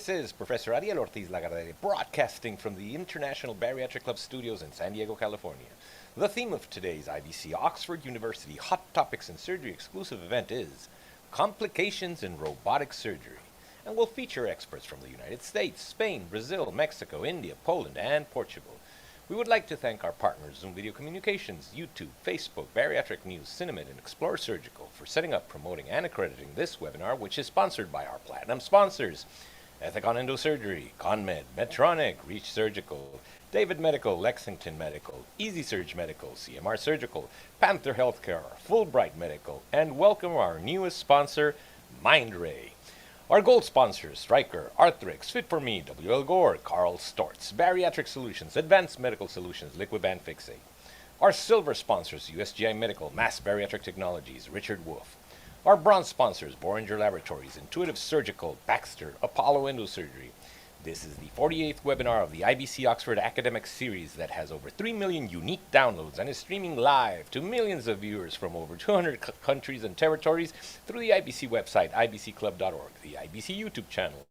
This is Professor Ariel Ortiz Lagardere broadcasting from the International Bariatric Club studios in San Diego, California. The theme of today's IBC Oxford University Hot Topics and Surgery exclusive event is Complications in Robotic Surgery, and will feature experts from the United States, Spain, Brazil, Mexico, India, Poland, and Portugal. We would like to thank our partners Zoom Video Communications, YouTube, Facebook, Bariatric News, Cinemed, and Explore Surgical for setting up, promoting, and accrediting this webinar, which is sponsored by our platinum sponsors: Ethicon Endosurgery, ConMed, Medtronic, Reach Surgical, David Medical, Lexington Medical, Easy Surge Medical, CMR Surgical, Panther Healthcare, Fulbright Medical, and welcome our newest sponsor, MindRay. Our gold sponsors: Stryker, Arthrex, Fit4Me, WL Gore, Carl Storz, Bariatric Solutions, Advanced Medical Solutions, Liquiband Fixate. Our silver sponsors: USGI Medical, Mass Bariatric Technologies, Richard Wolf. Our bronze sponsors: Boehringer Laboratories, Intuitive Surgical, Baxter, Apollo Endosurgery. This is the 48th webinar of the IBC Oxford Academic Series that has over 3 million unique downloads and is streaming live to millions of viewers from over 200 countries and territories through the IBC website, ibcclub.org, the IBC YouTube channel,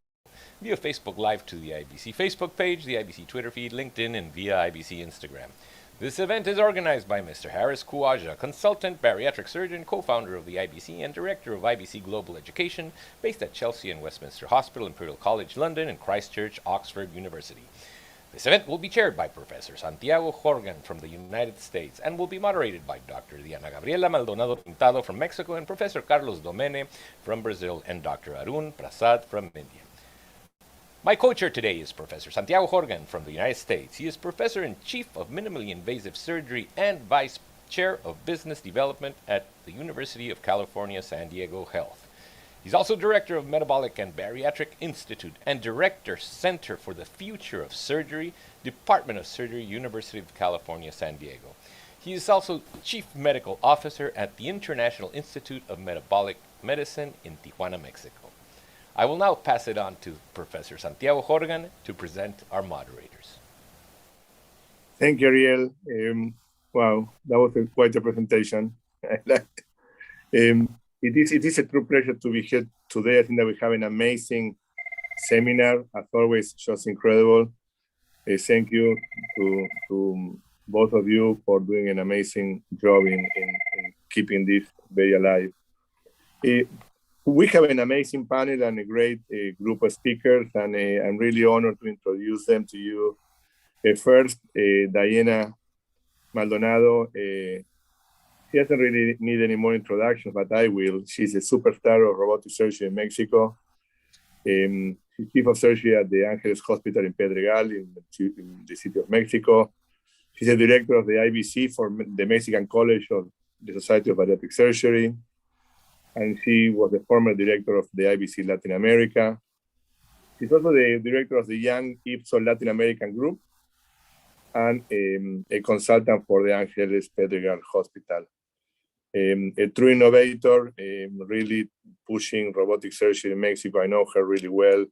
via Facebook Live to the IBC Facebook page, the IBC Twitter feed, LinkedIn, and via IBC Instagram. This event is organized by Mr. Harris Kuaja, consultant bariatric surgeon, co-founder of the IBC, and director of IBC Global Education, based at Chelsea and Westminster Hospital, Imperial College London, and Christchurch, Oxford University. This event will be chaired by Professor Santiago Jorgen from the United States and will be moderated by Dr. Diana Gabriela Maldonado Pintado from Mexico and Professor Carlos Domene from Brazil and Dr. Arun Prasad from India. My co-chair today is Professor Santiago Jorgen from the United States. He is Professor in Chief of Minimally Invasive Surgery and Vice Chair of Business Development at the University of California, San Diego Health. He's also Director of Metabolic and Bariatric Institute and Director, Center for the Future of Surgery, Department of Surgery, University of California, San Diego. He is also Chief Medical Officer at the International Institute of Metabolic Medicine in Tijuana, Mexico. I will now pass it on to Professor Santiago Jorgen to present our moderators. Thank you, Ariel. Wow, that was quite a presentation. It is a true pleasure to be here today. I think that we have an amazing seminar, as always, just incredible. Thank you to both of you for doing an amazing job in keeping this very alive. We have an amazing panel and a great group of speakers, and I'm really honored to introduce them to you. First, Diana Maldonado. She doesn't really need any more introduction, but I will. She's a superstar of robotic surgery in Mexico. She's Chief of Surgery at the Angeles Hospital in Pedregal in the city of Mexico. She's a director of the IBC for the Mexican College of the Society of Bariatric Surgery. And she was the former director of the IBC Latin America. She's also the director of the Young IPSO Latin American Group and a consultant for the Angeles Pedregal Hospital. A true innovator, really pushing robotic surgery in Mexico. I know her really well.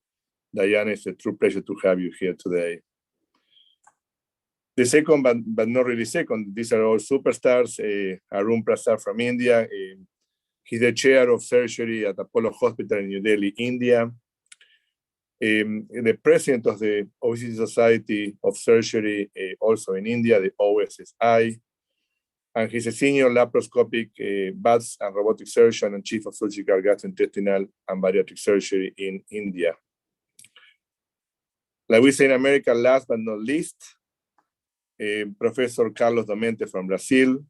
Diana, it's a true pleasure to have you here today. The second, but not really second, these are all superstars. Arun Prasad from India. He's the chair of surgery at Apollo Hospital in New Delhi, India. The president of the Obesity Society of Surgery, also in India, the OSSI. And he's a senior laparoscopic BATS and robotic surgeon and chief of surgical gastrointestinal and bariatric surgery in India. Like we say in America, last but not least, Professor Carlos Domene from Brazil.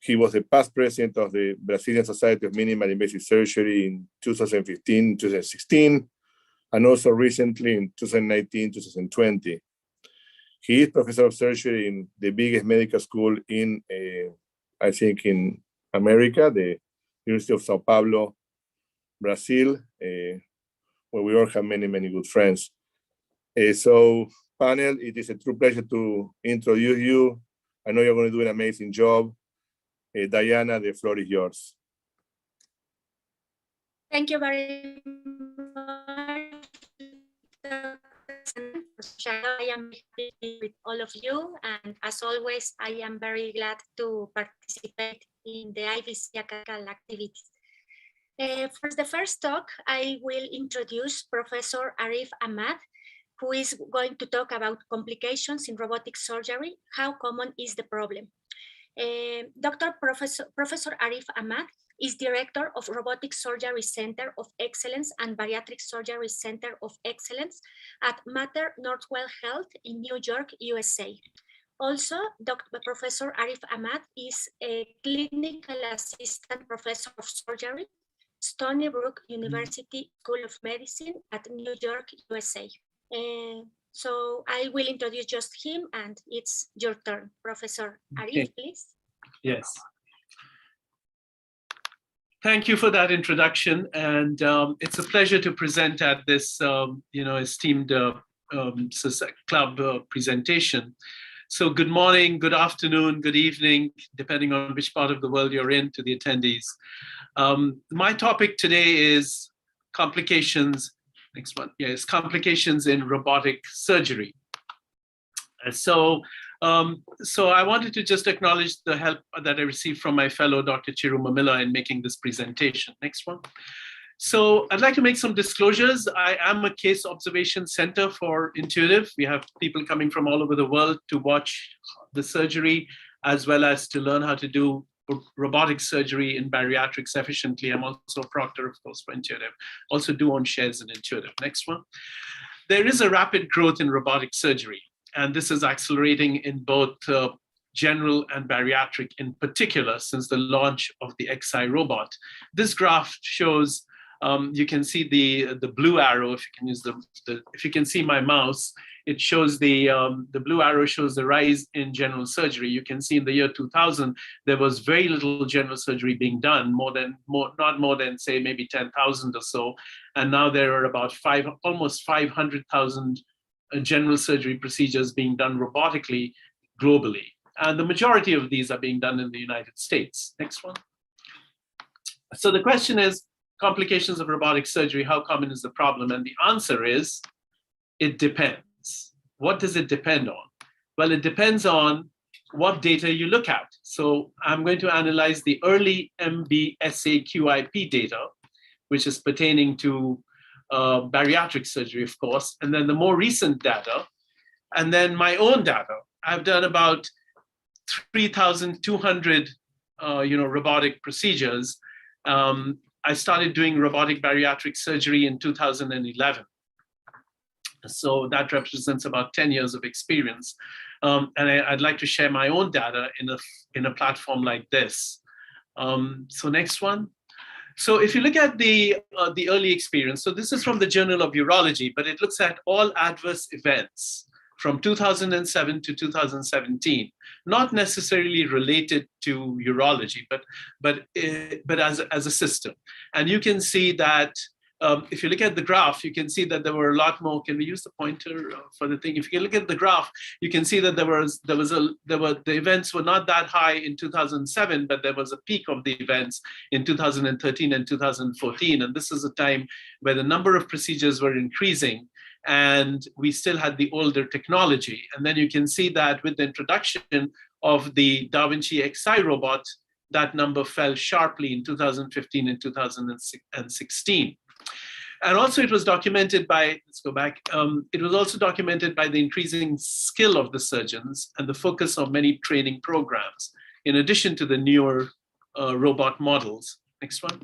He was the past president of the Brazilian Society of Minimal Invasive Surgery in 2015, 2016, and also recently in 2019, 2020. He is professor of surgery in the biggest medical school in, I think, in America, the University of Sao Paulo, Brazil, where we all have many, many good friends. So, panel, it is a true pleasure to introduce you. I know you're going to do an amazing job. Diana, the floor is yours. Thank you very much. I am happy with all of you, and as always, I am very glad to participate in the IBC academic activities. For the first talk, I will introduce Professor Arif Ahmad, who is going to talk about complications in robotic surgery. How common is the problem? Professor Arif Ahmad is director of Robotic Surgery Center of Excellence and Bariatric Surgery Center of Excellence at Mater Northwell Health in New York, USA. Also, Professor Arif Ahmad is a clinical assistant professor of surgery, Stony Brook University School of Medicine at New York, USA. So I will introduce just him, and it's your turn. Professor Arif, please. Yes. Thank you for that introduction, and it's a pleasure to present at this, esteemed club presentation. So good morning, good afternoon, good evening, depending on which part of the world you're in, to the attendees. My topic today is complications. Next one, yes, complications in robotic surgery. So I wanted to just acknowledge the help that I received from my fellow Dr. Chiru Mamila in making this presentation. Next one. So I'd like to make some disclosures. I am a case observation center for Intuitive. We have people coming from all over the world to watch the surgery, as well as to learn how to do robotic surgery in bariatrics efficiently. I'm also a proctor, of course, for Intuitive. Also do own shares in Intuitive. Next one. There is a rapid growth in robotic surgery, and this is accelerating in both general and bariatric in particular since the launch of the XI robot. This graph shows, you can see the blue arrow, if you can use if you can see my mouse, it shows the blue arrow shows the rise in general surgery. You can see in the year 2000, there was very little general surgery being done, not more than say maybe 10,000 or so. And now there are about almost 500,000 general surgery procedures being done robotically globally. And the majority of these are being done in the United States. Next one. So the question is, complications of robotic surgery, how common is the problem? And the answer is, it depends. What does it depend on? Well, it depends on what data you look at. So I'm going to analyze the early MBSA QIP data, which is pertaining to bariatric surgery, of course, and then the more recent data, and then my own data. I've done about 3,200 robotic procedures. I started doing robotic bariatric surgery in 2011. So that represents about 10 years of experience. And I'd like to share my own data in a platform like this. So next one. So if you look at the early experience, so this is from the Journal of Urology, but it looks at all adverse events from 2007 to 2017, not necessarily related to urology, but as a system. And you can see that if you look at the graph, you can see that there were a lot more. Can we use the pointer for the thing? If you look at the graph, you can see that the events were not that high in 2007, but there was a peak of the events in 2013 and 2014. And this is a time where the number of procedures were increasing, and we still had the older technology. And then you can see that with the introduction of the Da Vinci Xi robot, that number fell sharply in 2015 and 2016. And also it was documented by, let's go back, it was also documented by the increasing skill of the surgeons and the focus of many training programs, in addition to the newer robot models. Next one.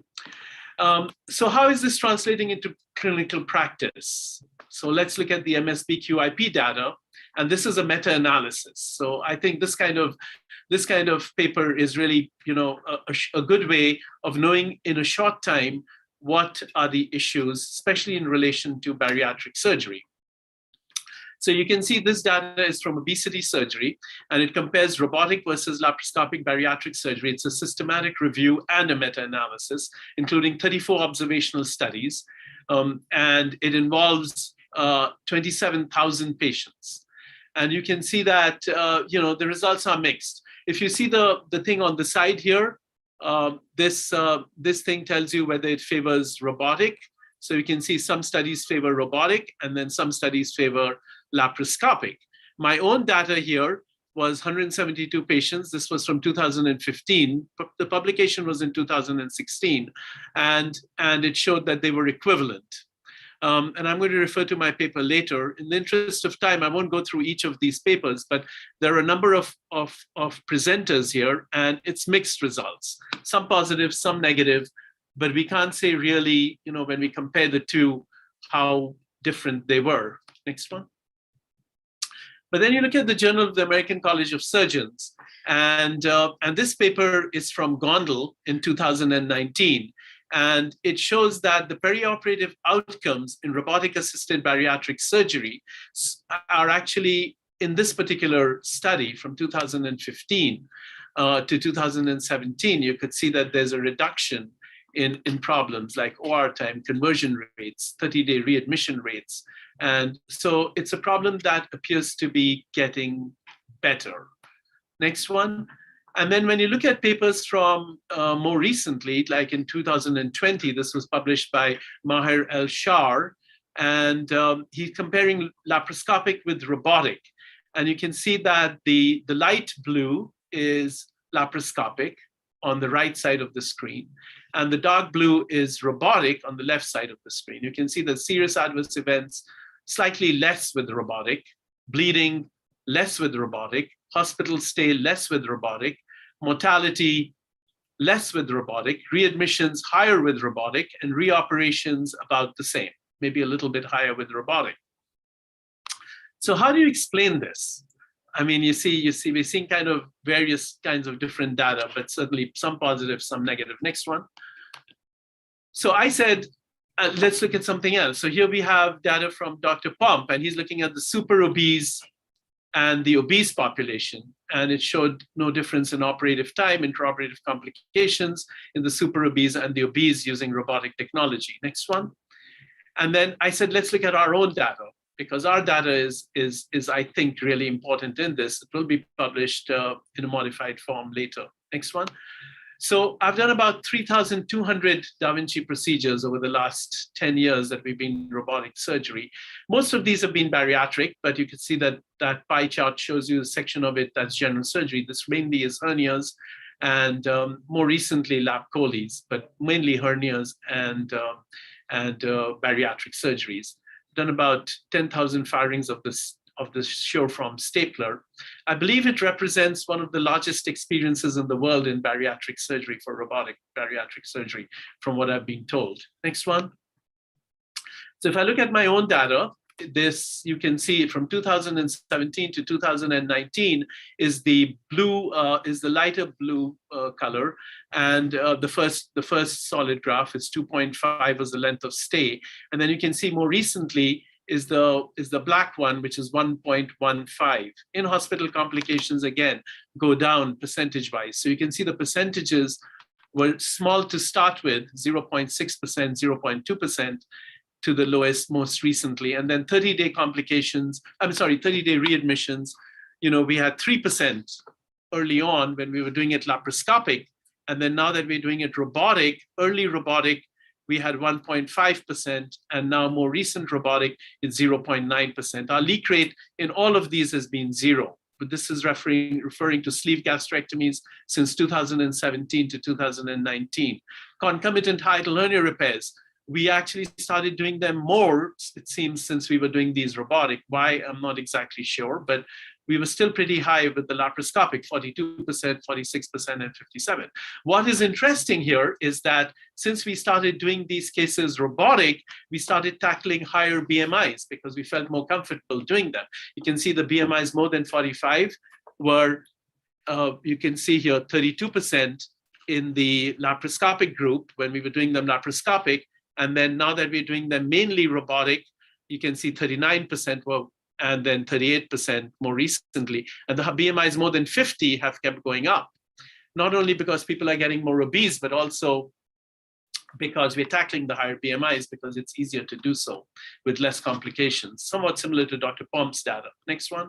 So how is this translating into clinical practice? So let's look at the MSB QIP data, and this is a meta-analysis. So I think this kind of paper is really, a good way of knowing in a short time what are the issues, especially in relation to bariatric surgery. So you can see this data is from obesity surgery, and it compares robotic versus laparoscopic bariatric surgery. It's a systematic review and a meta-analysis, including 34 observational studies, and it involves 27,000 patients. And you can see that the results are mixed. If you see the thing on the side here, this thing tells you whether it favors robotic. So you can see some studies favor robotic, and then some studies favor laparoscopic. My own data here was 172 patients. This was from 2015. The publication was in 2016, and it showed that they were equivalent. And I'm going to refer to my paper later. In the interest of time, I won't go through each of these papers, but there are a number of presenters here, and it's mixed results. Some positive, some negative, but we can't say really, when we compare the two, how different they were. Next one. But then you look at the Journal of the American College of Surgeons, and this paper is from Gondel in 2019. And it shows that the perioperative outcomes in robotic-assisted bariatric surgery are actually, in this particular study from 2015 to 2017, you could see that there's a reduction in problems like OR time, conversion rates, 30-day readmission rates. And so it's a problem that appears to be getting better. Next one. And then when you look at papers from more recently, like in 2020, this was published by Maher El-Shar, and he's comparing laparoscopic with robotic. And you can see that the light blue is laparoscopic on the right side of the screen, and the dark blue is robotic on the left side of the screen. You can see the serious adverse events slightly less with robotic, bleeding less with robotic, hospital stay less with robotic, mortality less with robotic, readmissions higher with robotic, and reoperations about the same, maybe a little bit higher with robotic. So how do you explain this? I mean, we're seeing kind of various kinds of different data, but certainly some positive, some negative. Next one. So I said, let's look at something else. So here we have data from Dr. Pomp, and he's looking at the super obese and the obese population. And it showed no difference in operative time, intraoperative complications in the super obese and the obese using robotic technology. Next one. And then I said, let's look at our own data, because our data is I think, really important in this. It will be published in a modified form later. Next one. So I've done about 3,200 Da Vinci procedures over the last 10 years that we've been in robotic surgery. Most of these have been bariatric, but you can see that that pie chart shows you a section of it that's general surgery. This mainly is hernias and more recently lap choles, but mainly hernias and bariatric surgeries. Done about 10,000 firings of this Surefrom stapler. I believe it represents one of the largest experiences in the world in bariatric surgery, for robotic bariatric surgery, from what I've been told. Next one. So if I look at my own data, this, you can see from 2017 to 2019 is the blue, is the lighter blue color, and the first solid graph is 2.5 as the length of stay, and then you can see more recently is the black one, which is 1.15. In hospital complications, again, go down percentage-wise. So you can see the percentages were small to start with, 0.6%, 0.2%, to the lowest most recently. And then 30-day complications, 30-day readmissions, we had 3% early on when we were doing it laparoscopic. And then now that we're doing it robotic, early robotic, we had 1.5%, and now more recent robotic is 0.9%. Our leak rate in all of these has been 0, but this is referring to sleeve gastrectomies since 2017 to 2019. Concomitant hiatal hernia repairs, we actually started doing them more, it seems, since we were doing these robotic. Why, I'm not exactly sure, but we were still pretty high with the laparoscopic, 42%, 46%, and 57%. What is interesting here is that since we started doing these cases robotic, we started tackling higher BMIs because we felt more comfortable doing them. You can see the BMIs more than 45 were, you can see here, 32% in the laparoscopic group when we were doing them laparoscopic. And then now that we're doing them mainly robotic, you can see 39% were, and then 38% more recently. And the BMIs more than 50 have kept going up, not only because people are getting more obese, but also because we're tackling the higher BMIs because it's easier to do so with less complications, somewhat similar to Dr. Pomp's data. Next one.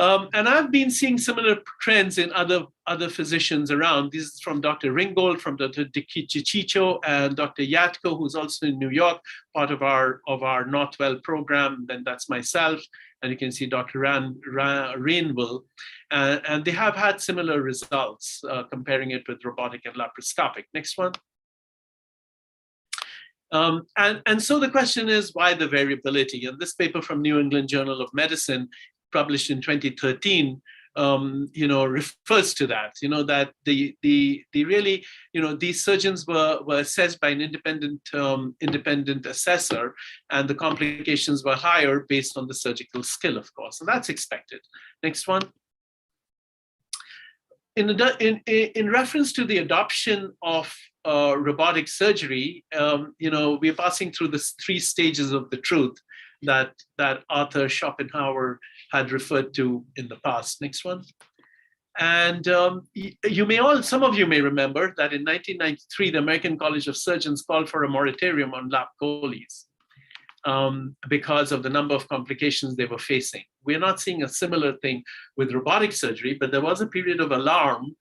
And I've been seeing similar trends in other physicians around. This is from Dr. Ringgold, from Dr. Chichicho, and Dr. Yatko, who's also in New York, part of our Northwell program. Then that's myself. and you can see Dr. Rainville, and they have had similar results comparing it with robotic and laparoscopic. Next one. And so the question is, why the variability? And this paper from New England Journal of Medicine, published in 2013, refers to that. That the really, these surgeons were assessed by an independent assessor, and the complications were higher based on the surgical skill, of course, and that's expected. Next one. In reference to the adoption of robotic surgery, we're passing through the 3 stages of the truth that Arthur Schopenhauer had referred to in the past. Next one. And some of you may remember that in 1993, the American College of Surgeons called for a moratorium on lap choles because of the number of complications they were facing. We're not seeing a similar thing with robotic surgery, but there was a period of alarm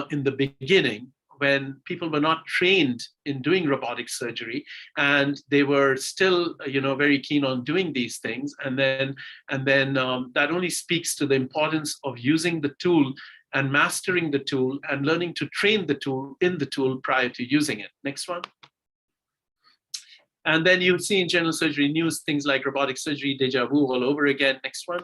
in the beginning when people were not trained in doing robotic surgery, and they were still, very keen on doing these things. And then that only speaks to the importance of using the tool and mastering the tool and learning to train the tool in the tool prior to using it. Next one. And then you see in general surgery news things like robotic surgery deja vu all over again. Next one.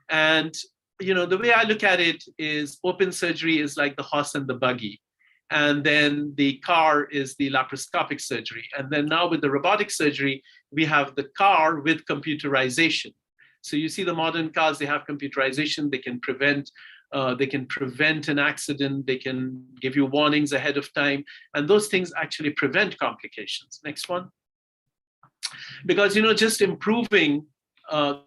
And the way I look at it is open surgery is like the horse and the buggy. And then the car is the laparoscopic surgery. And then now with the robotic surgery, we have the car with computerization. So you see the modern cars, they have computerization. They can prevent an accident. They can give you warnings ahead of time. And those things actually prevent complications. Next one. Because, just improving the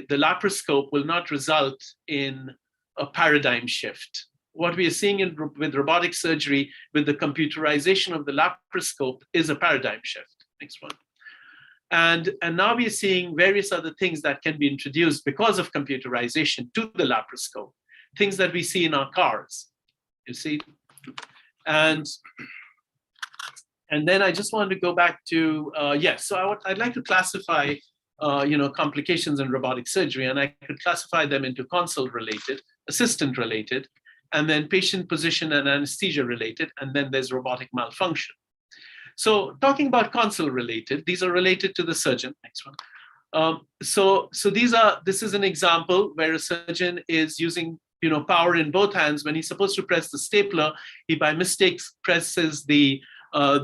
laparoscope will not result in a paradigm shift. What we are seeing with robotic surgery, with the computerization of the laparoscope, is a paradigm shift. Next one. And now we are seeing various other things that can be introduced because of computerization to the laparoscope, things that we see in our cars, you see. And then I just wanted to go back to, so I'd like to classify, complications in robotic surgery, and I could classify them into consult-related, assistant-related, and then patient position and anesthesia related, and then there's robotic malfunction. So talking about console related, these are related to the surgeon. Next one. This is an example where a surgeon is using power in both hands. When he's supposed to press the stapler, he by mistake presses the other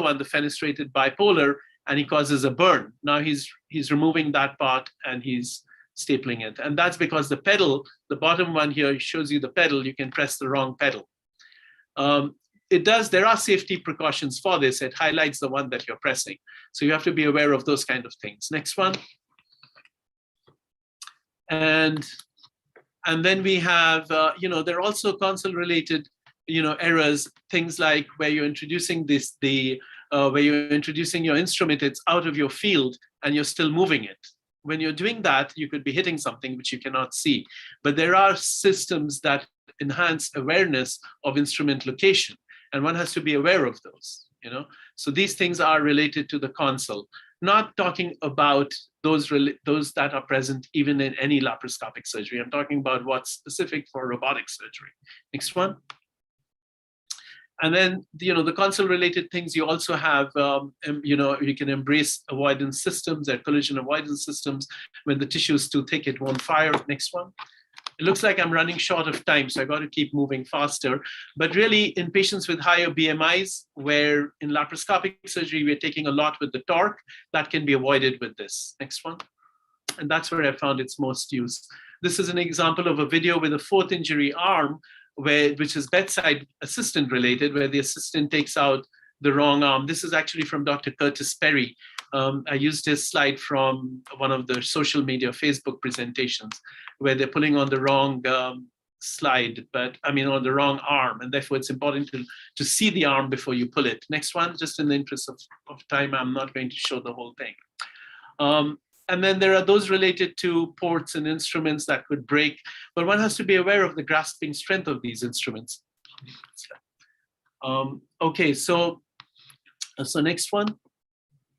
one, the fenestrated bipolar, and he causes a burn. Now he's removing that part and he's stapling it. And that's because the pedal, the bottom one here shows you the pedal, you can press the wrong pedal. There are safety precautions for this. It highlights the one that you're pressing. So you have to be aware of those kind of things. Next one. And then we have, there are also console related, errors, things like where you're introducing where you're introducing your instrument, it's out of your field and you're still moving it. When you're doing that, you could be hitting something which you cannot see. But there are systems that enhance awareness of instrument location, and one has to be aware of those, So these things are related to the console, not talking about those that are present even in any laparoscopic surgery. I'm talking about what's specific for robotic surgery. Next one. And then, the console-related things, you also have, you can embrace avoidance systems, or collision avoidance systems. When the tissue is too thick, it won't fire. Next one. It looks like I'm running short of time, so I got to keep moving faster. But really, in patients with higher BMIs, where in laparoscopic surgery, we're taking a lot with the torque, that can be avoided with this. Next one. And that's where I found its most use. This is an example of a video with a 4th injury arm, which is bedside assistant related, where the assistant takes out the wrong arm. This is actually from Dr. Curtis Perry. I used his slide from one of the social media Facebook presentations, where they're pulling on the wrong slide, on the wrong arm, and therefore it's important to see the arm before you pull it. Next one, just in the interest of time, I'm not going to show the whole thing. And then there are those related to ports and instruments that could break, but one has to be aware of the grasping strength of these instruments. Okay, so next one.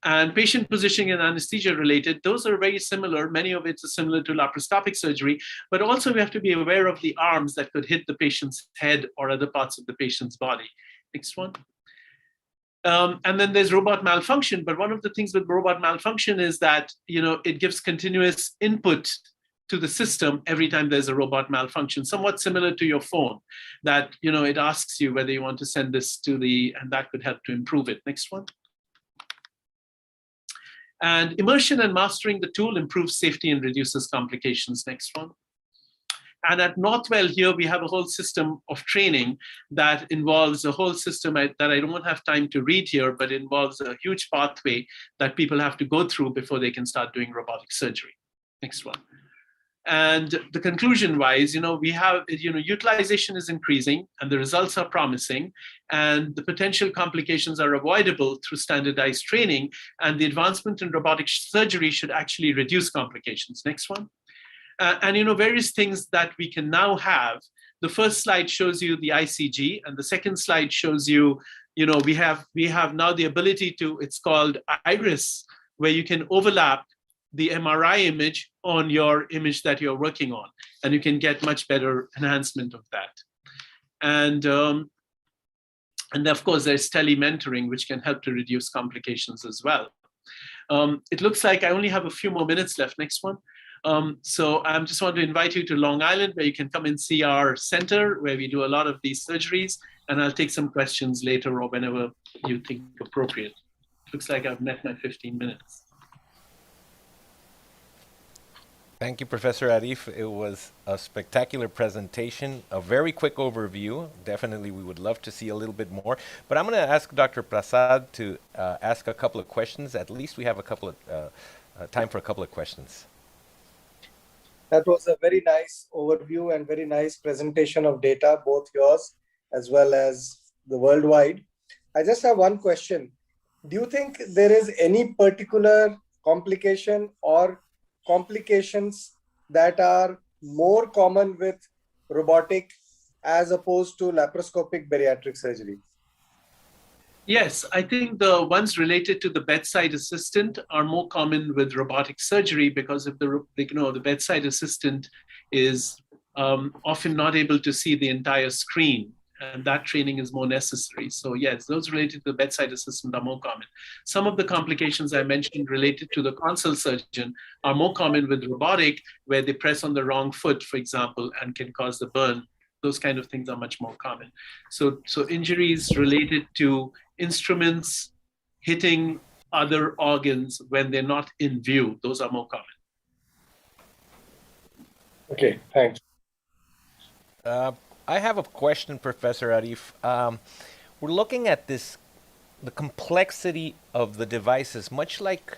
And patient positioning and anesthesia related, those are very similar. Many of it is similar to laparoscopic surgery, but also we have to be aware of the arms that could hit the patient's head or other parts of the patient's body. Next one. And then there's robot malfunction. But one of the things with robot malfunction is that, it gives continuous input to the system every time there's a robot malfunction, somewhat similar to your phone, that, it asks you whether you want to send this to and that could help to improve it. Next one. And immersion and mastering the tool improves safety and reduces complications. Next one. And at Northwell here, we have a whole system of training that involves a whole system that I don't have time to read here, but it involves a huge pathway that people have to go through before they can start doing robotic surgery. Next one. And the conclusion wise, we have, utilization is increasing and the results are promising and the potential complications are avoidable through standardized training, and the advancement in robotic surgery should actually reduce complications. Next one. And various things that we can now have. The first slide shows you the ICG, and the second slide shows you, we have now the ability to, it's called Iris, where you can overlap the MRI image on your image that you're working on, and you can get much better enhancement of that. And of course, there's tele-mentoring, which can help to reduce complications as well. It looks like I only have a few more minutes left. Next one. So I just want to invite you to Long Island, where you can come and see our center, where we do a lot of these surgeries, and I'll take some questions later or whenever you think appropriate. Looks like I've met my 15 minutes. Thank you, Professor Arif. It was a spectacular presentation, a very quick overview. Definitely, we would love to see a little bit more. But I'm going to ask Dr. Prasad to ask a couple of questions. At least we have a couple of time for a couple of questions. That was a very nice overview and very nice presentation of data, both yours as well as the worldwide. I just have one question. Do you think there is any particular complication or complications that are more common with robotic as opposed to laparoscopic bariatric surgery? Yes, I think the ones related to the bedside assistant are more common with robotic surgery, because if the bedside assistant is often not able to see the entire screen, and that training is more necessary. So yes, those related to the bedside assistant are more common. Some of the complications I mentioned related to the consult surgeon are more common with robotic, where they press on the wrong foot, for example, and can cause the burn. Those kind of things are much more common. So injuries related to instruments hitting other organs when they're not in view, those are more common. Okay, thanks. I have a question, Professor Arif. We're looking at the complexity of the devices, much like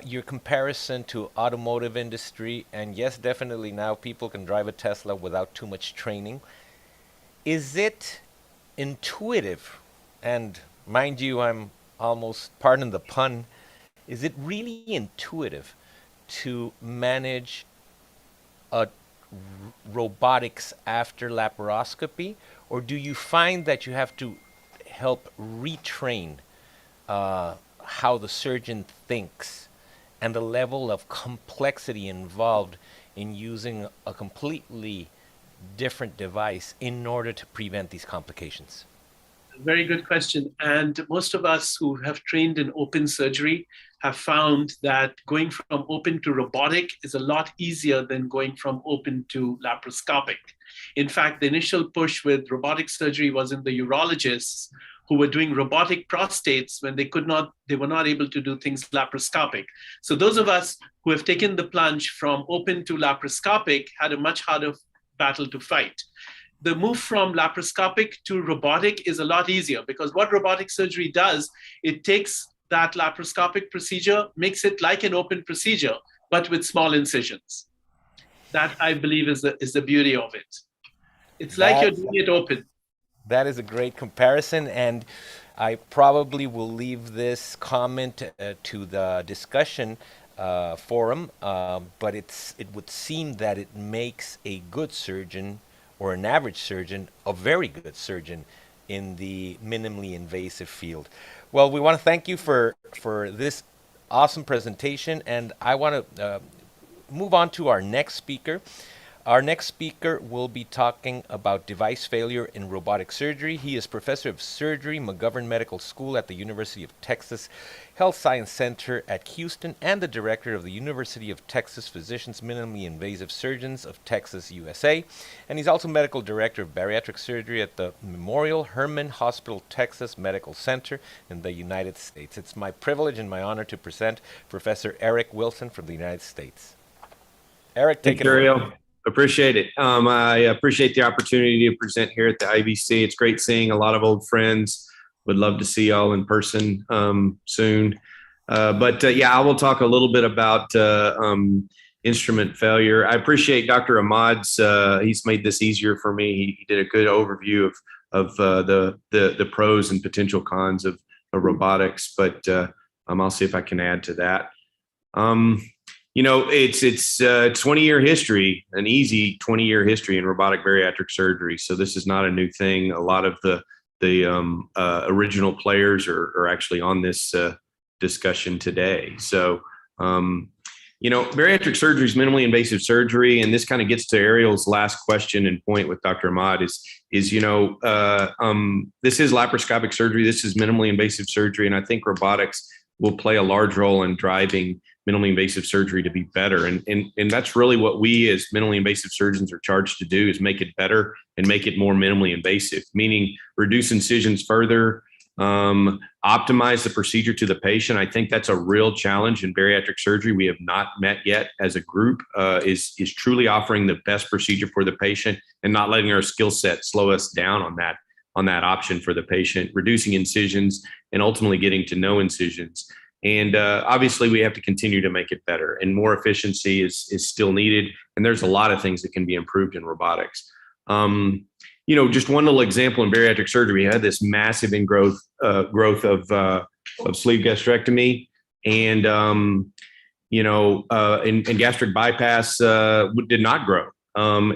your comparison to automotive industry, and yes, definitely now people can drive a Tesla without too much training. Is it intuitive? And mind you, I'm almost, pardon the pun, is it really intuitive to manage robotics after laparoscopy, or do you find that you have to help retrain how the surgeon thinks and the level of complexity involved in using a completely different device in order to prevent these complications? Very good question. And most of us who have trained in open surgery have found that going from open to robotic is a lot easier than going from open to laparoscopic. In fact, the initial push with robotic surgery was in the urologists who were doing robotic prostates when they were not able to do things laparoscopic. So those of us who have taken the plunge from open to laparoscopic had a much harder battle to fight. The move from laparoscopic to robotic is a lot easier, because what robotic surgery does, it takes that laparoscopic procedure, makes it like an open procedure, but with small incisions. That, I believe, is the beauty of it. It's like you're doing it open. That is a great comparison, and I probably will leave this comment to the discussion forum, but it would seem that it makes a good surgeon, or an average surgeon, a very good surgeon in the minimally invasive field. Well, we want to thank you for this awesome presentation, and I want to move on to our next speaker. Our next speaker will be talking about device failure in robotic surgery. He is professor of surgery, McGovern Medical School at the University of Texas Health Science Center at Houston, and the director of the University of Texas Physicians Minimally Invasive Surgeons of Texas, USA. And he's also medical director of bariatric surgery at the Memorial Hermann Hospital Texas Medical Center in the United States. It's my privilege and my honor to present Professor Erik Wilson from the United States. Erik, take it away. Ariel. Appreciate it. I appreciate the opportunity to present here at the IBC. It's great seeing a lot of old friends. Would love to see y'all in person soon. Yeah, I will talk a little bit about instrument failure. I appreciate Dr. Ahmad's. He's made this easier for me. He did a good overview of the pros and potential cons of robotics. I'll see if I can add to that. It's 20-year history, an easy 20-year history in robotic bariatric surgery. So this is not a new thing. A lot of the original players are actually on this discussion today. So, bariatric surgery is minimally invasive surgery, and this kind of gets to Ariel's last question and point with Dr. Ahmad is this is laparoscopic surgery. This is minimally invasive surgery, and I think robotics will play a large role in driving minimally invasive surgery to be better. And that's really what we as minimally invasive surgeons are charged to do, is make it better and make it more minimally invasive, meaning reduce incisions further, optimize the procedure to the patient. I think that's a real challenge in bariatric surgery we have not met yet as a group, is truly offering the best procedure for the patient and not letting our skill set slow us down on that option for the patient, reducing incisions and ultimately getting to no incisions. And obviously, we have to continue to make it better, and more efficiency is still needed. And there's a lot of things that can be improved in robotics. Just one little example in bariatric surgery, we had this massive growth of sleeve gastrectomy, and gastric bypass did not grow.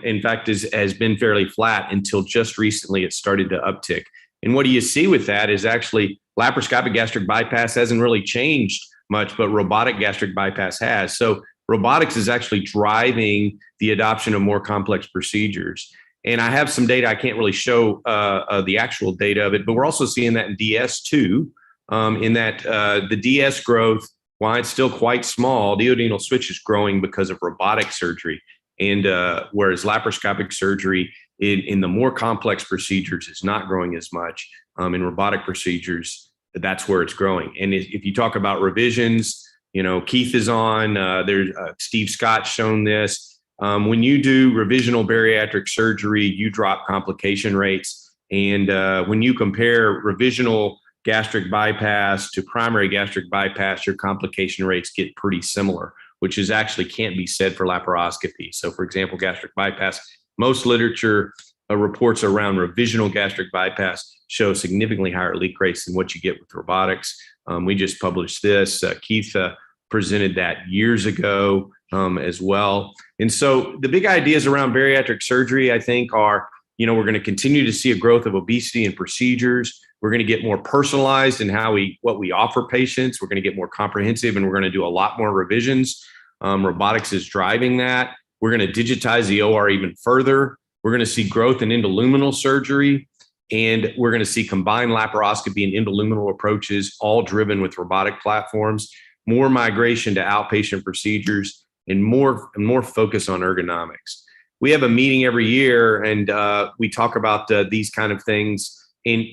In fact, has been fairly flat until just recently it started to uptick. And what do you see with that is actually laparoscopic gastric bypass hasn't really changed much, but robotic gastric bypass has. So robotics is actually driving the adoption of more complex procedures. And I have some data. I can't really show the actual data of it, but we're also seeing that in DS too, in that the DS growth, while it's still quite small, the duodenal switch is growing because of robotic surgery. And whereas laparoscopic surgery in the more complex procedures is not growing as much. In robotic procedures, that's where it's growing. And if you talk about revisions, Keith is on, there's Steve Scott's shown this. When you do revisional bariatric surgery, you drop complication rates. And when you compare revisional gastric bypass to primary gastric bypass, your complication rates get pretty similar, which is actually can't be said for laparoscopy. So for example, gastric bypass, most literature reports around revisional gastric bypass show significantly higher leak rates than what you get with robotics. We just published this. Keith presented that years ago as well. And so the big ideas around bariatric surgery, I think, are, we're going to continue to see a growth of obesity and procedures. We're going to get more personalized in what we offer patients. We're going to get more comprehensive, and we're going to do a lot more revisions. Robotics is driving that. We're going to digitize the OR even further. We're going to see growth in endoluminal surgery, and we're going to see combined laparoscopy and endoluminal approaches, all driven with robotic platforms, more migration to outpatient procedures, and more focus on ergonomics. We have a meeting every year, and we talk about these kind of things. And,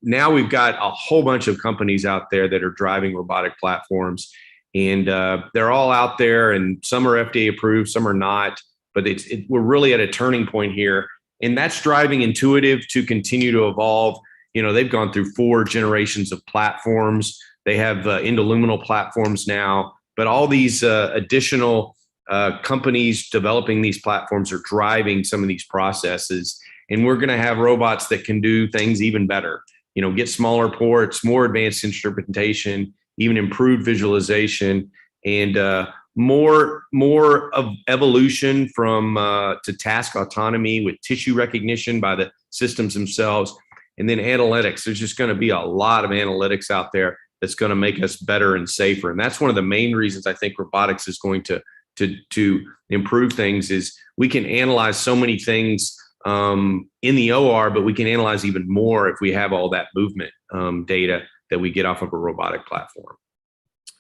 now we've got a whole bunch of companies out there that are driving robotic platforms, and they're all out there, and some are FDA approved, some are not. But we're really at a turning point here, and that's driving Intuitive to continue to evolve. They've gone through 4 generations of platforms. They have endoluminal platforms now, but all these additional companies developing these platforms are driving some of these processes. And we're going to have robots that can do things even better, get smaller ports, more advanced instrumentation, even improved visualization, and more of evolution from to task autonomy with tissue recognition by the systems themselves. And then analytics, there's just going to be a lot of analytics out there that's going to make us better and safer. And that's one of the main reasons I think robotics is going to improve things, is we can analyze so many things in the OR, but we can analyze even more if we have all that movement data that we get off of a robotic platform.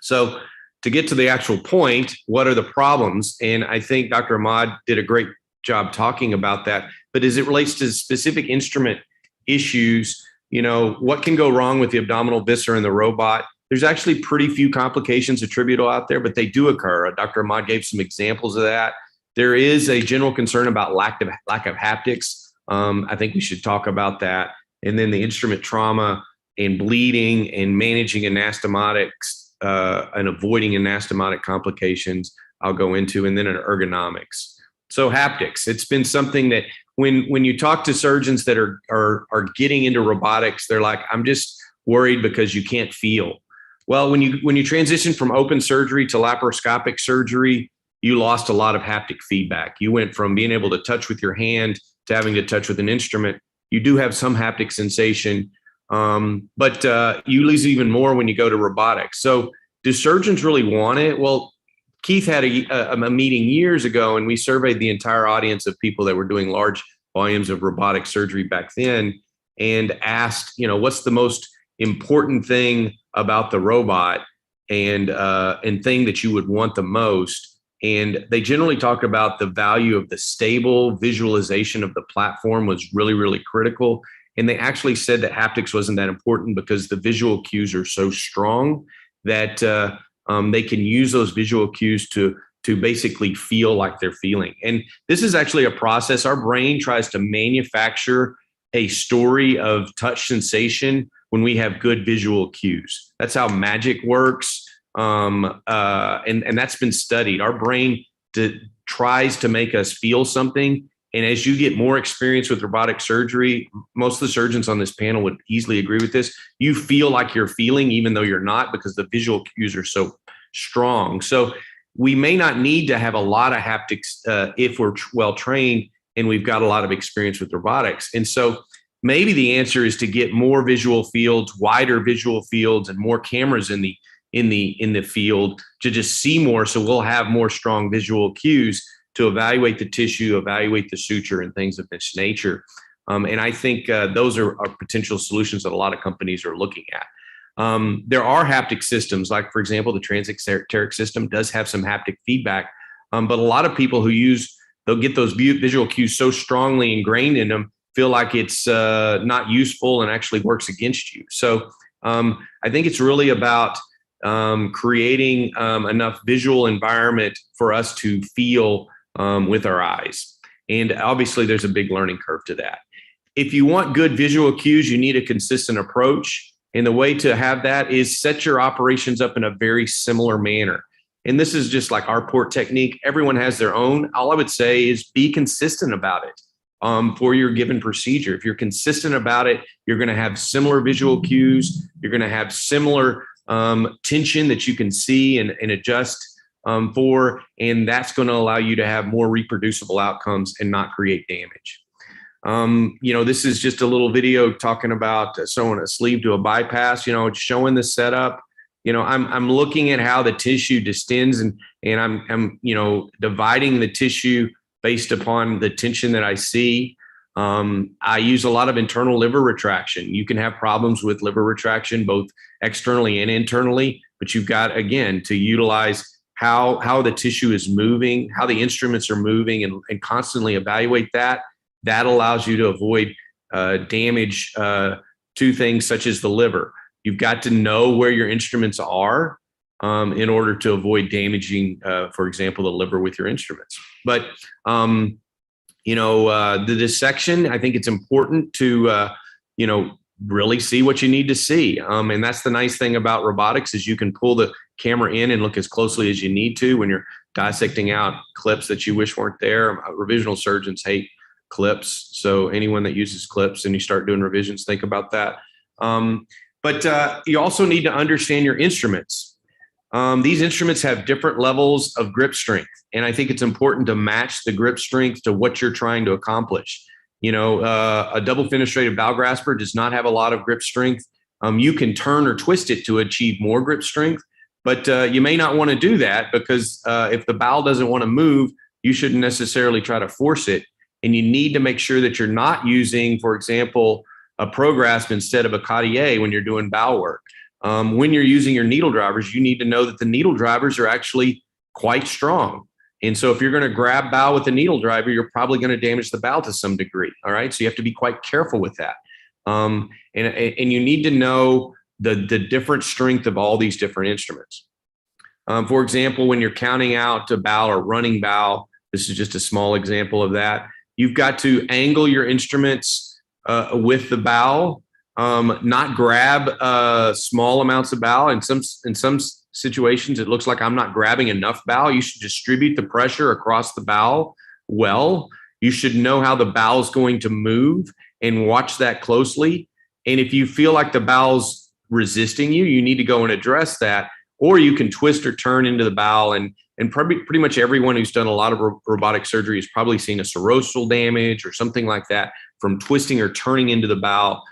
So to get to the actual point, what are the problems? And I think Dr. Ahmad did a great job talking about that. But as it relates to specific instrument issues, what can go wrong with the abdominal viscera in the robot? There's actually pretty few complications attributable out there, but they do occur. Dr. Ahmad gave some examples of that. There is a general concern about lack of haptics. I think we should talk about that. And then the instrument trauma and bleeding and managing anastomotics and avoiding anastomotic complications I'll go into, and then an ergonomics. So haptics, it's been something that when you talk to surgeons that are getting into robotics, they're like, I'm just worried because you can't feel. Well, when you transition from open surgery to laparoscopic surgery, you lost a lot of haptic feedback. You went from being able to touch with your hand to having to touch with an instrument. You do have some haptic sensation, but you lose even more when you go to robotics. So do surgeons really want it? Well, Keith had a meeting years ago, and we surveyed the entire audience of people that were doing large volumes of robotic surgery back then, and asked, what's the most important thing about the robot and thing that you would want the most? And they generally talk about the value of the stable visualization of the platform was really, really critical. And they actually said that haptics wasn't that important because the visual cues are so strong that they can use those visual cues to basically feel like they're feeling. And this is actually a process. Our brain tries to manufacture a story of touch sensation when we have good visual cues. That's how magic works. And that's been studied. Our brain tries to make us feel something. And as you get more experience with robotic surgery, most of the surgeons on this panel would easily agree with this. You feel like you're feeling, even though you're not, because the visual cues are so strong. So we may not need to have a lot of haptics if we're well trained and we've got a lot of experience with robotics. And so maybe the answer is to get more visual fields, wider visual fields, and more cameras in the field to just see more. So we'll have more strong visual cues to evaluate the tissue, evaluate the suture, and things of this nature. And I think those are potential solutions that a lot of companies are looking at. There are haptic systems, like, for example, the transecteric system does have some haptic feedback, but a lot of people they'll get those visual cues so strongly ingrained in them, feel like it's not useful and actually works against you. So I think it's really about creating enough visual environment for us to feel with our eyes. And obviously there's a big learning curve to that. If you want good visual cues, you need a consistent approach. And the way to have that is set your operations up in a very similar manner. And this is just like our port technique. Everyone has their own. All I would say is be consistent about it for your given procedure. If you're consistent about it, you're going to have similar visual cues. You're going to have similar tension that you can see and adjust for, and that's going to allow you to have more reproducible outcomes and not create damage. This is just a little video talking about sewing a sleeve to a bypass, showing the setup. I'm looking at how the tissue distends and I'm dividing the tissue based upon the tension that I see. I use a lot of internal liver retraction. You can have problems with liver retraction, both externally and internally, but you've got, again, to utilize how the tissue is moving, how the instruments are moving, and constantly evaluate that. That allows you to avoid damage to things such as the liver. You've got to know where your instruments are in order to avoid damaging, for example, the liver with your instruments. But the dissection, I think it's important to really see what you need to see. And that's the nice thing about robotics is you can pull the camera in and look as closely as you need to when you're dissecting out clips that you wish weren't there. Revisional surgeons hate clips. So anyone that uses clips and you start doing revisions, think about that. But you also need to understand your instruments. These instruments have different levels of grip strength. And I think it's important to match the grip strength to what you're trying to accomplish. A double fenestrated valve grasper does not have a lot of grip strength. You can turn or twist it to achieve more grip strength, but you may not want to do that because if the bowel doesn't want to move, you shouldn't necessarily try to force it. And you need to make sure that you're not using, for example, a ProGrasp instead of a Cartier when you're doing bowel work. When you're using your needle drivers, you need to know that the needle drivers are actually quite strong. And so if you're going to grab bowel with a needle driver, you're probably going to damage the bowel to some degree. All right. So you have to be quite careful with that. And you need to know the different strength of all these different instruments. For example, when you're counting out a bowel or running bowel, this is just a small example of that. You've got to angle your instruments with the bowel, not grab small amounts of bowel. In some situations, it looks like I'm not grabbing enough bowel. You should distribute the pressure across the bowel well. You should know how the bowel is going to move and watch that closely. And if you feel like the bowel's resisting you, you need to go and address that. Or you can twist or turn into the bowel. And pretty much everyone who's done a lot of robotic surgery has probably seen a serosal damage or something like that from twisting or turning into the bowel,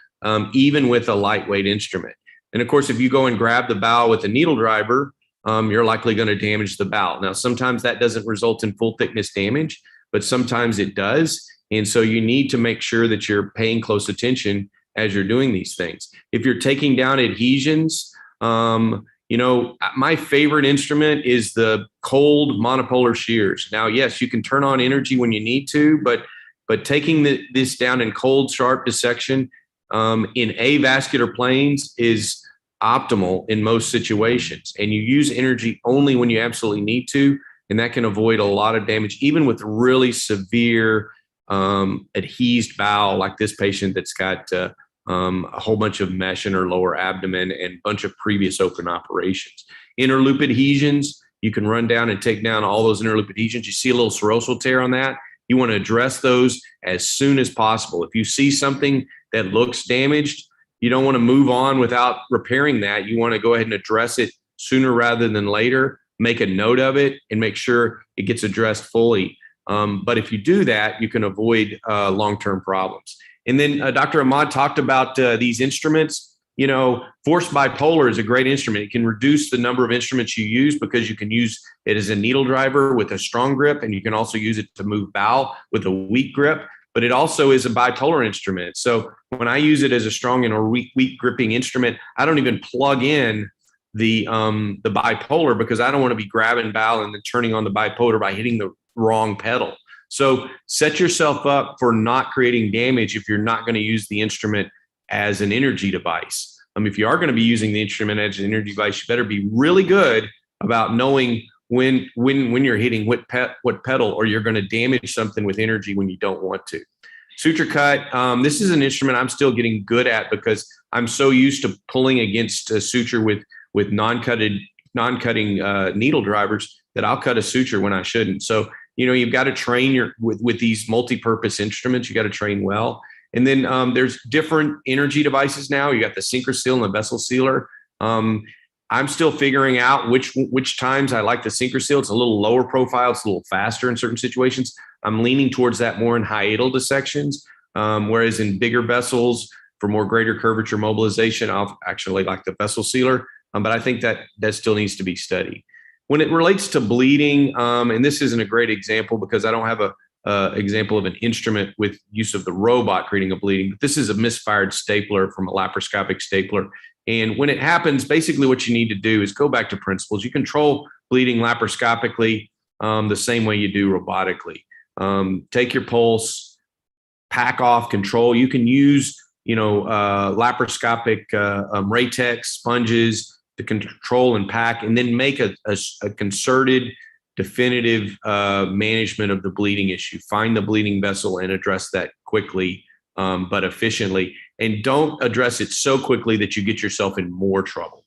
even with a lightweight instrument. And of course, if you go and grab the bowel with a needle driver, you're likely going to damage the bowel. Now, sometimes that doesn't result in full thickness damage, but sometimes it does. And so you need to make sure that you're paying close attention as you're doing these things. If you're taking down adhesions, my favorite instrument is the cold monopolar shears. Now, yes, you can turn on energy when you need to, but taking this down in cold, sharp dissection in avascular planes is optimal in most situations. And you use energy only when you absolutely need to, and that can avoid a lot of damage, even with really severe adhesed bowel, like this patient that's got a whole bunch of mesh in her lower abdomen and a bunch of previous open operations. Interloop adhesions, you can run down and take down all those interloop adhesions. You see a little serosal tear on that, you want to address those as soon as possible. If you see something that looks damaged, you don't want to move on without repairing that. You want to go ahead and address it sooner rather than later, make a note of it, and make sure it gets addressed fully. But if you do that, you can avoid long-term problems. And then Dr. Ahmad talked about these instruments. Forced bipolar is a great instrument. It can reduce the number of instruments you use because you can use it as a needle driver with a strong grip, and you can also use it to move bowel with a weak grip. But it also is a bipolar instrument. So when I use it as a strong and a weak gripping instrument, I don't even plug in the bipolar because I don't want to be grabbing bowel and then turning on the bipolar by hitting the wrong pedal. So set yourself up for not creating damage if you're not going to use the instrument as an energy device. If you are going to be using the instrument as an energy device, you better be really good about knowing when you're hitting what pedal, or you're going to damage something with energy when you don't want to. Suture cut. This is an instrument I'm still getting good at because I'm so used to pulling against a suture with non-cutting needle drivers that I'll cut a suture when I shouldn't. So you've got to train with these multi-purpose instruments. You got to train well. And then there's different energy devices now. You got the SynchroSeal and the vessel sealer. I'm still figuring out which times I like the SynchroSeal. It's a little lower profile. It's a little faster in certain situations. I'm leaning towards that more in hiatal dissections, whereas in bigger vessels for more greater curvature mobilization, I'll actually like the vessel sealer. But I think that still needs to be studied. When it relates to bleeding, and this isn't a great example because I don't have a example of an instrument with use of the robot creating a bleeding, but this is a misfired stapler from a laparoscopic stapler. And when it happens, basically what you need to do is go back to principles. You control bleeding laparoscopically the same way you do robotically. Take your pulse, pack off, control. You can use, laparoscopic Ratex sponges to control and pack, and then make a concerted, definitive management of the bleeding issue. Find the bleeding vessel and address that quickly, but efficiently. And don't address it so quickly that you get yourself in more trouble.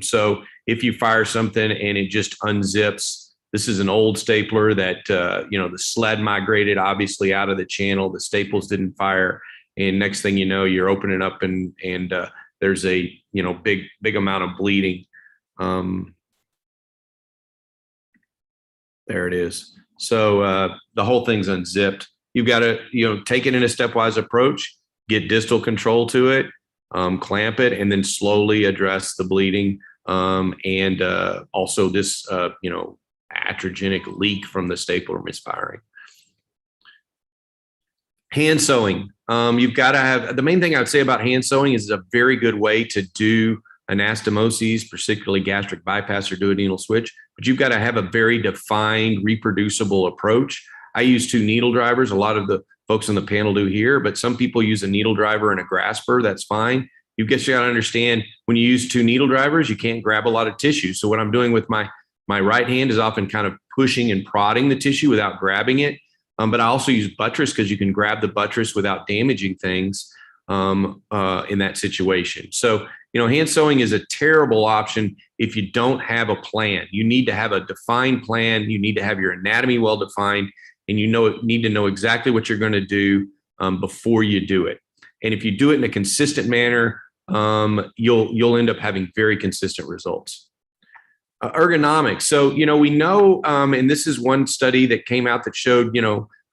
So if you fire something and it just unzips, this is an old stapler that, the sled migrated obviously out of the channel, the staples didn't fire. And next thing you know, you're opening up and there's a, big amount of bleeding. There it is. So the whole thing's unzipped. You've got to, take it in a stepwise approach, get distal control to it, clamp it, and then slowly address the bleeding. And also this, iatrogenic leak from the stapler misfiring. Hand sewing. You've got to have, the main thing I would say about hand sewing is it's a very good way to do anastomoses, particularly gastric bypass or duodenal switch, but you've got to have a very defined, reproducible approach. I use 2 needle drivers. A lot of the folks on the panel do here, but some people use a needle driver and a grasper. That's fine. You got to understand when you use 2 needle drivers, you can't grab a lot of tissue. So what I'm doing with my right hand is often kind of pushing and prodding the tissue without grabbing it. But I also use buttress because you can grab the buttress without damaging things in that situation. So, hand sewing is a terrible option if you don't have a plan. You need to have a defined plan. You need to have your anatomy well defined, and need to know exactly what you're going to do before you do it. And if you do it in a consistent manner, you'll end up having very consistent results. Ergonomics. So, we know, and this is one study that came out that showed,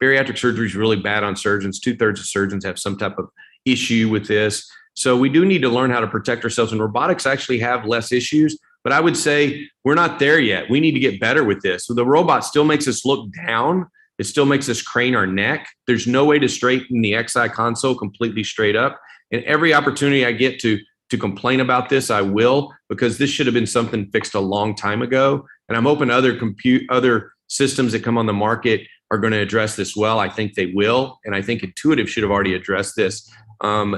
bariatric surgery is really bad on surgeons. 2/3 of surgeons have some type of issue with this. So we do need to learn how to protect ourselves, and robotics actually have less issues, but I would say we're not there yet. We need to get better with this. So the robot still makes us look down. It still makes us crane our neck. There's no way to straighten the XI console completely straight up. And every opportunity I get to complain about this, I will, because this should have been something fixed a long time ago. And I'm hoping other systems that come on the market are going to address this well. I think they will. And I think Intuitive should have already addressed this.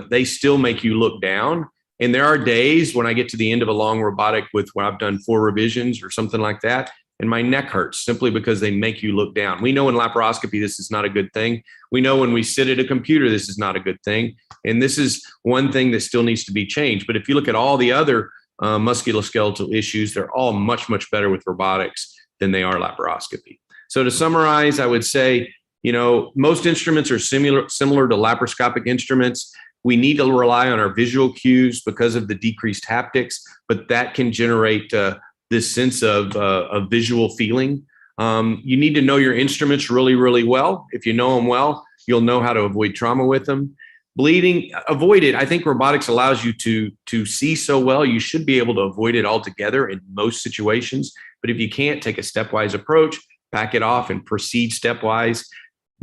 They still make you look down. And there are days when I get to the end of a long robotic when I've done 4 revisions or something like that, and my neck hurts simply because they make you look down. We know in laparoscopy, this is not a good thing. We know when we sit at a computer, this is not a good thing. And this is one thing that still needs to be changed. But if you look at all the other musculoskeletal issues, they're all much, much better with robotics than they are laparoscopy. So to summarize, I would say, most instruments are similar to laparoscopic instruments. We need to rely on our visual cues because of the decreased haptics, but that can generate this sense of visual feeling. You need to know your instruments really, really well. If you know them well, you'll know how to avoid trauma with them. Bleeding, avoid it. I think robotics allows you to see so well, you should be able to avoid it altogether in most situations. But if you can't, take a stepwise approach, back it off and proceed stepwise.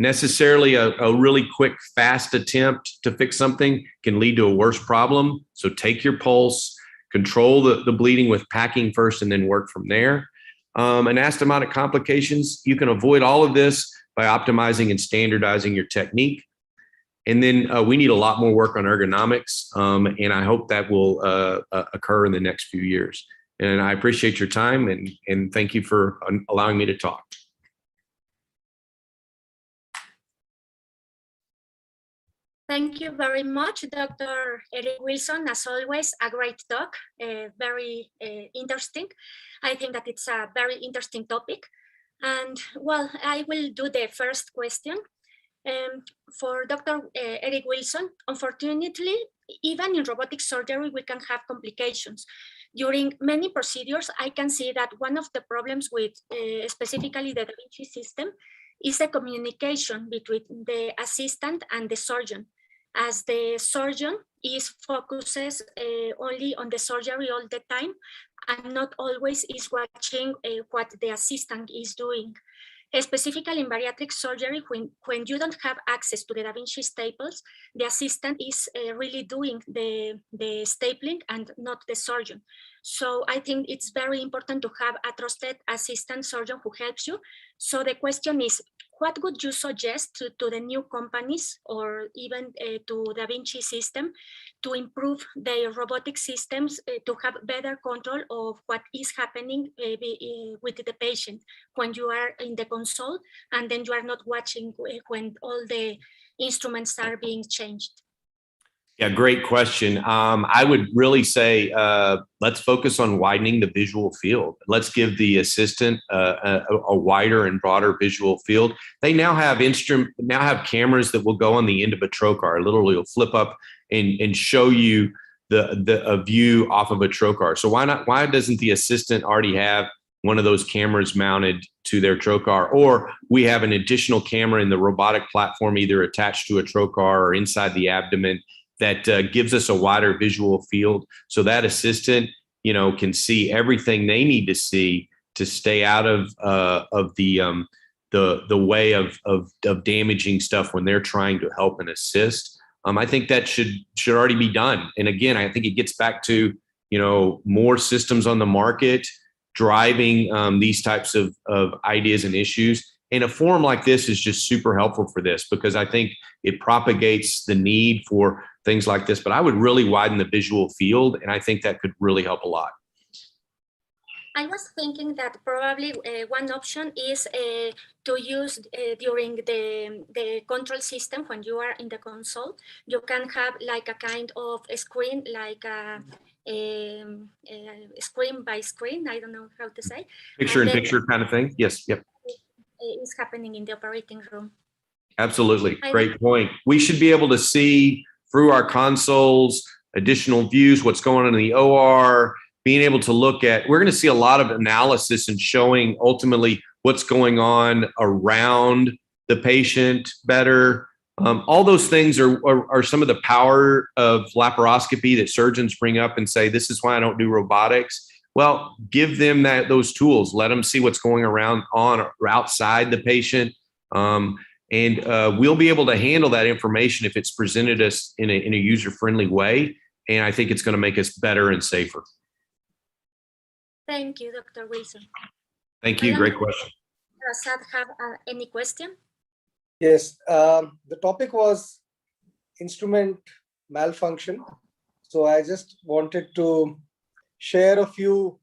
Necessarily a really quick, fast attempt to fix something can lead to a worse problem. So take your pulse, control the bleeding with packing first, and then work from there. Anastomotic complications, you can avoid all of this by optimizing and standardizing your technique. And then we need a lot more work on ergonomics, and I hope that will occur in the next few years. And I appreciate your time, and thank you for allowing me to talk. Thank you very much, Dr. Erik Wilson. As always, a great talk, very interesting. I think that it's a very interesting topic. And well, I will do the first question. For Dr. Erik Wilson, unfortunately, even in robotic surgery, we can have complications. During many procedures, I can see that one of the problems with specifically the Da Vinci system is the communication between the assistant and the surgeon, as the surgeon focuses only on the surgery all the time and not always is watching what the assistant is doing. Specifically in bariatric surgery, when you don't have access to the Da Vinci staples, the assistant is really doing the stapling and not the surgeon. So I think it's very important to have a trusted assistant surgeon who helps you. So the question is, what would you suggest to the new companies or even to Da Vinci system to improve their robotic systems to have better control of what is happening with the patient when you are in the console and then you are not watching when all the instruments are being changed? Yeah, great question. I would really say let's focus on widening the visual field. Let's give the assistant a wider and broader visual field. They now have cameras that will go on the end of a trocar. Literally, will flip up and show you a view off of a trocar. So why doesn't the assistant already have one of those cameras mounted to their trocar, or we have an additional camera in the robotic platform, either attached to a trocar or inside the abdomen, that gives us a wider visual field. So that assistant, can see everything they need to see to stay out of the way of damaging stuff when they're trying to help and assist. I think that should already be done. And again, I think it gets back to, more systems on the market driving these types of ideas and issues. And a forum like this is just super helpful for this, because I think it propagates the need for things like this. But I would really widen the visual field, and I think that could really help a lot. I was thinking that probably one option is to use during the control system when you are in the console. You can have like a kind of a screen, like a screen by screen. I don't know how to say. Picture in picture kind of thing. Yes. Yep. Is happening in the operating room. Absolutely. Great point. We should be able to see through our consoles, additional views, what's going on in the OR, being able to look at, we're going to see a lot of analysis and showing ultimately what's going on around the patient better. All those things are some of the power of laparoscopy that surgeons bring up and say, this is why I don't do robotics. Well, give them those tools. Let them see what's going on or outside the patient. And we'll be able to handle that information if it's presented us in a user-friendly way. And I think it's going to make us better and safer. Thank you, Dr. Wilson. Thank you. Great question. Asad, have any question? Yes, the topic was instrument malfunction. So I just wanted to share a few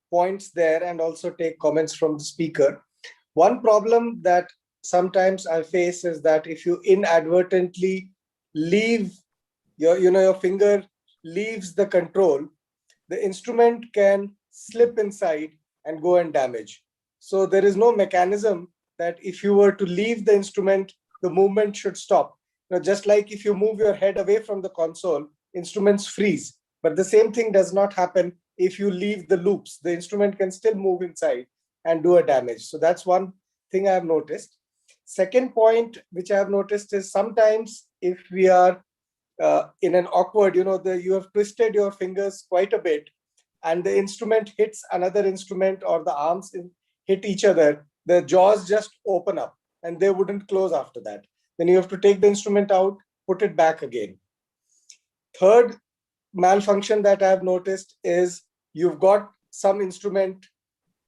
points there and also take comments from the speaker. One problem that sometimes I face is that if you inadvertently leave your finger leaves the control, the instrument can slip inside and go and damage. So there is no mechanism that if you were to leave the instrument, the movement should stop. Just like if you move your head away from the console, instruments freeze. But the same thing does not happen if you leave the loops. The instrument can still move inside and do a damage. So that's one thing I have noticed. Second point, which I have noticed, is sometimes if we are in an awkward, you have twisted your fingers quite a bit and the instrument hits another instrument or the arms hit each other, the jaws just open up and they wouldn't close after that. Then you have to take the instrument out, put it back again. Third malfunction that I have noticed is you've got some instrument,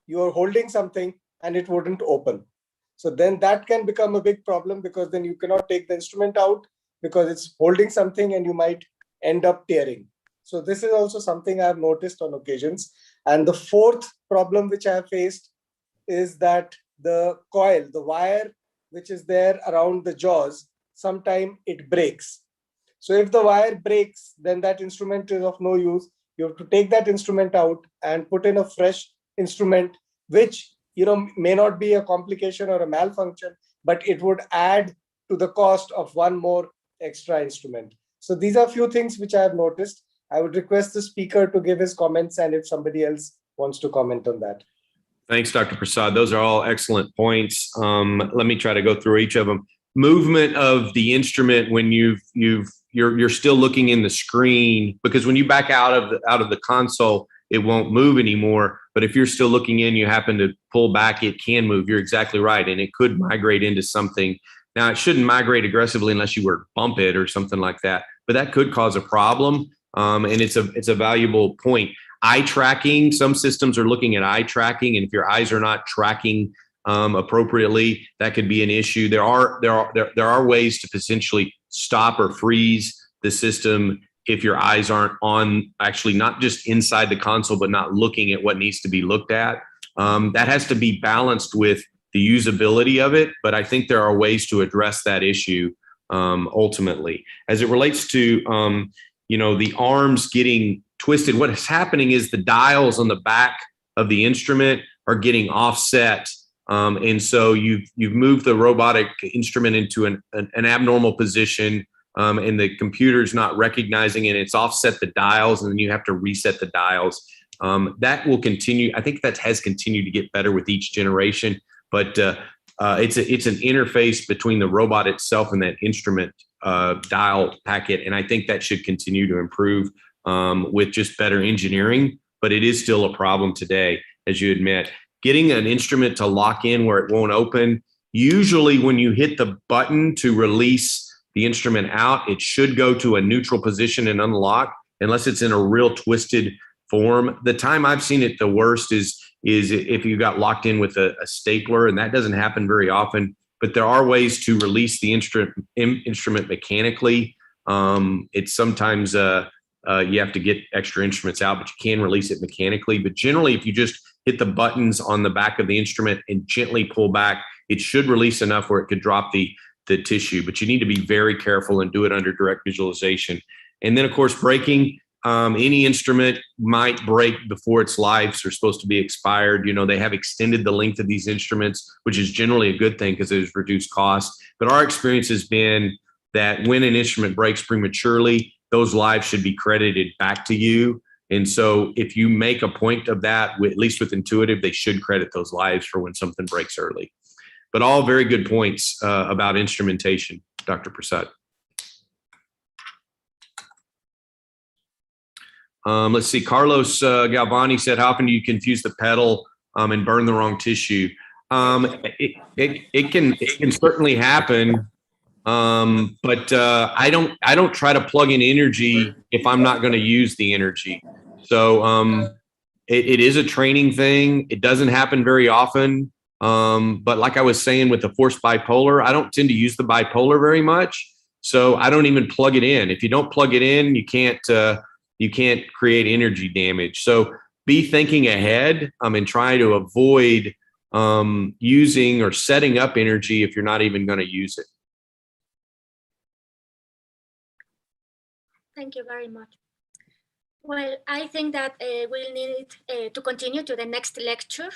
you're holding something and it wouldn't open. So then that can become a big problem, because then you cannot take the instrument out because it's holding something and you might end up tearing. So this is also something I've noticed on occasions. And the fourth problem which I have faced is that the coil, the wire which is there around the jaws, sometimes it breaks. So if the wire breaks, then that instrument is of no use. You have to take that instrument out and put in a fresh instrument, which may not be a complication or a malfunction, but it would add to the cost of one more extra instrument. So these are a few things which I have noticed. I would request the speaker to give his comments, and if somebody else wants to comment on that. Thanks, Dr. Prasad. Those are all excellent points. Let me try to go through each of them. Movement of the instrument when you're still looking in the screen, because when you back out of the console, it won't move anymore. But if you're still looking in, you happen to pull back, it can move. You're exactly right. And it could migrate into something. Now, it shouldn't migrate aggressively unless you were to bump it or something like that. But that could cause a problem. And it's a valuable point. Eye tracking, some systems are looking at eye tracking. And if your eyes are not tracking appropriately, that could be an issue. There are ways to potentially stop or freeze the system if your eyes aren't on, actually not just inside the console, but not looking at what needs to be looked at. That has to be balanced with the usability of it, but I think there are ways to address that issue ultimately. As it relates to the arms getting twisted, what is happening is the dials on the back of the instrument are getting offset. And so you've moved the robotic instrument into an abnormal position, and the computer's not recognizing it. It's offset the dials, and then you have to reset the dials. That will continue. I think that has continued to get better with each generation, but it's an interface between the robot itself and that instrument dial packet, and I think that should continue to improve with just better engineering. But it is still a problem today, as you admit. Getting an instrument to lock in where it won't open. Usually, when you hit the button to release the instrument out, it should go to a neutral position and unlock, unless it's in a real twisted form. The time I've seen it the worst is if you got locked in with a stapler, and that doesn't happen very often. But there are ways to release the instrument mechanically. It's sometimes you have to get extra instruments out, but you can release it mechanically. But generally, if you just hit the buttons on the back of the instrument and gently pull back, it should release enough where it could drop the tissue. But you need to be very careful and do it under direct visualization. And then, of course, braking. Any instrument might break before its lives are supposed to be expired. You know, they have extended the length of these instruments, which is generally a good thing because it has reduced costs. But our experience has been that when an instrument breaks prematurely, those lives should be credited back to you. And so if you make a point of that, at least with Intuitive, they should credit those lives for when something breaks early. But all very good points about instrumentation, Dr. Prasad. Let's see. Carlos Galvani said, "How often do you confuse the pedal and burn the wrong tissue?" It can certainly happen, but I don't try to plug in energy if I'm not going to use the energy. So it is a training thing. It doesn't happen very often, but like I was saying with the forced bipolar, I don't tend to use the bipolar very much. So I don't even plug it in. If you don't plug it in, you can't create energy damage. So be thinking ahead and try to avoid using or setting up energy if you're not even going to use it. Thank you very much. Well, I think that we'll need to continue to the next lecture.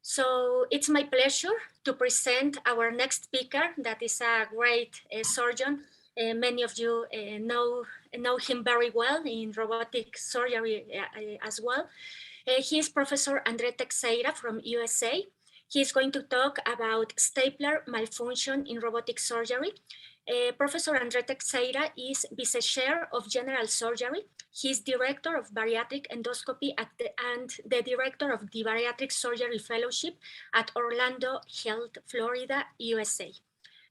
So it's my pleasure to present our next speaker that is a great surgeon. Many of you know him very well in robotic surgery as well. He is Professor Andre Teixeira from USA. He is going to talk about stapler malfunction in robotic surgery. Professor Andre Teixeira is Vice Chair of General Surgery. He is Director of Bariatric Endoscopy and the Director of the Bariatric Surgery Fellowship at Orlando Health, Florida, USA.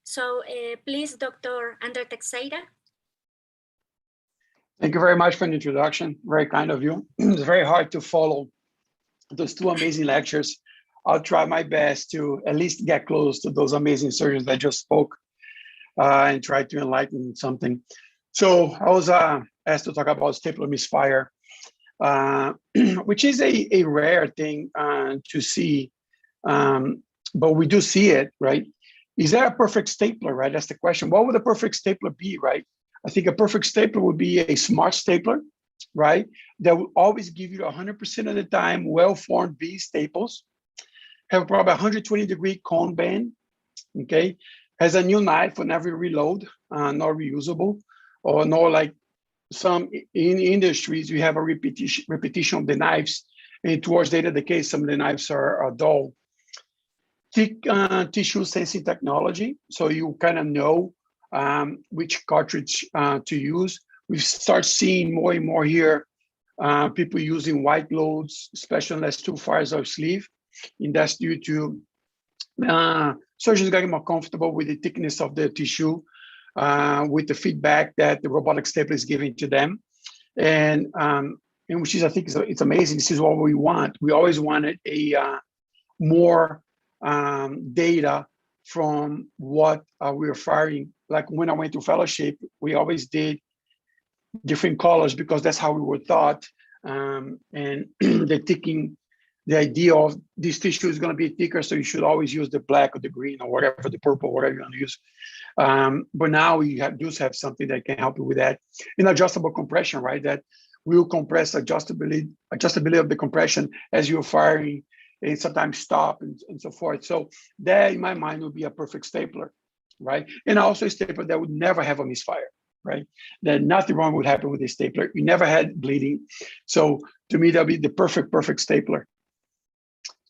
So please, Dr. Andre Teixeira. Thank you very much for the introduction. Very kind of you. It's very hard to follow those two amazing lectures. I'll try my best to at least get close to those amazing surgeons that just spoke and try to enlighten something. So I was asked to talk about stapler misfire, which is a rare thing to see, but we do see it, right? Is there a perfect stapler, right? That's the question. What would a perfect stapler be, right? I think a perfect stapler would be a smart stapler, right? That will always give you 100% of the time well-formed V staples, have probably 120-degree cone bend, okay? Has a new knife whenever you reload, not reusable, or not like some in industries, you have a repetition of the knives, and towards the end of the case, some of the knives are dull. Thick tissue sensing technology, so you kind of know which cartridge to use. We start seeing more and more here people using white loads, especially unless too far as our sleeve, and that's due to surgeons getting more comfortable with the thickness of the tissue, with the feedback that the robotic stapler is giving to them, and which is, I think, it's amazing. This is what we want. We always wanted a more data from what we were firing. Like when I went to fellowship, we always did different colors because that's how we were taught. And the idea of this tissue is going to be thicker, so you should always use the black or the green or whatever, the purple, whatever you want to use. But now we do have something that can help you with that. In adjustable compression, right? That will compress adjustability of the compression as you're firing, and sometimes stop and so forth. So that, in my mind, would be a perfect stapler, right? And also a stapler that would never have a misfire, right? That nothing wrong would happen with a stapler. You never had bleeding. So to me, that'll be the perfect stapler.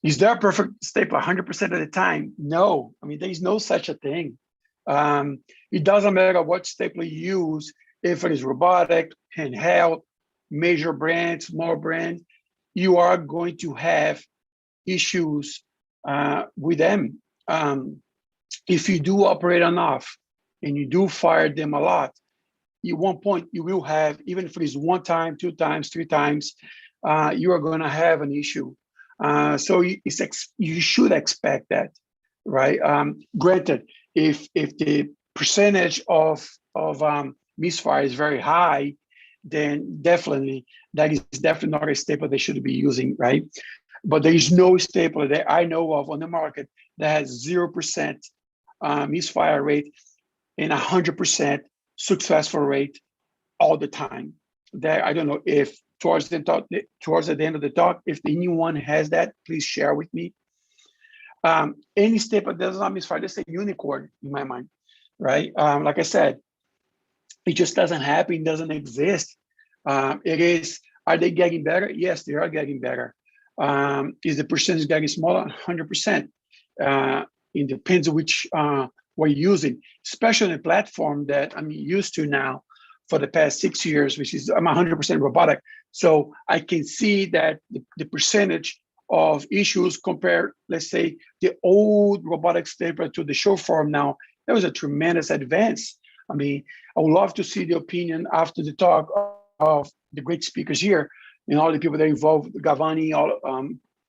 Is there a perfect stapler 100% of the time? No, I mean, there's no such a thing. It doesn't matter what stapler you use, if it is robotic, handheld, major brand, small brand, you are going to have issues with them. If you do operate enough and you do fire them a lot, at one point you will have, even if it is 1 time, 2 times, 3 times, you are going to have an issue. So you should expect that, right? Granted, if the percentage of misfire is very high, then definitely that is definitely not a stapler they should be using, right? But there is no stapler that I know of on the market that has 0% misfire rate and 100% successful rate all the time. That I don't know if towards the end of the talk, if anyone has that, please share with me. Any stapler that does not misfire, that's a unicorn in my mind, right? Like I said, it just doesn't happen, doesn't exist. It is, are they getting better? Yes, they are getting better. Is the percentage getting smaller? 100%. It depends on which we're using, especially on a platform that I'm used to now for the past 6 years, which is I'm 100% robotic. So I can see that the percentage of issues compared, let's say, the old robotic stapler to the short form now, there was a tremendous advance. I mean, I would love to see the opinion after the talk of the great speakers here and all the people that are involved, Galvani,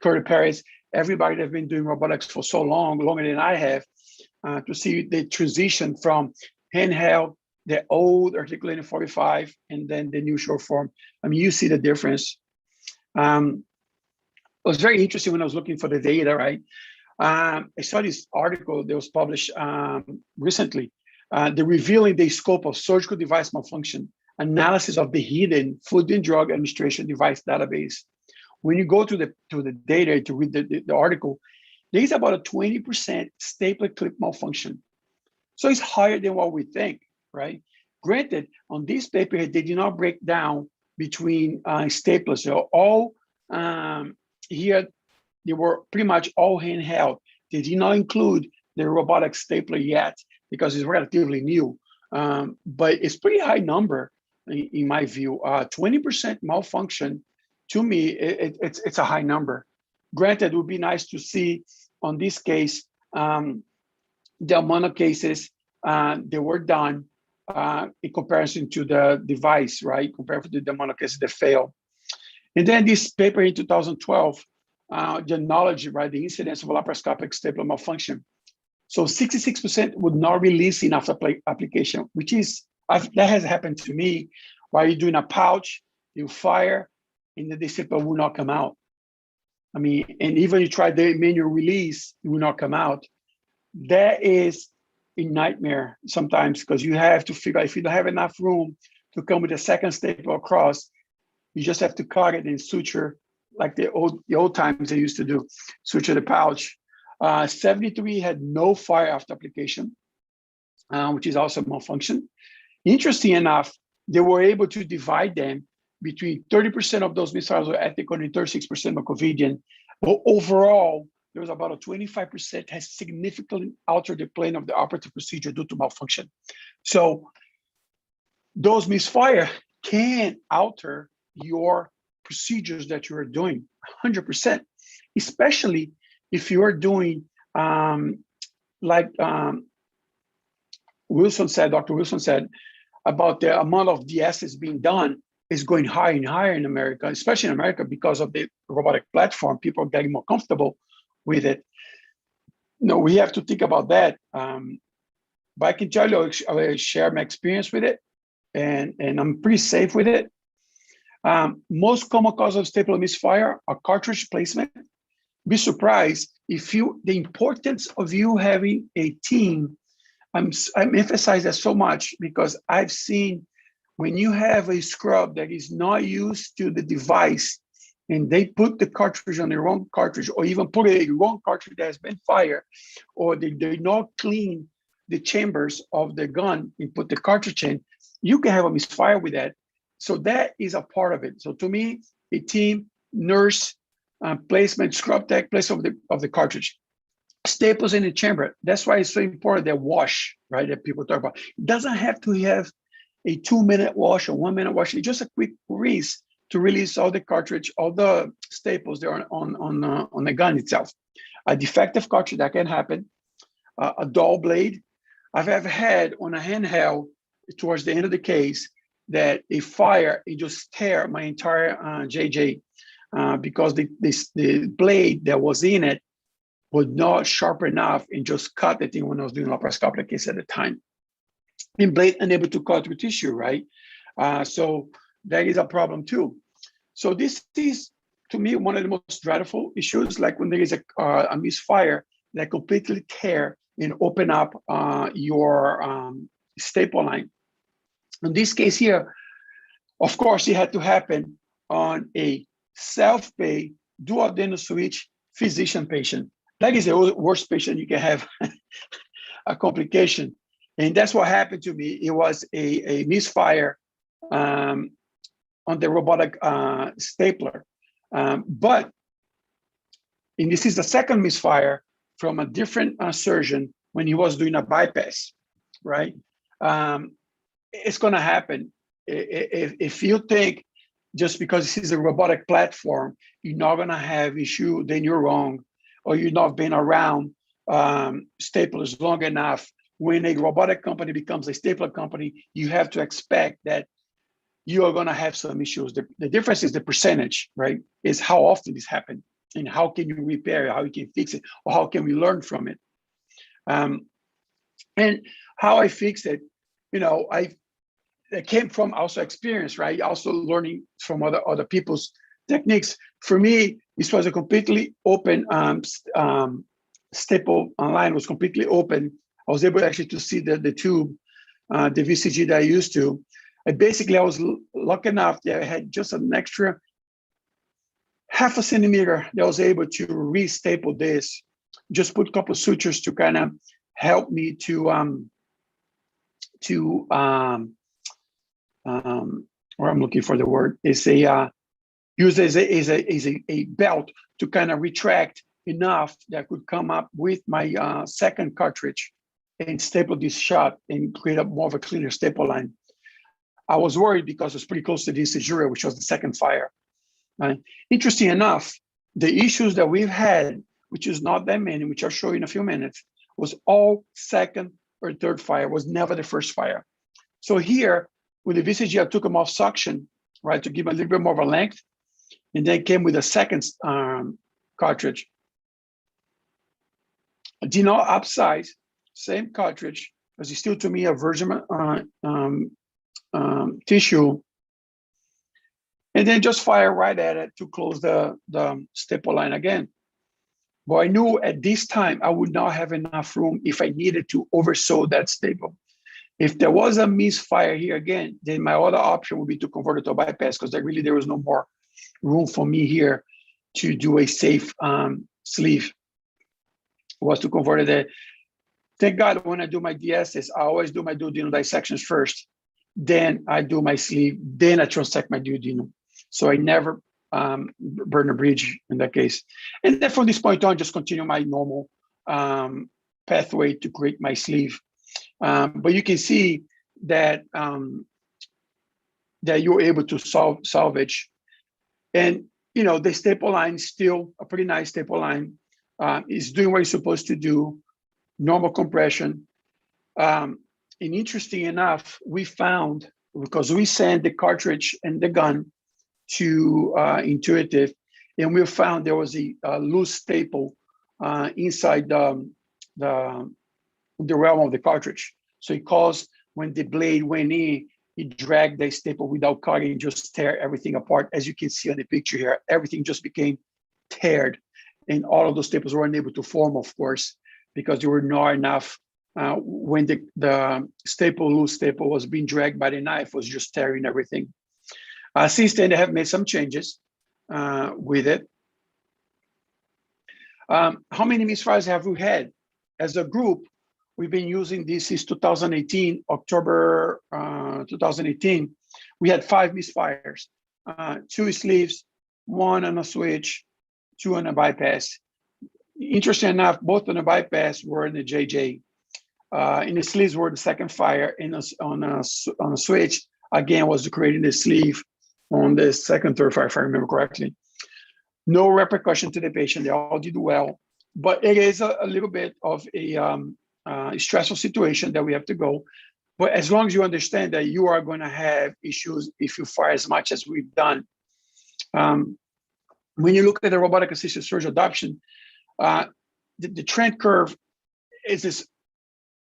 Curtis Paris, everybody that's been doing robotics for so long, longer than I have, to see the transition from handheld, the old articulating 45, and then the new short form. I mean, you see the difference. It was very interesting when I was looking for the data, right? I saw this article that was published recently. They're revealing the scope of surgical device malfunction, analysis of the hidden Food and Drug Administration device database. When you go to the data to read the article, there is about a 20% stapler clip malfunction. So it's higher than what we think, right? Granted, on this paper, they did not break down between staplers. So all here, they were pretty much all handheld. They did not include the robotic stapler yet because it's relatively new. But it's pretty high number in my view. 20% malfunction, to me, it's a high number. Granted, it would be nice to see on this case, the amount of cases that were done in comparison to the device, right? Compared to the amount of cases that fail. And then this paper in 2012, the knowledge, right? The incidence of laparoscopic stapler malfunction. So 66% would not release enough application, which is, that has happened to me, while you're doing a pouch, you fire, and the stapler will not come out. I mean, and even you try the manual release, it will not come out. That is a nightmare sometimes because you have to figure out if you don't have enough room to come with a second staple across, you just have to cut it and suture like the old times they used to do, suture the pouch. 73 had no fire after application, which is also malfunction. Interesting enough, they were able to divide them between 30% of those missiles were ethical and 36% were COVIDian. But overall, there was about a 25% has significantly altered the plane of the operative procedure due to malfunction. So those misfire can alter your procedures that you are doing 100%, especially if you are doing like Dr. Wilson said, about the amount of DSs being done is going higher and higher in America, especially in America because of the robotic platform. People are getting more comfortable with it. No, we have to think about that. But I can tell you, I share my experience with it, and I'm pretty safe with it. Most common cause of stapler misfire are cartridge placement. Be surprised if the importance of you having a team. I'm emphasizing that so much because I've seen when you have a scrub that is not used to the device and they put the cartridge on the wrong cartridge or even put a wrong cartridge that has been fired, or they not clean the chambers of the gun and put the cartridge in, you can have a misfire with that. So that is a part of it. So to me, a team, nurse, placement, scrub tech, place of the cartridge. Staples in the chamber. That's why it's so important that wash, right? That people talk about. It doesn't have to have a 2-minute wash or 1-minute wash. It's just a quick rinse to release all the cartridge, all the staples there on the gun itself. A defective cartridge, that can happen. A dull blade. I've ever had on a handheld towards the end of the case that a fire, it just tear my entire JJ because the blade that was in it was not sharp enough and just cut the thing when I was doing laparoscopic case at the time. And blade unable to cut through tissue, right? So that is a problem too. So this is, to me, one of the most dreadful issues, like when there is a misfire that completely tear and open up your staple line. In this case here, of course, it had to happen on a self-pay, dual switch physician patient. That is the worst patient you can have a complication. And that's what happened to me. It was a misfire on the robotic stapler. But and this is the second misfire from a different surgeon when he was doing a bypass, right? It's gonna happen. If you think just because this is a robotic platform, you're not gonna have issue, then you're wrong. Or you've not been around staplers long enough. When a robotic company becomes a stapler company, you have to expect that you are gonna have some issues. The difference is the percentage, right? Is how often this happens and how can you repair it, how you can fix it, or how can we learn from it? And how I fix it, you know, it came from also experience, right? Also learning from other people's techniques. For me, this was a completely open staple line was completely open. I was able actually to see the tube, the VCG that I used to. And basically, I was lucky enough that I had just an extra 0.5 centimeter that I was able to re-staple this. Just put a couple of sutures to kind of help me to where I'm looking for the word, is used as a belt to kind of retract enough that I could come up with my second cartridge and staple this shot and create a more of a cleaner staple line. I was worried because it was pretty close to the Teixeira, which was the second fire. Interesting enough, the issues that we've had, which is not that many, which I'll show you in a few minutes, was all second or third fire, was never the first fire. So here, with the VCG, I took them off suction, right, to give them a little bit more of a length, and then came with a second cartridge. I did not upsize, same cartridge, because it's still to me a virgin tissue, and then just fire right at it to close the staple line again. But I knew at this time I would not have enough room if I needed to oversew that staple. If there was a misfire here again, then my other option would be to convert it to a bypass, because there was no more room for me here to do a safe sleeve. Was to convert it. Thank God when I do my DSs, I always do my duodenal dissections first. Then I do my sleeve, then I transect my duodenum. So I never burn a bridge in that case. And then from this point on, just continue my normal pathway to create my sleeve. But you can see that that you're able to salvage. And you know, the staple line is still a pretty nice staple line. It's doing what it's supposed to do, normal compression. And interesting enough, we found, because we sent the cartridge and the gun to Intuitive, and we found there was a loose staple inside the realm of the cartridge. So it caused, when the blade went in, it dragged the staple without cutting, just tear everything apart. As you can see on the picture here, everything just became teared. And all of those staples were unable to form, of course, because there were not enough. When the loose staple was being dragged by the knife, was just tearing everything. Since then, they have made some changes with it. How many misfires have we had? As a group, we've been using this since 2018, October 2018. We had 5 misfires, 2 sleeves, one on a switch, two on a bypass. Interesting enough, both on the bypass were in the JJ. In the sleeves were the second fire, and on a switch, again, was creating the sleeve on the second, third fire, if I remember correctly. No repercussion to the patient, they all did well. But it is a little bit of a stressful situation that we have to go. But as long as you understand that you are going to have issues if you fire as much as we've done. When you look at the robotic assisted surgery adoption, the trend curve is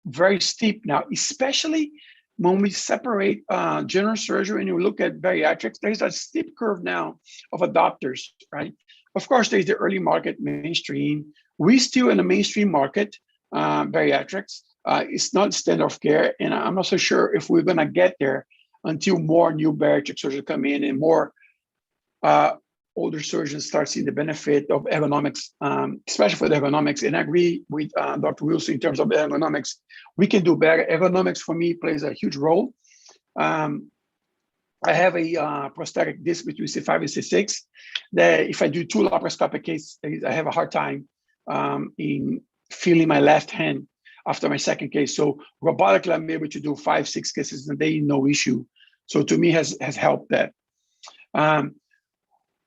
very steep now, especially when we separate general surgery and you look at bariatrics. There's a steep curve now of adopters, right? Of course, there's the early market mainstream. We still in the mainstream market, bariatrics. It's not standard of care, and I'm not so sure if we're gonna get there until more new bariatric surgeons come in and more older surgeons start seeing the benefit of ergonomics, especially for the ergonomics. And I agree with Dr. Wilson in terms of ergonomics. We can do better. Ergonomics for me plays a huge role. I have a prosthetic disc between C5 and C6 that if I do 2 laparoscopic cases, I have a hard time in feeling my left hand after my second case. So robotically, I'm able to do 5, 6 cases a day, no issue. So to me has helped that.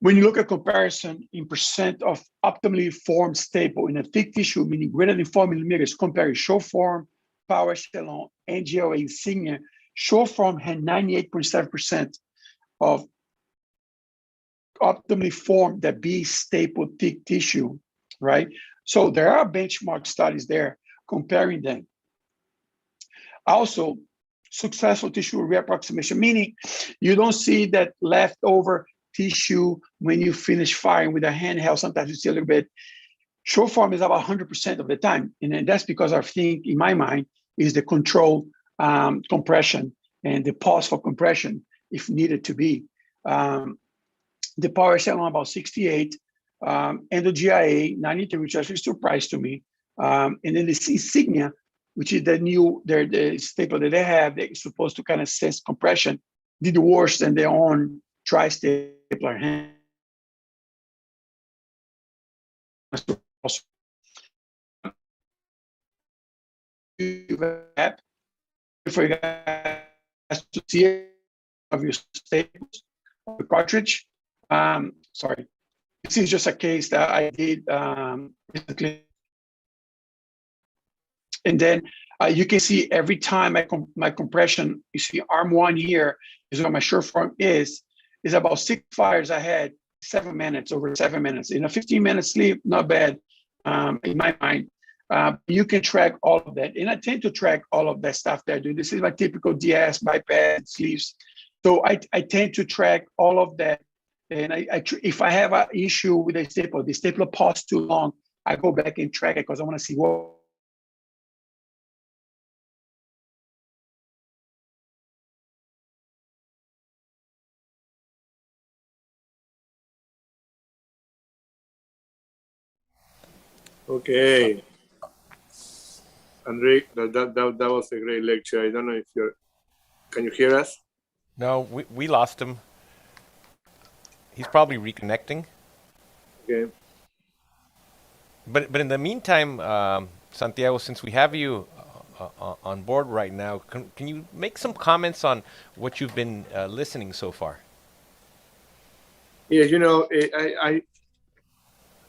When you look at comparison in percent of optimally formed staple in a thick tissue, meaning greater than 4 millimeters, compare short form, power echelon, and GLA insignia, short form had 98.7% of optimally formed that be staple thick tissue, right? So there are benchmark studies there comparing them. Also, successful tissue reapproximation, meaning you don't see that leftover tissue when you finish firing with a handheld. Sometimes you see a little bit. Short form is about 100% of the time. And that's because I think, in my mind, is the control compression and the pause for compression if needed to be. The power echelon about 68, and the GIA 93, which actually surprised to me. And then the insignia, which is the staple that they have, they're supposed to kind of sense compression, did worse than their own tri-stapler hand. For you guys to see of your staples, the cartridge. Sorry, this is just a case that I did recently. And then you can see every time my compression, you see arm 1 here is where my short form is about 6 fires I had, 7 minutes, over 7 minutes. In a 15-minute sleep, not bad in my mind. You can track all of that. And I tend to track all of that stuff that I do. This is my typical DS, bypass, sleeves. So I tend to track all of that. And if I have an issue with a staple, the stapler paused too long, I go back and track it because I want to see what. Okay. Andre, that was a great lecture. I don't know if can you hear us? No, we lost him. He's probably reconnecting. Okay. But in the meantime, Santiago, since we have you on board right now, can you make some comments on what you've been listening so far? Yes,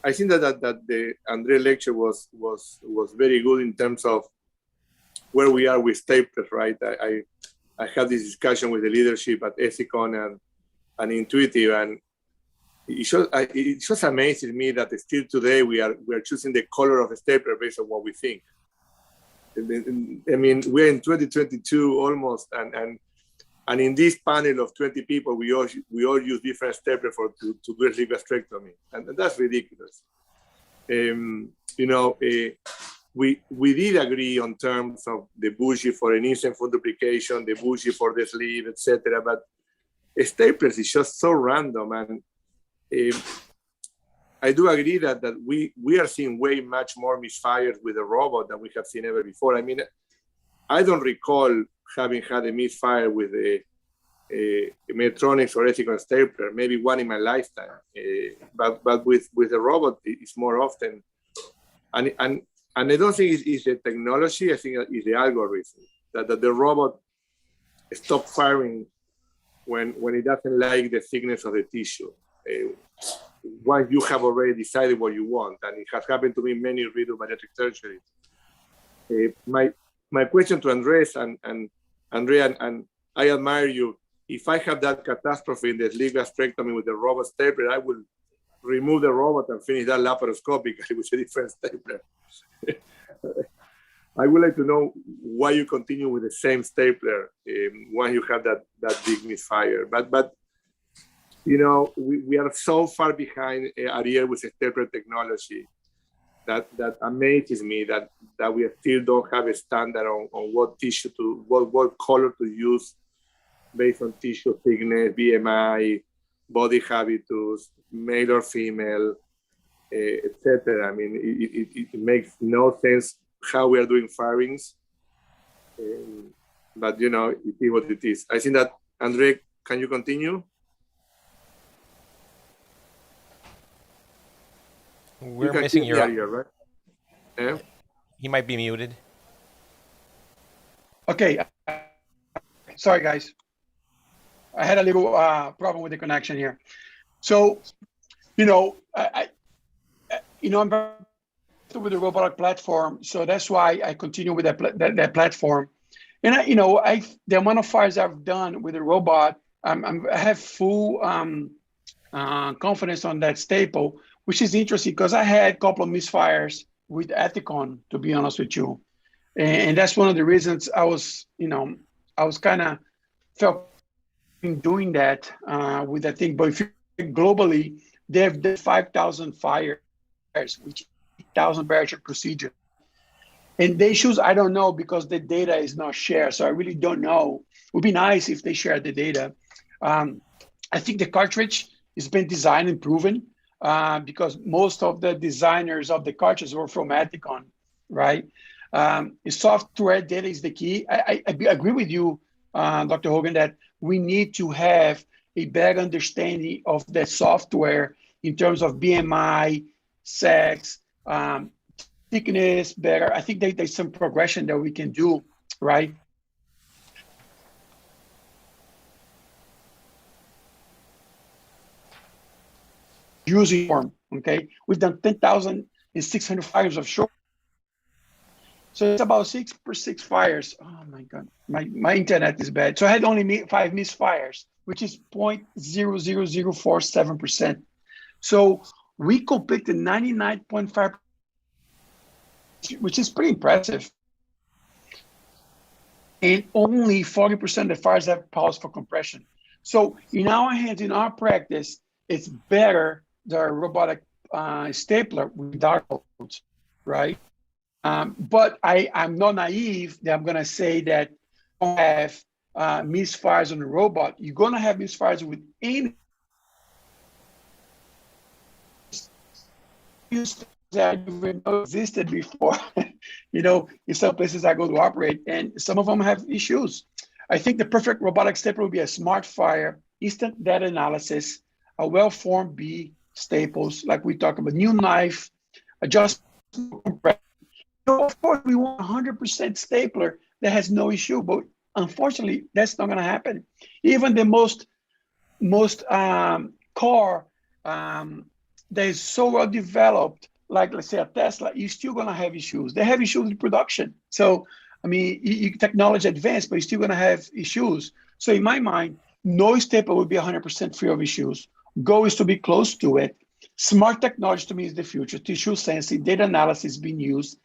I think that the Andre lecture was very good in terms of where we are with staplers, right? I had this discussion with the leadership at Ethicon and Intuitive, and it just amazes me that still today we are choosing the color of a stapler based on what we think. I mean, we're in 2022 almost, and in this panel of 20 people, we all use different staplers to do a sleeve gastrectomy, and that's ridiculous. We did agree on terms of the bougie for an instant fund duplication, the bougie for the sleeve, etc. But staplers is just so random, and I do agree that we are seeing way much more misfires with the robot than we have seen ever before. I mean, I don't recall having had a misfire with a Medtronics or Ethicon stapler, maybe one in my lifetime. But with the robot, it's more often. And I don't think it's the technology, I think it's the algorithm, that the robot stops firing when it doesn't like the thickness of the tissue. Once you have already decided what you want, and it has happened to me in many redo bariatric surgeries. My question to Andres and Andrea, and I admire you. If I have that catastrophe in the sleeve gastrectomy with the robot stapler, I will remove the robot and finish that laparoscopically with a different stapler. I would like to know why you continue with the same stapler when you have that big misfire. But you know, we are so far behind Ariel with stapler technology that amazes me that we still don't have a standard on what tissue to, what color to use based on tissue thickness, BMI, body habitus, male or female, etc. I mean, it makes no sense how we are doing firings, but you know, it is what it is. I think that, Andre, can you continue? We're missing your area, right? Yeah? He might be muted. Okay. Sorry, guys. I had a little problem with the connection here. So, you know, I'm very with the robotic platform, so that's why I continue with that platform. And the amount of fires I've done with the robot, I have full confidence on that staple, which is interesting because I had a couple of misfires with Ethicon, to be honest with you, and that's one of the reasons I was kind of felt in doing that with that thing. But if you globally, they have the 5,000 fires, which 1,000 bariatric procedure. And they choose, I don't know, because the data is not shared. So I really don't know. It would be nice if they share the data. I think the cartridge has been designed and proven because most of the designers of the cartridge were from Ethicon, right? The software data is the key. I agree with you, Dr. Hogan, that we need to have a better understanding of the software in terms of BMI, sex, thickness, better. I think there's some progression that we can do, right? Using form, okay? We've done 10,600 fires of short. So it's about 6 per 6 fires. Oh my God, my internet is bad. So I had only 5 misfires, which is 0.00047%. So we completed 99.5%, which is pretty impressive. And only 40% of the fires have paused for compression. So in our hands, in our practice, it's better the robotic stapler with dark codes, right? But I'm not naive that I'm gonna say that I don't have misfires on the robot. You're gonna have misfires with any that even existed before, in some places I go to operate, and some of them have issues. I think the perfect robotic stapler would be a smart fire, instant data analysis, a well-formed B staples, like we talked about, new knife, adjustment. Of course, we want 100% stapler that has no issue, but unfortunately, that's not going to happen. Even the most car that is so well developed, like let's say a Tesla, you're still going to have issues. They have issues with production. So, I mean, technology advanced, but you're still going to have issues. So in my mind, no stapler would be 100% free of issues. Goal is to be close to it. Smart technology to me is the future. Tissue sensing, data analysis being used.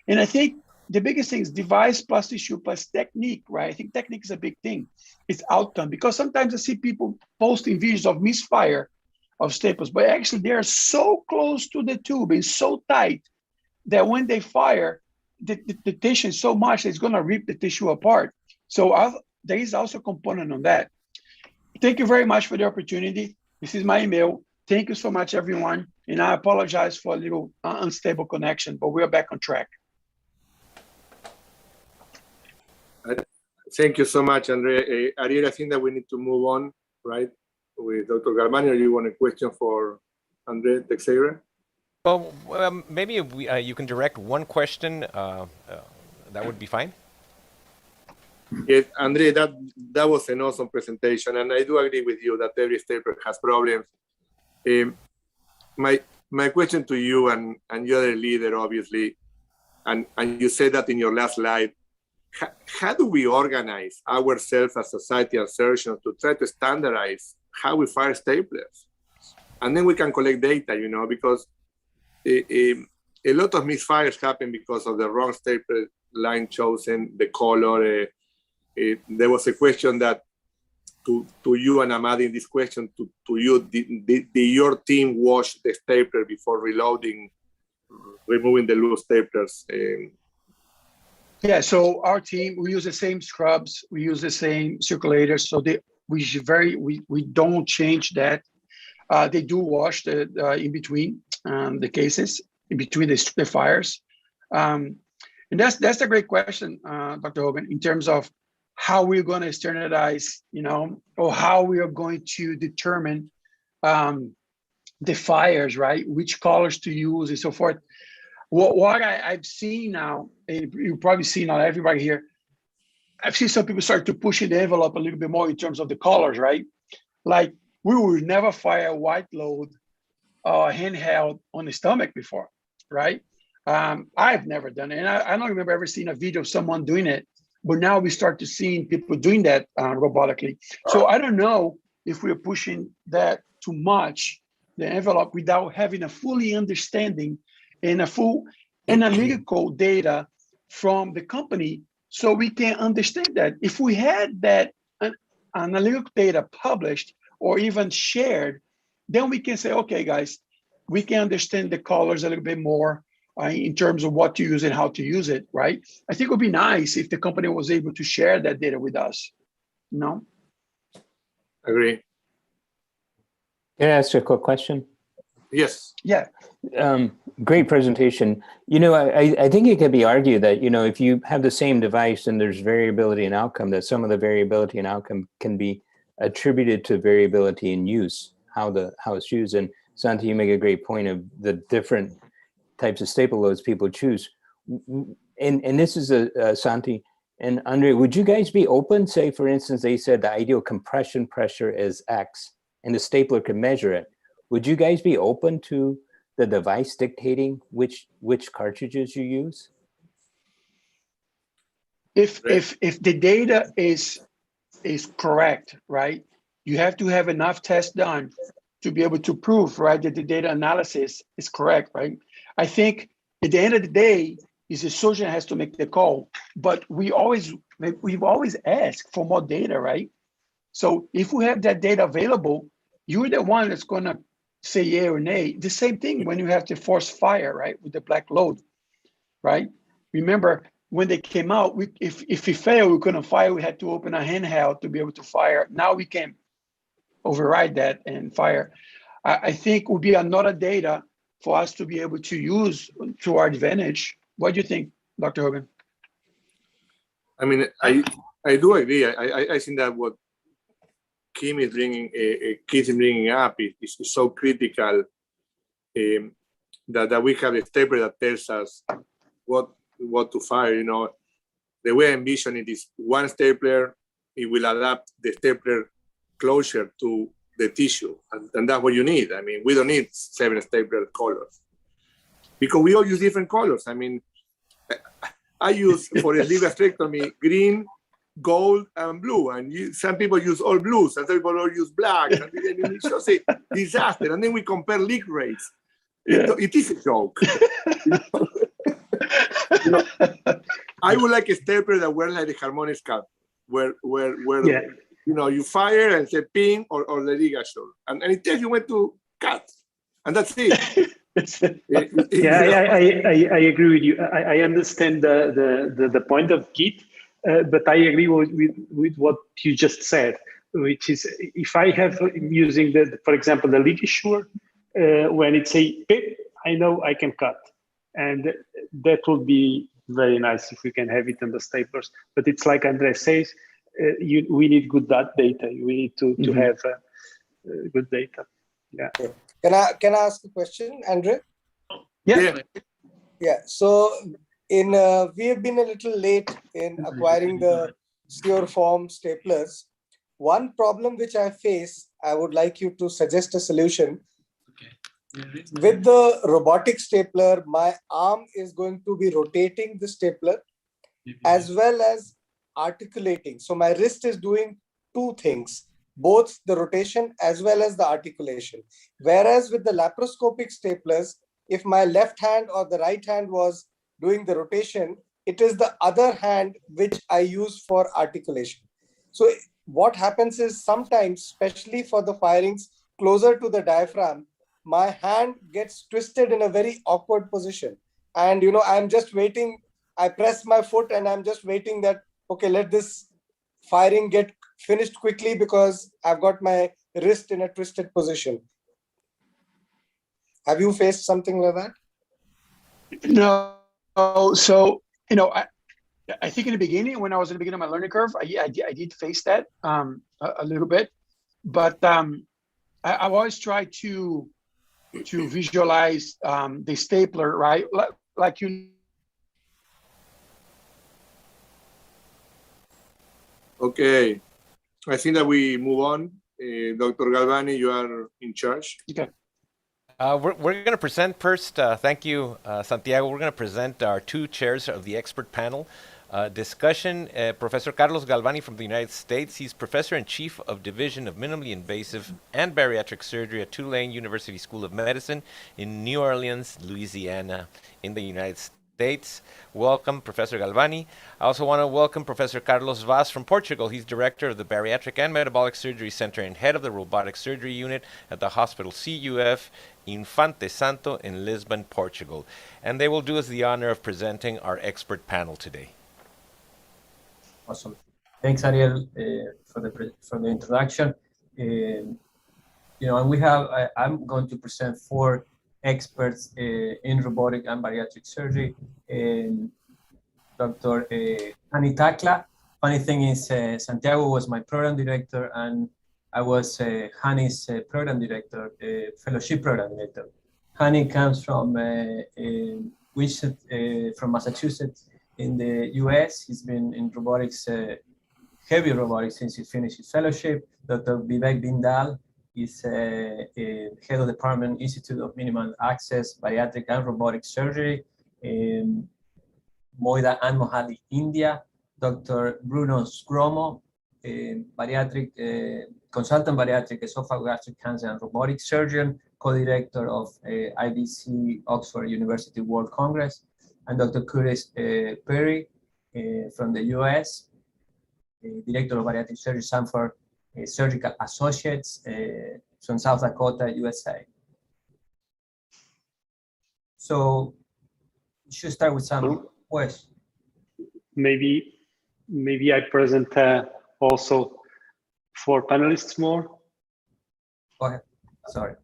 And I think the biggest thing is device plus tissue plus technique, right? I think technique is a big thing. It's outcome, because sometimes I see people posting videos of misfire of staples, but actually they are so close to the tube and so tight that when they fire, the tissue is so much that it's going to rip the tissue apart. So there is also a component on that. Thank you very much for the opportunity. This is my email. Thank you so much, everyone. And I apologize for a little unstable connection, but we're back on track. Thank you so much, Andre. Ariel, I think that we need to move on, right, with Dr. Galvani. Or you want a question for Andre Teixeira? Well, maybe if you can direct one question. That would be fine. Yes, Andre, that was an awesome presentation, and I do agree with you that every stapler has problems. My question to you, and you're a leader, obviously, and you said that in your last slide. How do we organize ourselves as society and surgeons to try to standardize how we fire staplers? And then we can collect data, because a lot of misfires happen because of the wrong stapler line chosen, the color. There was a question that to you, and I'm adding this question to you, did your team wash the stapler before reloading, removing the loose staplers? Yeah, so our team, we use the same scrubs, we use the same circulators, so we don't change that. They do wash in between the cases, in between the fires. And that's a great question, Dr. Hogan, in terms of how we're going to standardize, or how we are going to determine the fires, right? Which colors to use and so forth. What I've seen now, and you've probably seen now, everybody here, I've seen some people start to push the envelope a little bit more in terms of the colors, right? Like, we would never fire a white load handheld on the stomach before, right? I've never done it, and I don't remember ever seeing a video of someone doing it, but now we start to seeing people doing that robotically. So I don't know if we're pushing that too much, the envelope, without having a fully understanding and a full analytical data from the company, so we can understand that. If we had that analytical data published or even shared, then we can say, okay, guys, we can understand the colors a little bit more in terms of what to use and how to use it, right? I think it would be nice if the company was able to share that data with us, Agree. Can I ask a quick question? Yes. Yeah. Great presentation. I think it could be argued that, if you have the same device and there's variability in outcome, that some of the variability in outcome can be attributed to variability in use, how it's used. And Santi, you make a great point of the different types of staple loads people choose. And this is Santi and Andre, would you guys be open, say, for instance, they said the ideal compression pressure is X and the stapler can measure it. Would you guys be open to the device dictating which cartridges you use? If the data is correct, right, you have to have enough tests done to be able to prove, right, that the data analysis is correct, right? I think at the end of the day, is the surgeon has to make the call, but we've always asked for more data, right? So if we have that data available, you're the one that's going to say yay or nay. The same thing when you have to force fire, right, with the black load, right? Remember when they came out, if we failed, we couldn't fire. We had to open a handheld to be able to fire. Now we can override that and fire. I think would be another data for us to be able to use to our advantage. What do you think, Dr. Hogan? I mean, I do agree. I think that what Kim is bringing up is so critical, that we have a stapler that tells us what to fire. The way I envision it is one stapler, it will adapt the stapler closure to the tissue, and that's what you need. I mean, we don't need 7 stapler colors because we all use different colors. I mean, I use for a sleeve gastrectomy green, gold, and blue, and some people use all blues, and some people all use black, and it's just a disaster. And then we compare leak rates. Yeah. It is a joke. I would like a stapler that wears like the harmonics cut, where yeah. You fire and say ping or the ligature, and it tells you when to cut, and that's it. I agree with you. I understand the point of Keith, but I agree with what you just said, which is if I have using for example, the ligature, when it's a pip, I know I can cut, and that will be very nice if we can have it in the staplers. But it's like Andre says, we need good data. We need to have good data. Yeah. Can I ask a question, Andre? Yeah. Yeah. So we have been a little late in acquiring the Sure Form staplers. One problem which I face, I would like you to suggest a solution. With the robotic stapler, my arm is going to be rotating the stapler as well as articulating. So my wrist is doing two things, both the rotation as well as the articulation. Whereas with the laparoscopic staplers, if my left hand or the right hand was doing the rotation, it is the other hand which I use for articulation. So what happens is sometimes, especially for the firings closer to the diaphragm, my hand gets twisted in a very awkward position. And, I'm just waiting. I press my foot and I'm just waiting that, okay, let this firing get finished quickly because I've got my wrist in a twisted position. Have you faced something like that? No. So, I think in the beginning, when I was in the beginning of my learning curve, I did face that a little bit, but I've always tried to visualize the stapler, right? Like you. Okay, I think that we move on. Dr. Galvani, you are in charge. Okay. We're going to present first, thank you, Santiago. We're going to present our two chairs of the expert panel discussion. Professor Carlos Galvani from the United States. He's Professor and Chief of Division of Minimally Invasive and Bariatric Surgery at Tulane University School of Medicine in New Orleans, Louisiana, in the United States. Welcome, Professor Galvani. I also want to welcome Professor Carlos Vaz from Portugal. He's Director of the Bariatric and Metabolic Surgery Center and Head of the Robotic Surgery Unit at the Hospital CUF Infante Santo in Lisbon, Portugal. And they will do us the honor of presenting our expert panel today. Awesome. Thanks, Ariel, for the introduction. And we have, I'm going to present four experts in robotic and bariatric surgery. Dr. Hani Takla. Funny thing is, Santiago was my program director, and I was Hani's program director, fellowship program director. Hani comes from from Massachusetts in the US. He's been in robotics, heavy robotics, since he finished his fellowship. Dr. Vivek Bindal is head of the Department Institute of Minimal Access, Bariatric and Robotic Surgery in Moida and Mohali, India. Dr. Bruno Scromo, consultant bariatric esophageal cancer and robotic surgeon, co-director of IBC Oxford University World Congress. And Dr. Curtis Perry from the US, director of bariatric surgery, Sanford Surgical Associates from South Dakota, USA. So you should start with some questions. Maybe I present also for panelists more. Go ahead. Sorry.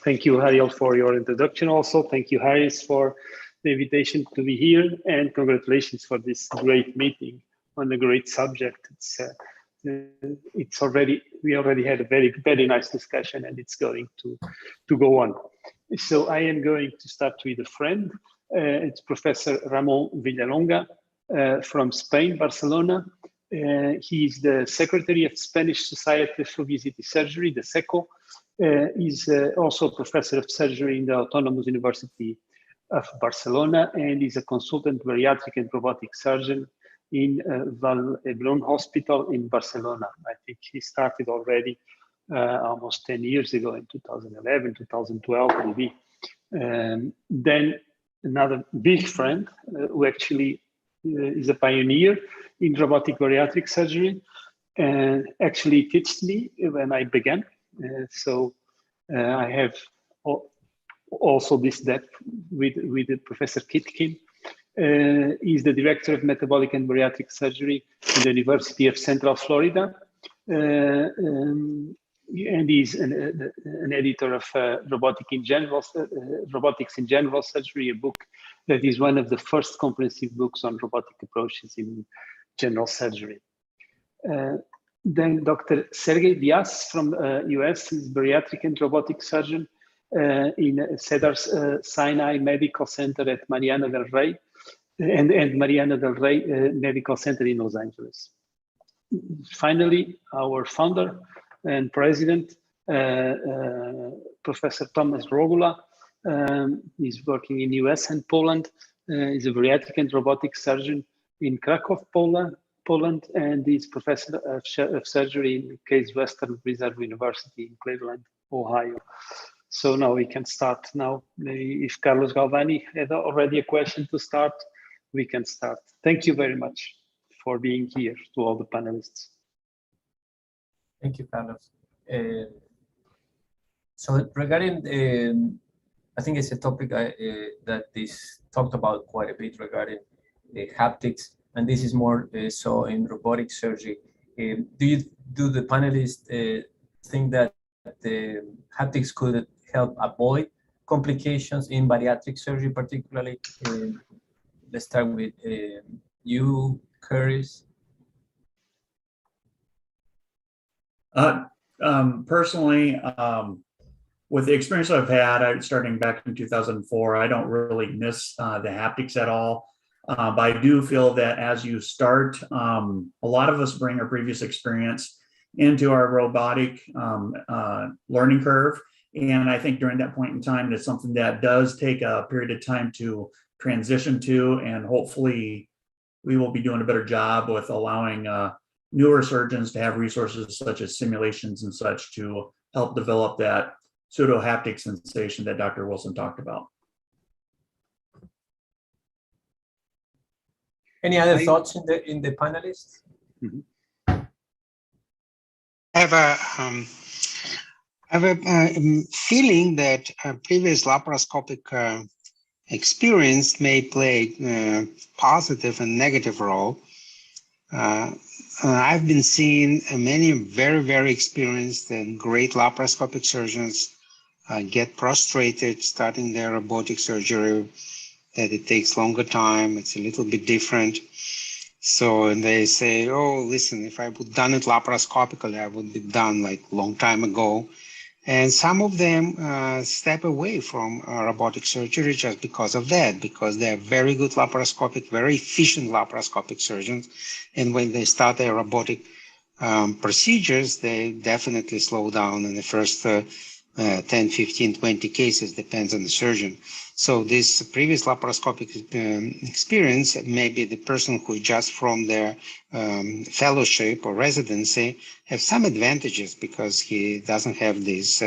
Thank you, Ariel, for your introduction. Also, thank you, Harris, for the invitation to be here, and congratulations for this great meeting on a great subject. We already had a very nice discussion, and it's going to go on. So I am going to start with a friend. It's Professor Ramon Villalonga from Spain, Barcelona. He is the Secretary of Spanish Society for Obesity Surgery, the SECO. He's also a Professor of Surgery in the Autonomous University of Barcelona, and is a consultant bariatric and robotic surgeon in Vall d'Hebron Hospital in Barcelona. I think he started already almost 10 years ago in 2011, 2012 maybe. Then another big friend who actually is a pioneer in robotic bariatric surgery, and actually taught me when I began. So I have also this depth with Professor Kitkin. He's the director of metabolic and bariatric surgery in the University of Central Florida. and he's an editor of Robotics in General Surgery, a book that is one of the first comprehensive books on robotic approaches in general surgery. Then Dr. Sergey Vyas from US is bariatric and robotic surgeon in Cedars Sinai Medical Center at Mariana del Rey and Mariana del Rey Medical Center in Los Angeles. Finally, our founder and president, Professor Thomas Rogula, is working in US and Poland. He's a bariatric and robotic surgeon in Krakow, Poland, and is professor of surgery in Case Western Reserve University in Cleveland, Ohio. So now we can start now. Maybe if Carlos Galvani had already a question to start, we can start. Thank you very much for being here, to all the panelists. Thank you, Carlos. So regarding, I think it's a topic that is talked about quite a bit regarding haptics, and this is more so in robotic surgery. Do the panelists think that the haptics could help avoid complications in bariatric surgery, particularly? Let's start with you, Curtis. Personally, with the experience I've had, starting back in 2004, I don't really miss the haptics at all. But I do feel that as you start, a lot of us bring our previous experience into our robotic learning curve. And I think during that point in time, it's something that does take a period of time to transition to, and hopefully we will be doing a better job with allowing newer surgeons to have resources such as simulations and such to help develop that pseudo haptic sensation that Dr. Wilson talked about. Any other thoughts in the panelists? Mm-hmm. I have a feeling that previous laparoscopic experience may play a positive and negative role. I've been seeing many very, very experienced and great laparoscopic surgeons get frustrated starting their robotic surgery, that it takes longer time, it's a little bit different. So, and they say, oh, listen, if I would done it laparoscopically, I would be done like a long time ago. And some of them step away from robotic surgery just because of that, because they're very good laparoscopic, very efficient laparoscopic surgeons. And when they start their robotic procedures, they definitely slow down in the first 10, 15, 20 cases, depends on the surgeon. So this previous laparoscopic experience, maybe the person who just from their fellowship or residency have some advantages because he doesn't have this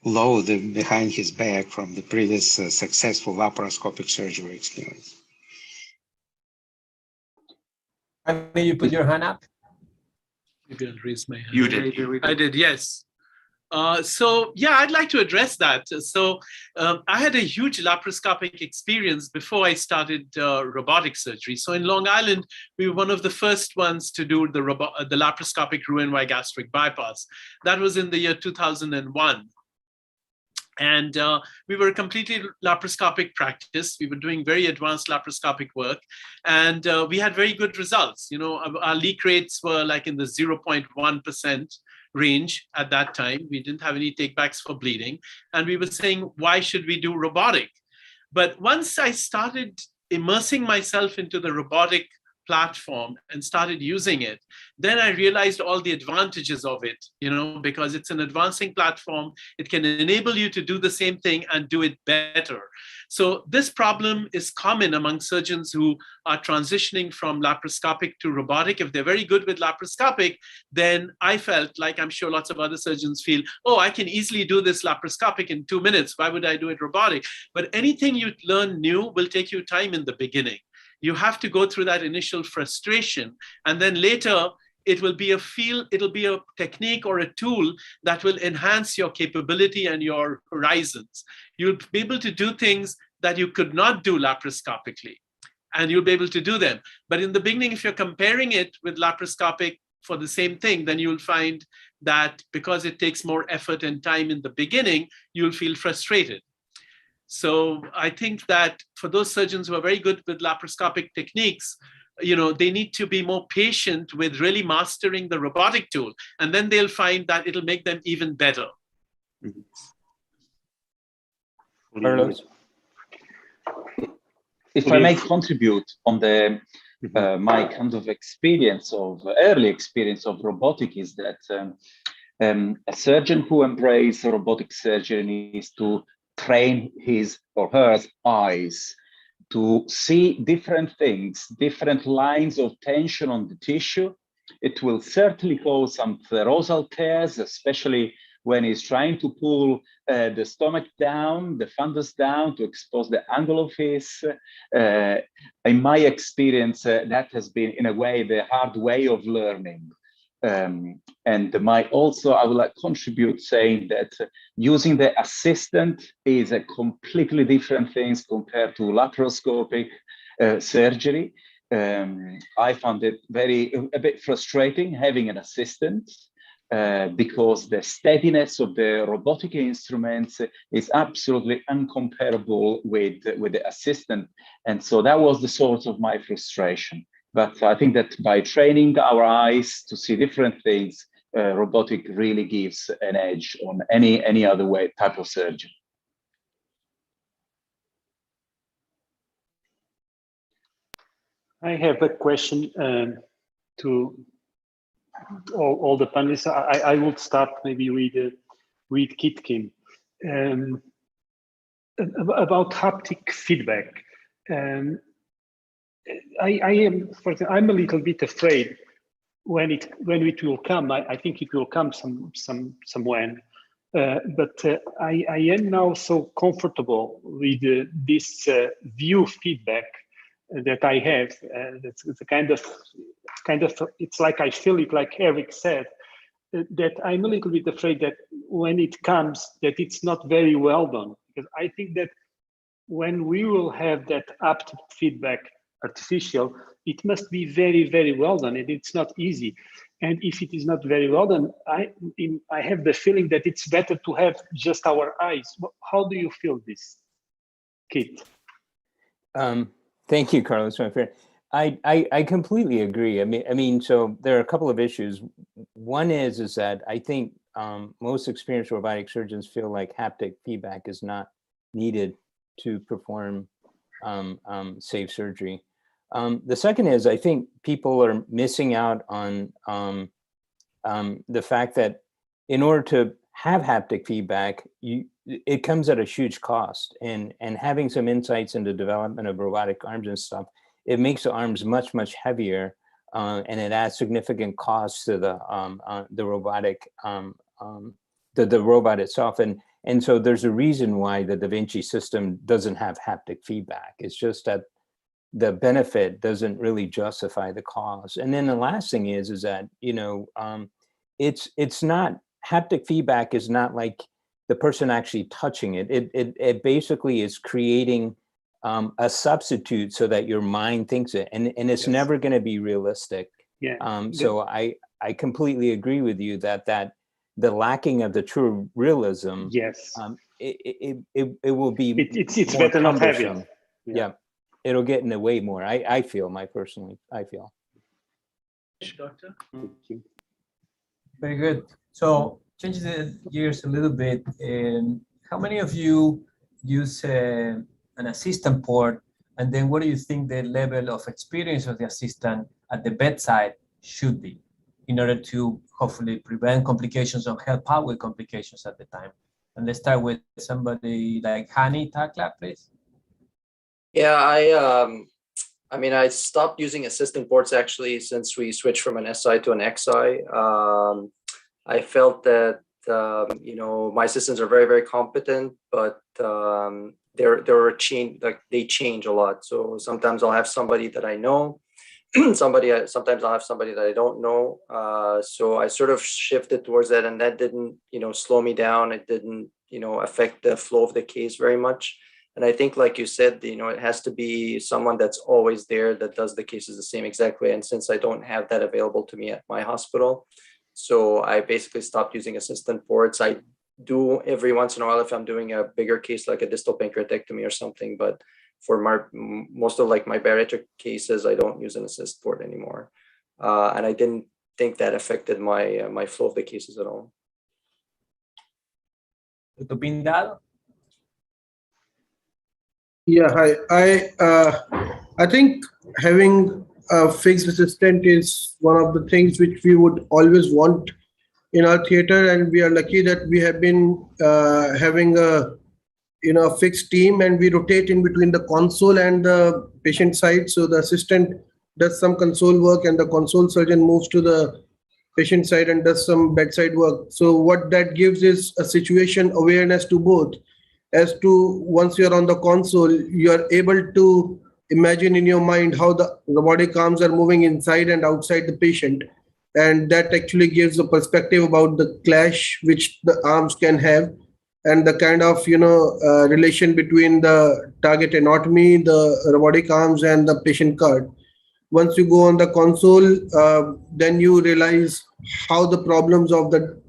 load behind his back from the previous successful laparoscopic surgery experience. Can you put your hand up? Maybe I'll raise my hand. You did. I did, yes. So yeah, I'd like to address that. So I had a huge laparoscopic experience before I started robotic surgery. So in Long Island, we were one of the first ones to do the laparoscopic Roux-en-Y gastric bypass. That was in the year 2001. And we were a completely laparoscopic practice. We were doing very advanced laparoscopic work, and we had very good results. You know, our leak rates were like in the 0.1% range at that time. We didn't have any takebacks for bleeding. And we were saying, why should we do robotic? But once I started immersing myself into the robotic platform and started using it, then I realized all the advantages of it, you know, because it's an advancing platform. It can enable you to do the same thing and do it better. So this problem is common among surgeons who are transitioning from laparoscopic to robotic. If they're very good with laparoscopic, then I felt like I'm sure lots of other surgeons feel, oh, I can easily do this laparoscopic in 2 minutes. Why would I do it robotic? But anything you learn new will take you time in the beginning. You have to go through that initial frustration, and then later it'll be a technique or a tool that will enhance your capability and your horizons. You'll be able to do things that you could not do laparoscopically, and you'll be able to do them. But in the beginning, if you're comparing it with laparoscopic, for the same thing, then you'll find that because it takes more effort and time in the beginning, you'll feel frustrated. So I think that for those surgeons who are very good with laparoscopic techniques, they need to be more patient with really mastering the robotic tool, and then they'll find that it'll make them even better. Carlos? If I may contribute on the my kind of early experience of robotic, is that a surgeon who embraces robotic surgery needs to train his or her eyes to see different things, different lines of tension on the tissue. It will certainly cause some serosal tears, especially when he's trying to pull the stomach down, the fundus down to expose the angle of his. In my experience, that has been, in a way, the hard way of learning. And I would like to contribute saying that using the assistant is a completely different thing compared to laparoscopic surgery. I found it a bit frustrating having an assistant because the steadiness of the robotic instruments is absolutely incomparable with the assistant. And so that was the source of my frustration. But I think that by training our eyes to see different things, robotic really gives an edge on any other type of surgery. I have a question to all the panelists. I would start maybe with Kitkin about haptic feedback. I'm a little bit afraid when it will come. I think it will come somewhere. But I am now so comfortable with this view feedback that I have. It's a kind of. It's like I feel it, like Erik said, that I'm a little bit afraid that when it comes, that it's not very well done. Because I think that when we will have that haptic feedback artificial, it must be very, very well done, and it's not easy. And if it is not very well done, I have the feeling that it's better to have just our eyes. How do you feel this, Kit? Thank you, Carlos. I completely agree. I mean, so there are a couple of issues. One is that I think most experienced robotic surgeons feel like haptic feedback is not needed to perform safe surgery. The second is I think people are missing out on the fact that in order to have haptic feedback, it comes at a huge cost. And having some insights into development of robotic arms and stuff, it makes the arms much, much heavier, and it adds significant costs to the robotic, the robot itself. And so there's a reason why the Da Vinci system doesn't have haptic feedback. It's just that the benefit doesn't really justify the cost. And then the last thing is that, it's not, haptic feedback is not like the person actually touching it. It basically is creating a substitute so that your mind thinks it, and it's never going to be realistic. Yeah. So I completely agree with you that the lacking of the true realism. Yes. It will be. It's better not have it. Yeah. It'll get in the way more. I feel. Doctor. Very good. So changing the gears a little bit, how many of you use an assistant port, and then what do you think the level of experience of the assistant at the bedside should be in order to hopefully prevent complications or help out with complications at the time? And let's start with somebody like Hani Takla, please. Yeah, I stopped using assistant ports actually since we switched from an SI to an XI. I felt that my assistants are very, very competent, but they change a lot. So sometimes I'll have somebody that I know, sometimes I'll have somebody that I don't know. So I sort of shifted towards that, and that didn't, slow me down. It didn't, affect the flow of the case very much. And I think, like you said, it has to be someone that's always there that does the cases the same exact way. And since I don't have that available to me at my hospital, so I basically stopped using assistant ports. I do every once in a while if I'm doing a bigger case like a distal pancreatectomy or something, but for most of like my bariatric cases, I don't use an assist port anymore. And I didn't think that affected my flow of the cases at all. Dr. Bindal? Yeah, hi. I think having a fixed assistant is one of the things which we would always want in our theater, and we are lucky that we have been having a fixed team, and we rotate in between the console and the patient side. So the assistant does some console work, and the console surgeon moves to the patient side and does some bedside work. So what that gives is a situation awareness to both. As to once you're on the console, you're able to imagine in your mind how the robotic arms are moving inside and outside the patient. And that actually gives a perspective about the clash which the arms can have, and the kind of relation between the target anatomy, the robotic arms, and the patient card. Once you go on the console, then you realize how the problems of the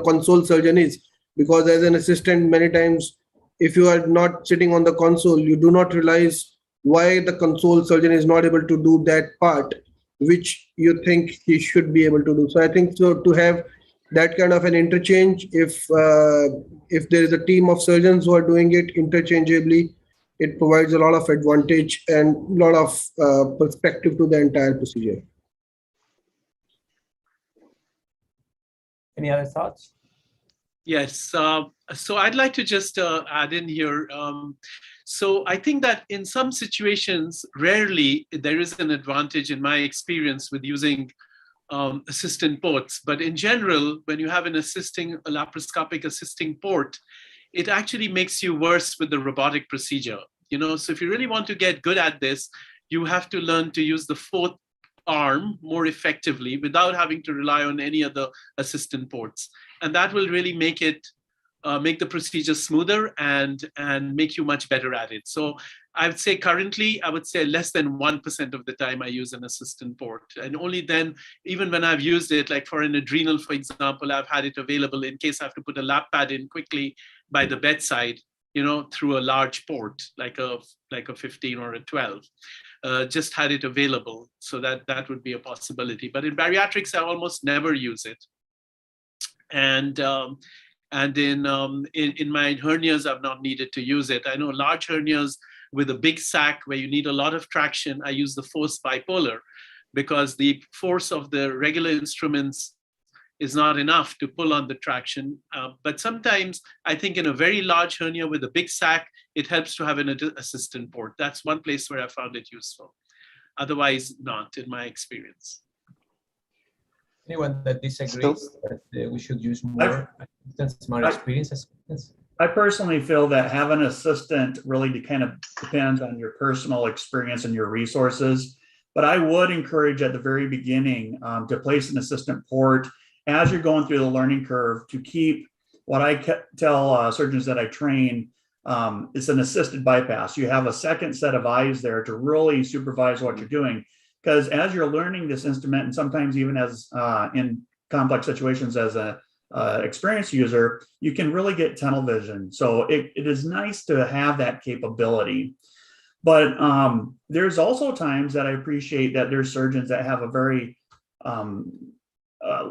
console surgeon is, because as an assistant, many times if you are not sitting on the console, you do not realize why the console surgeon is not able to do that part which you think he should be able to do. So I think so to have that kind of an interchange, if there is a team of surgeons who are doing it interchangeably, it provides a lot of advantage and a lot of perspective to the entire procedure. Any other thoughts? Yes, so I'd like to just add in here. So I think that in some situations, rarely there is an advantage in my experience with using assistant ports. But in general, when you have a laparoscopic assisting port, it actually makes you worse with the robotic procedure. So if you really want to get good at this, you have to learn to use the fourth arm more effectively without having to rely on any other assistant ports. And that will really make the procedure smoother and make you much better at it. So I would say currently, I would say less than 1% of the time I use an assistant port. And only then, even when I've used it, like for an adrenal, for example, I've had it available in case I have to put a lap pad in quickly by the bedside, through a large port, like a 15 or a 12. Just had it available. So that would be a possibility. But in bariatrics, I almost never use it. And in my hernias, I've not needed to use it. I know large hernias with a big sac where you need a lot of traction, I use the forced bipolar because the force of the regular instruments is not enough to pull on the traction. But sometimes I think in a very large hernia with a big sac, it helps to have an assistant port. That's one place where I found it useful. Otherwise, not in my experience. Anyone that disagrees that we should use more assistants, more experienced assistants? I personally feel that having an assistant really kind of depends on your personal experience and your resources. But I would encourage at the very beginning to place an assistant port as you're going through the learning curve to keep what I tell surgeons that I train, it's an assisted bypass. You have a second set of eyes there to really supervise what you're doing. Because as you're learning this instrument, and sometimes even as in complex situations as a experienced user, you can really get tunnel vision. So it is nice to have that capability. But there's also times that I appreciate that there's surgeons that have a very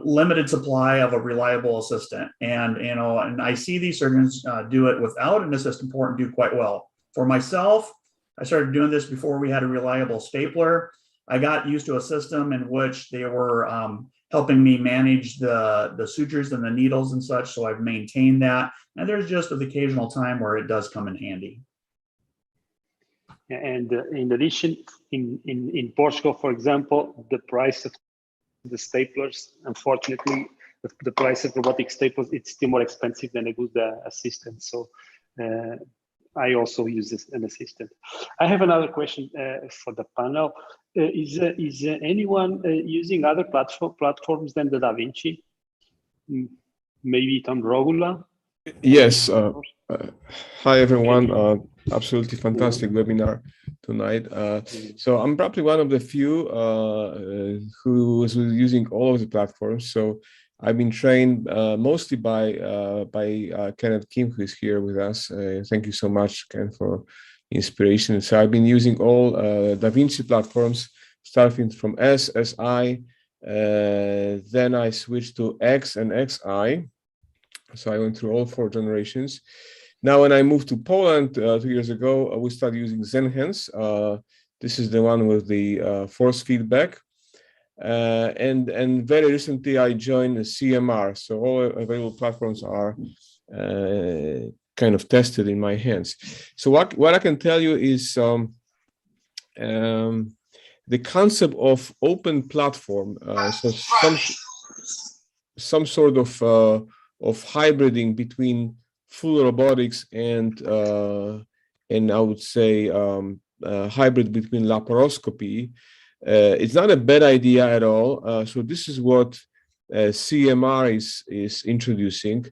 limited supply of a reliable assistant. And I see these surgeons do it without an assistant port and do quite well. For myself, I started doing this before we had a reliable stapler. I got used to a system in which they were helping me manage the sutures and the needles and such. So I've maintained that. And there's just an occasional time where it does come in handy. And in addition, in Portugal, for example, the price of the staplers, unfortunately, the price of robotic staplers, it's still more expensive than a good assistant. So I also use an assistant. I have another question for the panel. Is anyone using other platforms than the Da Vinci? Maybe Tom Rogula? Yes, Hi, everyone. Absolutely fantastic webinar tonight. So I'm probably one of the few who was using all of the platforms. So I've been trained mostly by Kenneth Kim, who is here with us. Thank you so much, Ken, for inspiration. So I've been using all DaVinci platforms, starting from S, SI, then I switched to X and XI. So I went through all 4 generations. Now, when I moved to Poland 2 years ago, we started using Zenhance. This is the one with the force feedback. And very recently, I joined CMR. So all available platforms are kind of tested in my hands. So what I can tell you is the concept of open platform. So some sort of hybriding between full robotics and I would say hybrid between laparoscopy. It's not a bad idea at all. So this is what CMR is introducing,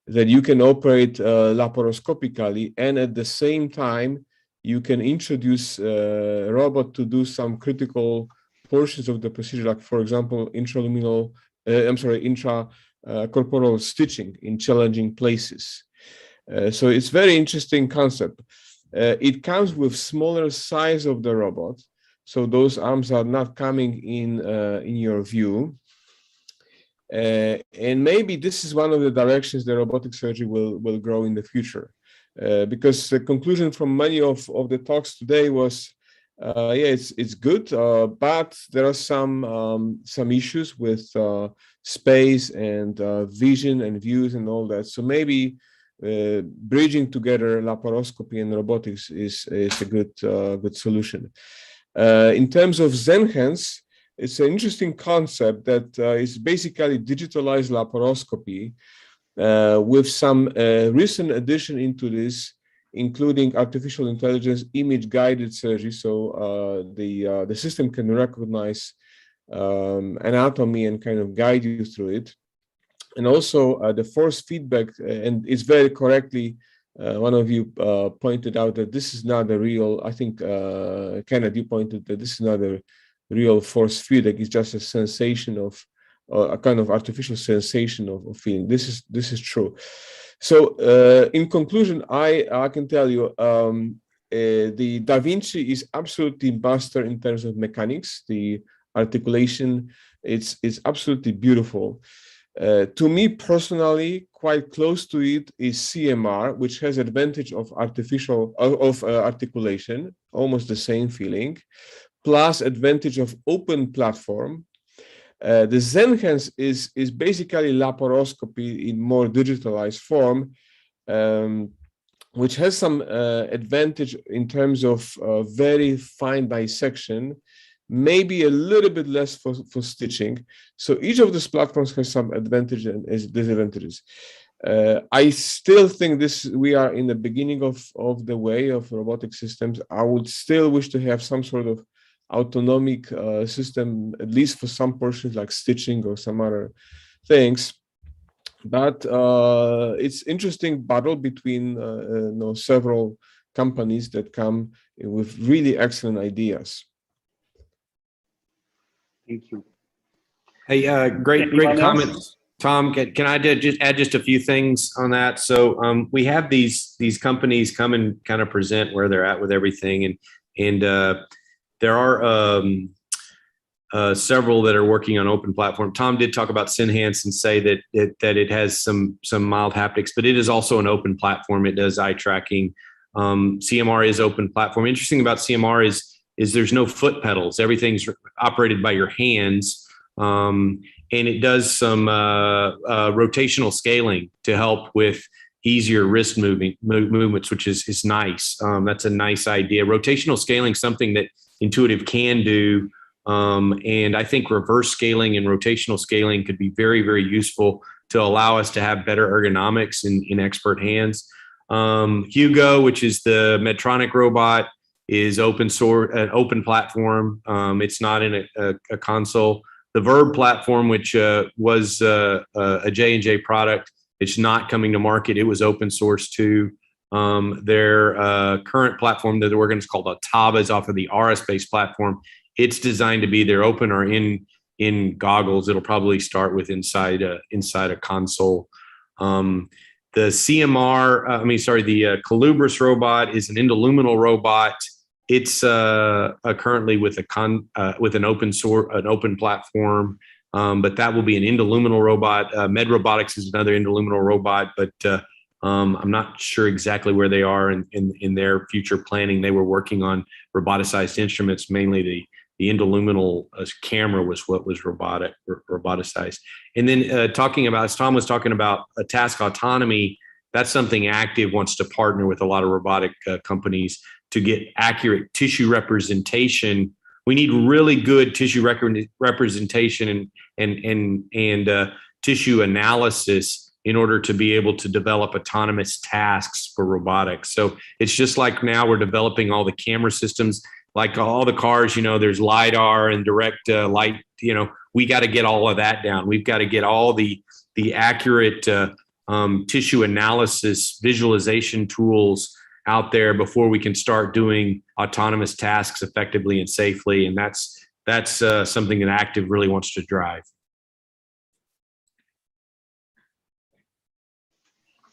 that you can operate laparoscopically, and at the same time you can introduce a robot to do some critical portions of the procedure, like for example intracorporeal stitching in challenging places. So it's very interesting concept. It comes with smaller size of the robot, so those arms are not coming in your view. And maybe this is one of the directions the robotic surgery will grow in the future, because the conclusion from many of the talks today was, it's good, but there are some issues with space and vision and views and all that. So maybe bridging together laparoscopy and robotics is a good solution. In terms of Zenhance, it's an interesting concept that is basically digitalized laparoscopy with some recent addition into this, including artificial intelligence, image-guided surgery. So the system can recognize anatomy and kind of guide you through it. And also the force feedback, and it's very correctly, one of you pointed out that this is not a real, I think, Kenneth, you pointed that this is not a real force feedback, it's just a sensation of, a kind of artificial sensation of feeling. This is true. So in conclusion, I can tell you, the DaVinci is absolutely master in terms of mechanics, the articulation, it's absolutely beautiful. To me personally, quite close to it is CMR, which has advantage of articulation, almost the same feeling, plus advantage of open platform. The Zenhance is basically laparoscopy in more digitalized form, which has some advantage in terms of very fine dissection, maybe a little bit less for stitching. So each of these platforms has some advantage and disadvantages. I still think we are in the beginning of the way of robotic systems. I would still wish to have some sort of autonomic system, at least for some portions like stitching or some other things. But it's interesting battle between several companies that come with really excellent ideas. Thank you. Hey, great comments, Tom. Can I just add a few things on that? So we have these companies come and kind of present where they're at with everything, and there are several that are working on open platform. Tom did talk about Zenhance and say that it has some mild haptics, but it is also an open platform. It does eye tracking. CMR is open platform. Interesting about CMR is there's no foot pedals. Everything's operated by your hands. And it does some rotational scaling to help with easier wrist movements, which is nice. That's a nice idea. Rotational scaling is something that Intuitive can do. And I think reverse scaling and rotational scaling could be very, very useful to allow us to have better ergonomics in expert hands. Hugo, which is the Medtronic robot, is open source, an open platform. It's not in a console. The Verb platform, which was a J&J product, it's not coming to market. It was open source too. Their current platform that they're working is called Otava, is off of the RS-based platform. It's designed to be their open or in goggles. It'll probably start with inside a console. The the Colubris robot is an endoluminal robot. It's currently with an open platform, but that will be an endoluminal robot. Med Robotics is another endoluminal robot, but I'm not sure exactly where they are in their future planning. They were working on roboticized instruments, mainly the endoluminal camera was what was roboticized. And then as Tom was talking about task autonomy, that's something Active wants to partner with a lot of robotic companies to get accurate tissue representation. We need really good tissue representation and tissue analysis in order to be able to develop autonomous tasks for robotics. So it's just like now we're developing all the camera systems, like all the cars, there's LiDAR and direct light, we got to get all of that down. We've got to get all the accurate tissue analysis visualization tools out there before we can start doing autonomous tasks effectively and safely. And that's something that Active really wants to drive.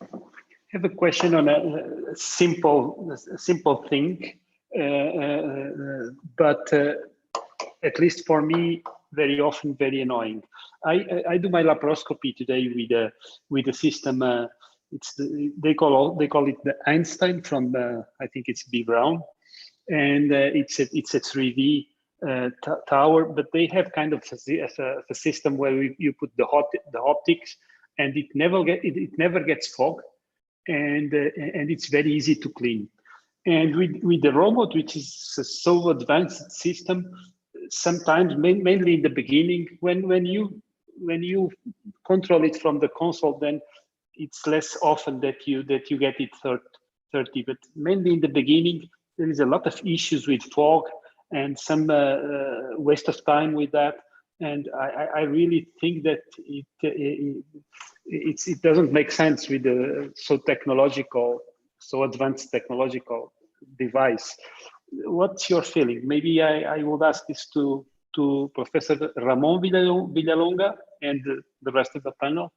I have a question on a simple thing, but at least for me, very often very annoying. I do my laparoscopy today with a system. They call it the Einstein from I think it's B. Brown, and it's a 3D tower. But they have kind of a system where you put the optics, and it never gets fog. And it's very easy to clean. And with the robot, which is a so advanced system, sometimes mainly in the beginning, when you control it from the console, then it's less often that you get it 30. But mainly in the beginning, there is a lot of issues with fog and some waste of time with that. And I really think that it doesn't make sense with the so advanced technological device. What's your feeling? Maybe I would ask this to Professor Ramon Villalonga and the rest of the panel.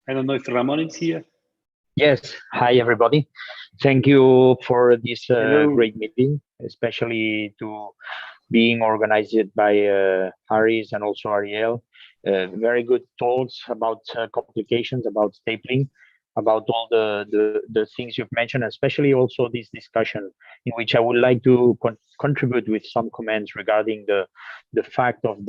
I don't know if Ramon is here. Yes. Hi, everybody. Thank you for this great meeting, especially to being organized by Arif and also Ariel. Very good talks about complications, about stapling, about all the things you've mentioned, especially also this discussion in which I would like to contribute with some comments regarding the fact of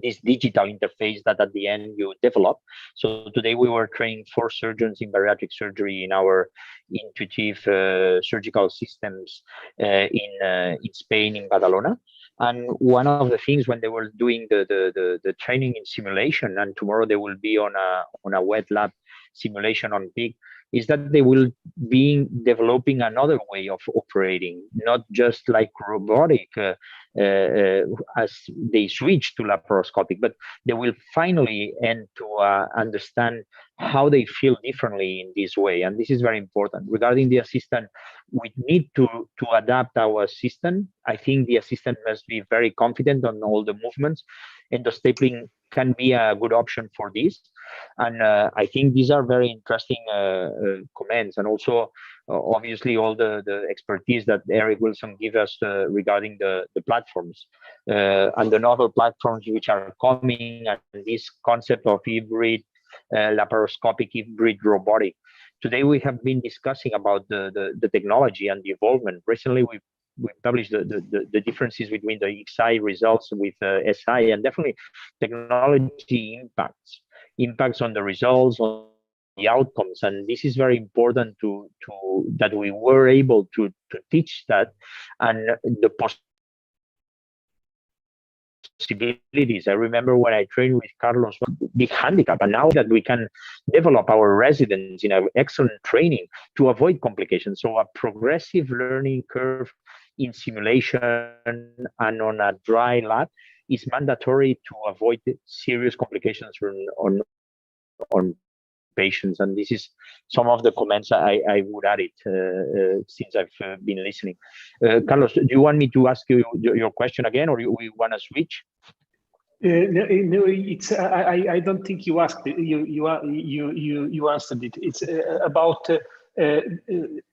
this digital interface that at the end you develop. So today we were training 4 surgeons in bariatric surgery in our intuitive surgical systems in Spain, in Badalona. And one of the things when they were doing the training in simulation, and tomorrow they will be on a wet lab simulation on pig, is that they will be developing another way of operating, not just like robotic as they switch to laparoscopic, but they will finally end to understand how they feel differently in this way. And this is very important. Regarding the assistant, we need to adapt our assistant. I think the assistant must be very confident on all the movements, and the stapling can be a good option for this. And I think these are very interesting comments, and also obviously all the expertise that Erik Wilson give us regarding the platforms and the novel platforms which are coming, and this concept of hybrid laparoscopic hybrid robotic. Today we have been discussing about the technology and the involvement. Recently we published the differences between the XI results with SI, and definitely technology impacts on the results, on the outcomes, and this is very important to that we were able to teach that, and the possibilities. I remember when I trained with Carlos, big handicap, and now that we can develop our residents in an excellent training to avoid complications. So a progressive learning curve in simulation and on a dry lab is mandatory to avoid serious complications on patients. And this is some of the comments I would add it since I've been listening. Carlos, do you want me to ask you your question again, or we want to switch? No, it's I don't think you asked it. You answered it. It's about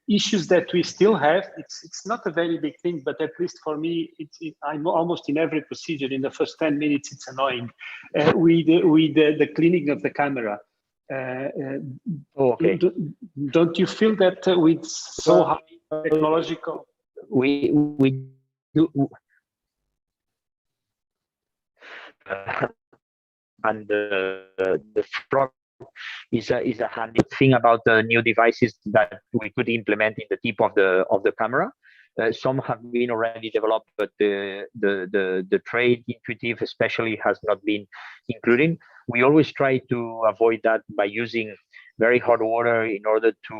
issues that we still have. It's not a very big thing, but at least for me, I'm almost in every procedure. In the first 10 minutes, it's annoying. With the cleaning of the camera. Okay. Don't you feel that with so high technological? We do. And the front is a handy thing about the new devices that we could implement in the tip of the camera. Some have been already developed, but the trade intuitive especially has not been included. We always try to avoid that by using very hot water in order to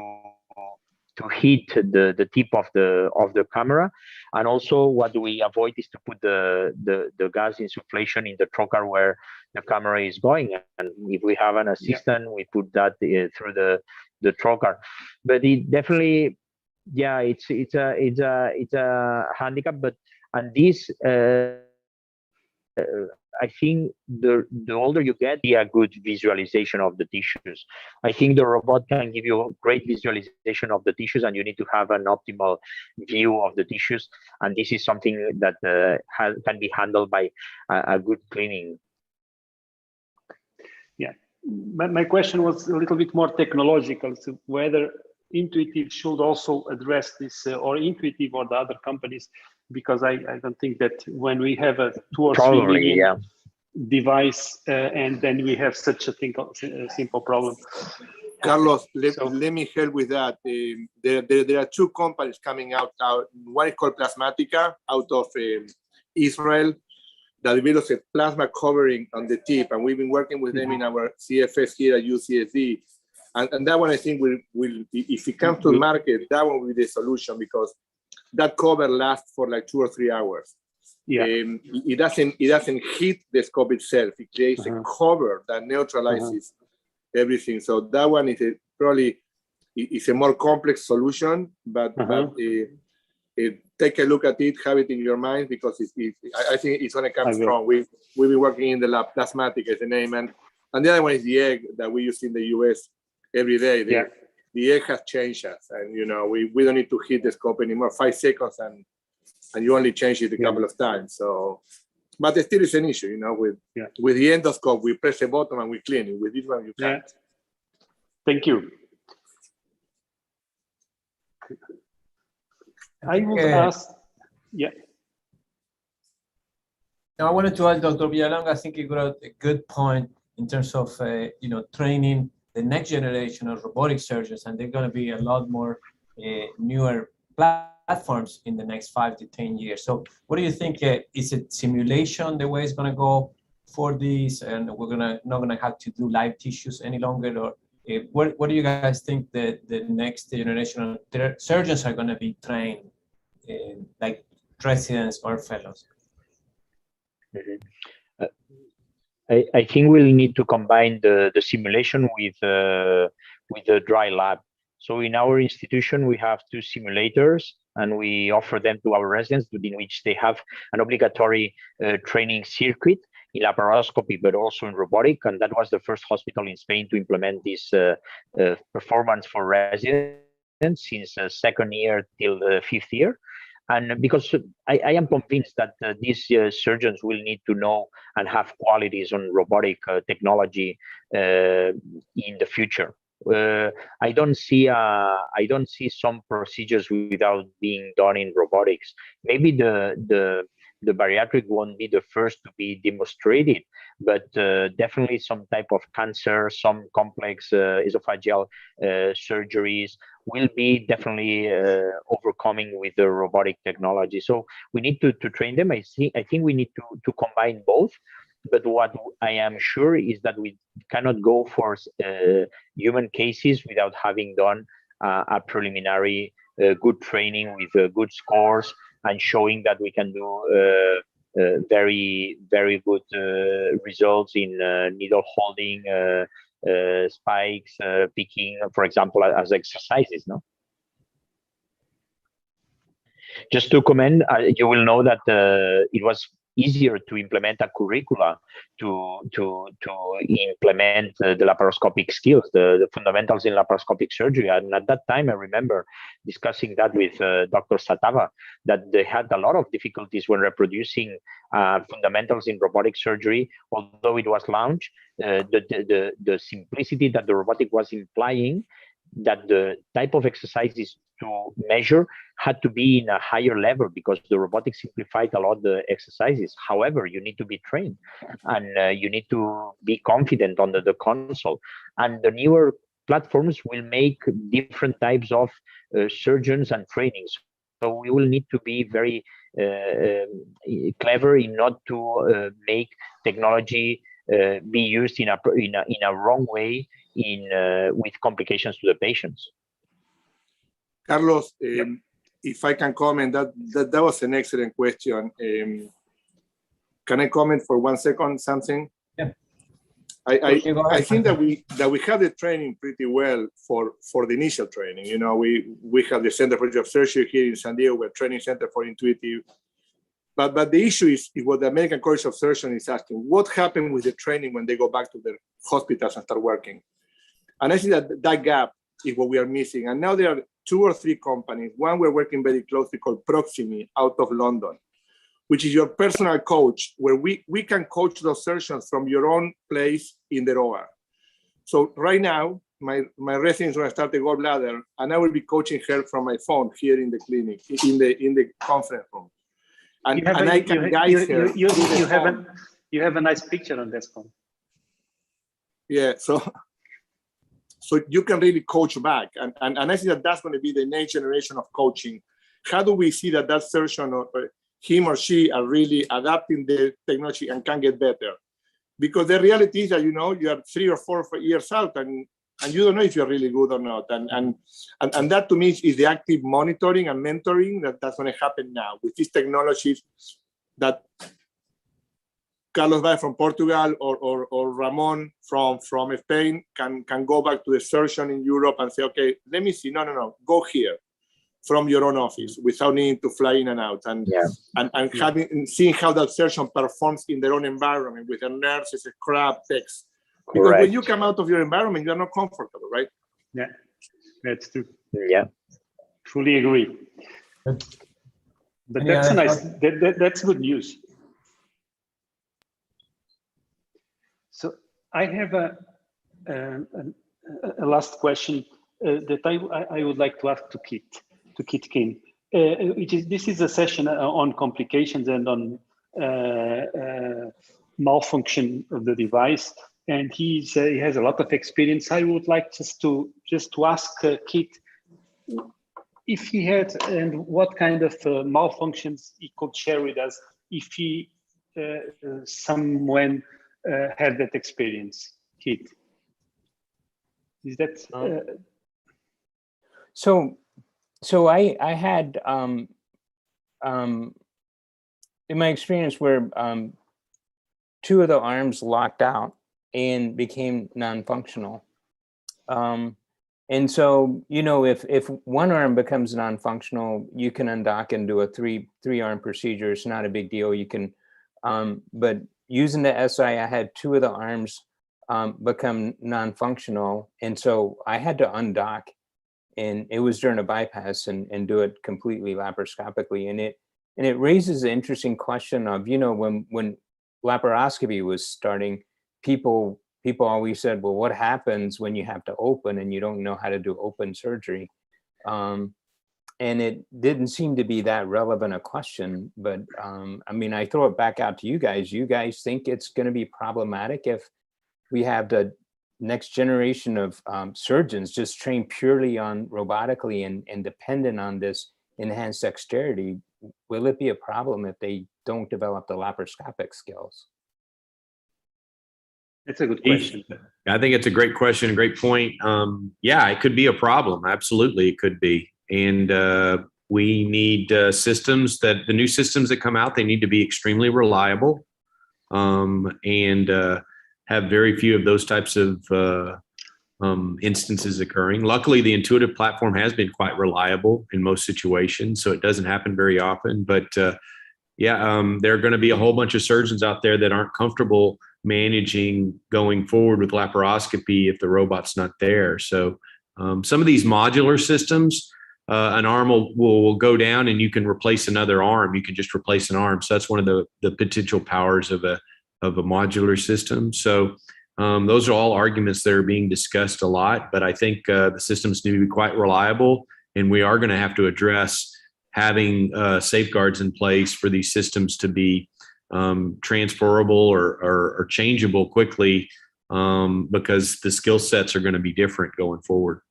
heat the tip of the camera. And also what we avoid is to put the gas insufflation in the trocar where the camera is going. And if we have an assistant, we put that through the trocar. But it definitely, yeah, it's a handicap. But and this I think the older you get, a good visualization of the tissues. I think the robot can give you a great visualization of the tissues, and you need to have an optimal view of the tissues. And this is something that can be handled by a good cleaning. Yeah, my question was a little bit more technological, so whether Intuitive should also address this, or Intuitive or the other companies, because I don't think that when we have a 2 or 3 million device and then we have such a simple problem. Carlos, let me help with that. There are 2 companies coming out. One is called Plasmatica out of Israel that develops a plasma covering on the tip, and we've been working with them in our CFS here at UCSD. And that one, I think, will if it comes to the market, that one will be the solution, because that cover lasts for like 2 or 3 hours. Yeah. It doesn't heat the scope itself. It creates a cover that neutralizes everything. So that one is probably a more complex solution, but take a look at it, have it in your mind, because I think it's going to come strong. We've been working in the lab. Plasmatic is the name, and the other one is the egg that we use in the US every day. The egg has changed us, and we don't need to hit the scope anymore. 5 seconds, and you only change it a couple of times. So, but there still is an issue, with the endoscope. We press a button and we clean it. With this one, you can't. Thank you. I would ask, Now, I wanted to ask Dr. Villalonga, I think you got a good point in terms of training the next generation of robotic surgeons, and they're going to be a lot more newer platforms in the next 5 to 10 years. So what do you think? Is it simulation the way it's going to go for this, and we're not going to have to do live tissues any longer? Or what do you guys think that the next generation of surgeons are going to be trained, like residents or fellows? I think we'll need to combine the simulation with the dry lab. So in our institution, we have 2 simulators, and we offer them to our residents, in which they have an obligatory training circuit in laparoscopy, but also in robotic. And that was the first hospital in Spain to implement this performance for residents since the 2nd year till the 5th year. And because I am convinced that these surgeons will need to know and have qualities on robotic technology in the future. I don't see some procedures without being done in robotics. Maybe the bariatric won't be the first to be demonstrated, but definitely some type of cancer, some complex esophageal surgeries will be definitely overcoming with the robotic technology. So we need to train them. I think we need to combine both. But what I am sure is that we cannot go for human cases without having done a preliminary good training with good scores and showing that we can do very, very good results in needle holding, spikes, picking, for example, as exercises, no? Just to comment, you will know that it was easier to implement a curricula to implement the laparoscopic skills, the fundamentals in laparoscopic surgery. And at that time, I remember discussing that with Dr. Satava, that they had a lot of difficulties when reproducing fundamentals in robotic surgery. Although it was launched, the simplicity that the robotic was implying, that the type of exercises to measure had to be in a higher level because the robotic simplified a lot the exercises. However, you need to be trained and you need to be confident on the console. And the newer platforms will make different types of surgeons and trainings. So we will need to be very clever in not to make technology be used in a wrong way with complications to the patients. Carlos, if I can comment, that was an excellent question. Can I comment for 1 second something? Yeah. I think that we have the training pretty well for the initial training. You know, we have the Center for Intuitive Surgery here in San Diego. We're a training center for intuitive. But the issue is what the American College of Surgeons is asking: what happened with the training when they go back to their hospitals and start working? And I think that gap is what we are missing. And now there are 2 or 3 companies. One we're working very closely called Proximi out of London, which is your personal coach, where we can coach those surgeons from your own place in the OR. So right now, my resident is going to start the gallbladder, and I will be coaching her from my phone here in the clinic, in the conference room. And I can guide her. You have a nice picture on this phone. Yeah, so you can really coach back. And I think that's going to be the next generation of coaching. How do we see that surgeon or him or she are really adapting the technology and can get better? Because the reality is that, you know, you are 3 or 4 years out and you don't know if you're really good or not. And that to me is the active monitoring and mentoring that's going to happen now with these technologies that Carlos from Portugal or Ramon from Spain can go back to the surgeon in Europe and say, okay, let me see, no, go here from your own office without needing to fly in and out, and seeing how that surgeon performs in their own environment with their nurses, scrub techs. Because Correct. when you come out of your environment, you're not comfortable, right? Yeah, that's true. Yeah, fully agree. But that's that's good news. So I have a last question that I would like to ask to Kit King, which is, this is a session on complications and on malfunction of the device, and he has a lot of experience. I would like just to ask Kit if he had and what kind of malfunctions he could share with us if he someone had that experience. Kit, is that So I had in my experience where 2 of the arms locked out and became non-functional. And so, you know, if one arm becomes non-functional, you can undock and do a three-arm procedure. It's not a big deal. You can, but using the SI, I had 2 of the arms become non-functional, and so I had to undock, and it was during a bypass and do it completely laparoscopically, and it raises an interesting question of, you know, when laparoscopy was starting, people always said, well, what happens when you have to open and you don't know how to do open surgery? And it didn't seem to be that relevant a question, but I mean, I throw it back out to you guys. You guys think it's going to be problematic if we have the next generation of surgeons just trained purely on robotically and dependent on this enhanced dexterity? Will it be a problem if they don't develop the laparoscopic skills? That's a good question. I think it's a great question, a great point. Yeah, it could be a problem. Absolutely, it could be. And we need systems the new systems that come out, they need to be extremely reliable and have very few of those types of instances occurring. Luckily, the intuitive platform has been quite reliable in most situations, so it doesn't happen very often. But there are going to be a whole bunch of surgeons out there that aren't comfortable managing going forward with laparoscopy if the robot's not there. So some of these modular systems, an arm will go down and you can replace another arm. You can just replace an arm. So that's one of the potential powers of a modular system. So those are all arguments that are being discussed a lot, but I think the systems need to be quite reliable, and we are going to have to address having safeguards in place for these systems to be transferable or changeable quickly, because the skill sets are going to be different going forward.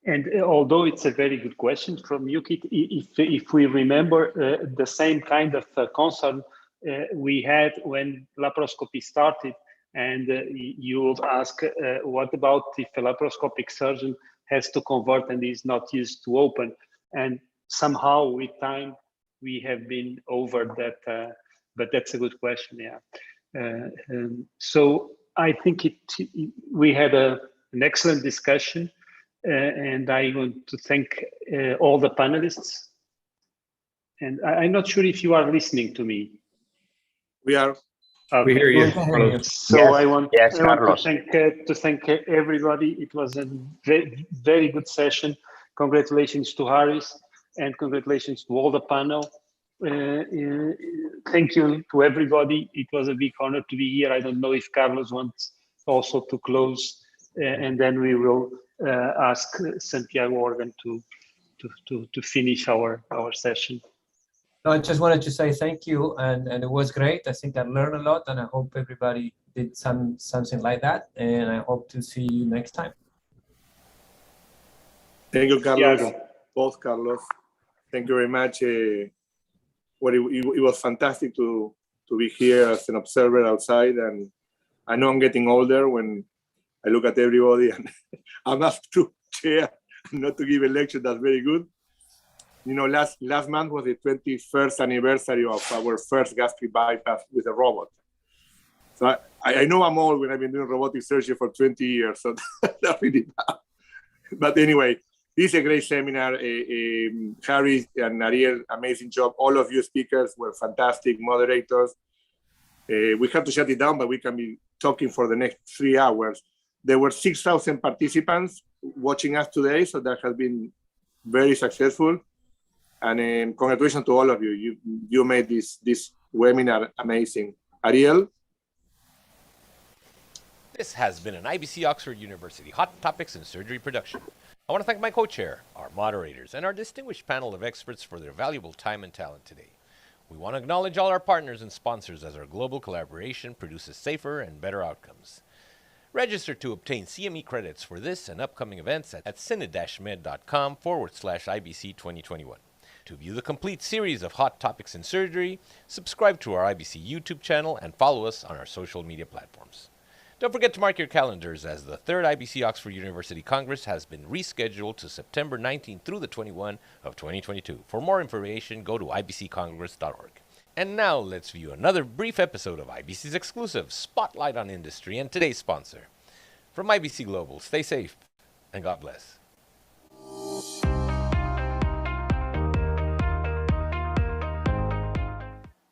And although it's a very good question from you, Kit, if we remember the same kind of concern we had when laparoscopy started, and you would ask, what about if a laparoscopic surgeon has to convert and is not used to open? And somehow with time, we have been over that, but that's a good question, yeah. So I think we had an excellent discussion, and I want to thank all the panelists. And I'm not sure if you are listening to me. We are. Okay. We hear you, Carlos. So Yes, I want Carlos. to thank everybody. It was a very, very good session. Congratulations to Haris, and congratulations to all the panel. Thank you to everybody. It was a big honor to be here. I don't know if Carlos wants also to close, and then we will ask Santiago Organ to finish our session. No, I just wanted to say thank you, and it was great. I think I learned a lot, and I hope everybody did something like that, and I hope to see you next time. Thank you, Carlos. Yeah. Both Carlos. Thank you very much. It was fantastic to be here as an observer outside, and I know I'm getting older when I look at everybody and I'm asked to chair, not to give a lecture. That's very good. You know, last month was the 21st anniversary of our first gastric bypass with a robot. So I know I'm old when I've been doing robotic surgery for 20 years, so that's really bad. But anyway, this is a great seminar. Harry and Ariel, amazing job. All of you speakers were fantastic moderators. We have to shut it down, but we can be talking for the next 3 hours. There were 6,000 participants watching us today, so that has been very successful. And congratulations to all of you. You made this webinar amazing. Ariel? This has been an IBC Oxford University Hot Topics in Surgery production. I want to thank my co-chair, our moderators, and our distinguished panel of experts for their valuable time and talent today. We want to acknowledge all our partners and sponsors as our global collaboration produces safer and better outcomes. Register to obtain CME credits for this and upcoming events at synod-med.com/IBC 2021. To view the complete series of Hot Topics in Surgery, subscribe to our IBC YouTube channel and follow us on our social media platforms. Don't forget to mark your calendars as the 3rd IBC Oxford University Congress has been rescheduled to September 19 through the 21 of 2022. For more information, go to ibccongress.org. And now let's view another brief episode of IBC's exclusive Spotlight on Industry and today's sponsor. From IBC Global, stay safe and God bless.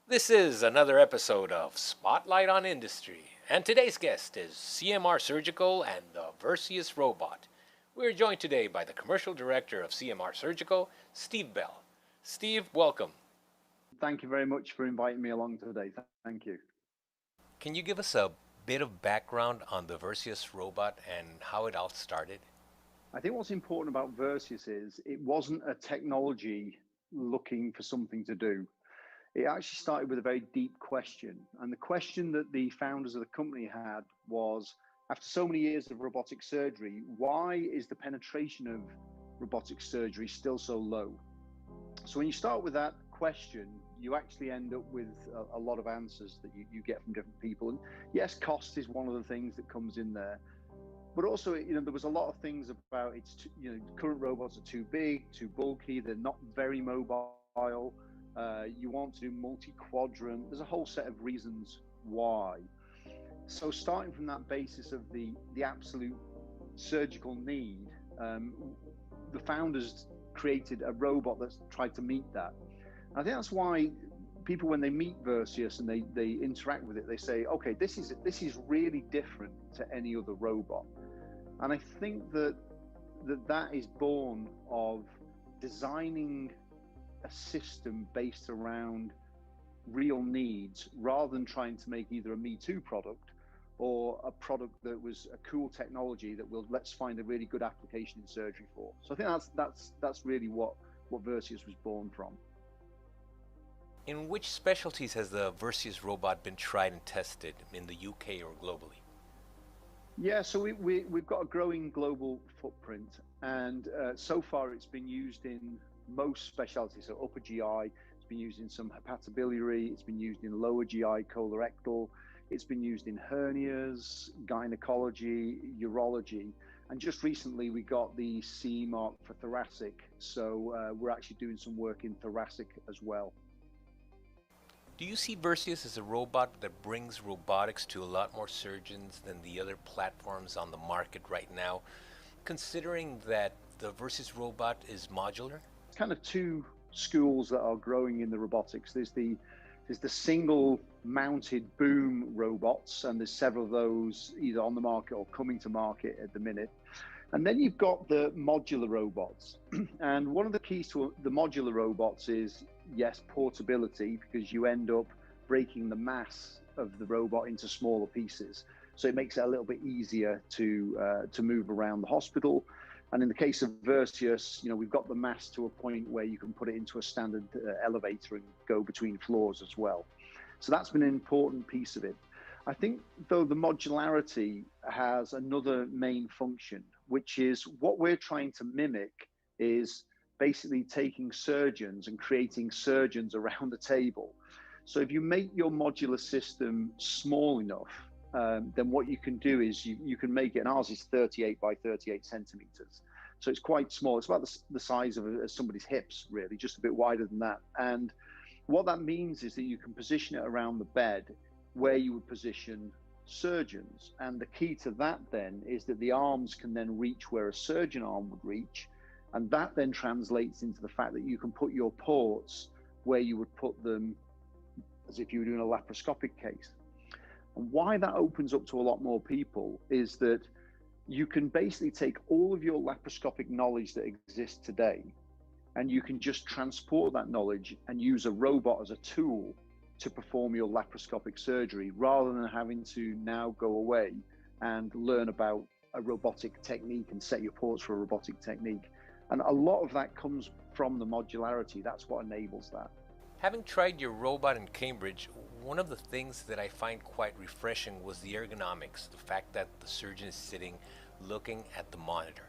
This is another episode of Spotlight on Industry, and today's guest is CMR Surgical and the Versius robot. We're joined today by the Commercial Director of CMR Surgical, Steve Bell. Steve, welcome. Thank you very much for inviting me along today. Thank you. Can you give us a bit of background on the Versius robot and how it all started? I think what's important about Versius is it wasn't a technology looking for something to do. It actually started with a very deep question. And the question that the founders of the company had was, after so many years of robotic surgery, why is the penetration of robotic surgery still so low? So when you start with that question, you actually end up with a lot of answers that you get from different people. And yes, cost is one of the things that comes in there. But also, there was a lot of things about current robots are too big, too bulky, they're not very mobile. You want to do multi-quadrant. There's a whole set of reasons why. So starting from that basis of the absolute surgical need, the founders created a robot that's tried to meet that. I think that's why people, when they meet Versius and they interact with it, they say, okay, this is really different to any other robot. And I think that is born of designing a system based around real needs, rather than trying to make either a Me Too product or a product that was a cool technology that let's find a really good application in surgery for. So I think that's really what Versius was born from. In which specialties has the Versius robot been tried and tested in the UK or globally? Yeah, so we've got a growing global footprint, and so far it's been used in most specialties. So upper GI, it's been used in some hepatobiliary, it's been used in lower GI, colorectal, it's been used in hernias, gynecology, urology, and just recently we got the CE mark for thoracic. So we're actually doing some work in thoracic as well. Do you see Versius as a robot that brings robotics to a lot more surgeons than the other platforms on the market right now, considering that the Versius robot is modular? Kind of two schools that are growing in the robotics. There's the single mounted boom robots, and there's several of those either on the market or coming to market at the minute. And then you've got the modular robots. And one of the keys to the modular robots is, yes, portability, because you end up breaking the mass of the robot into smaller pieces. So it makes it a little bit easier to move around the hospital. And in the case of Versius, we've got the mass to a point where you can put it into a standard elevator and go between floors as well. So that's been an important piece of it. I think, though, the modularity has another main function, which is what we're trying to mimic is basically taking surgeons and creating surgeons around the table. So if you make your modular system small enough, then what you can do is you can make it, and ours is 38 by 38 centimeters. So it's quite small. It's about the size of somebody's hips, really, just a bit wider than that. And what that means is that you can position it around the bed where you would position surgeons. And the key to that then is that the arms can then reach where a surgeon arm would reach. And that then translates into the fact that you can put your ports where you would put them as if you were doing a laparoscopic case. And why that opens up to a lot more people is that you can basically take all of your laparoscopic knowledge that exists today, and you can just transport that knowledge and use a robot as a tool to perform your laparoscopic surgery, rather than having to now go away and learn about a robotic technique and set your ports for a robotic technique. And a lot of that comes from the modularity. That's what enables that. Having tried your robot in Cambridge, one of the things that I find quite refreshing was the ergonomics, the fact that the surgeon is sitting looking at the monitor.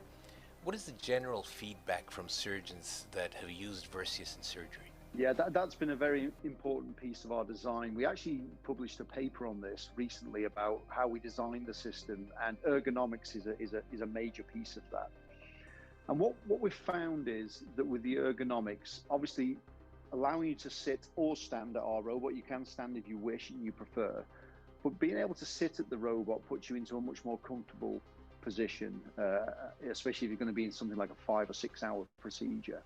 What is the general feedback from surgeons that have used Versius in surgery? Yeah, that's been a very important piece of our design. We actually published a paper on this recently about how we designed the system, and ergonomics is a major piece of that. And what we've found is that with the ergonomics, obviously allowing you to sit or stand at our robot, you can stand if you wish and you prefer, but being able to sit at the robot puts you into a much more comfortable position, especially if you're going to be in something like a 5 or 6 hour procedure.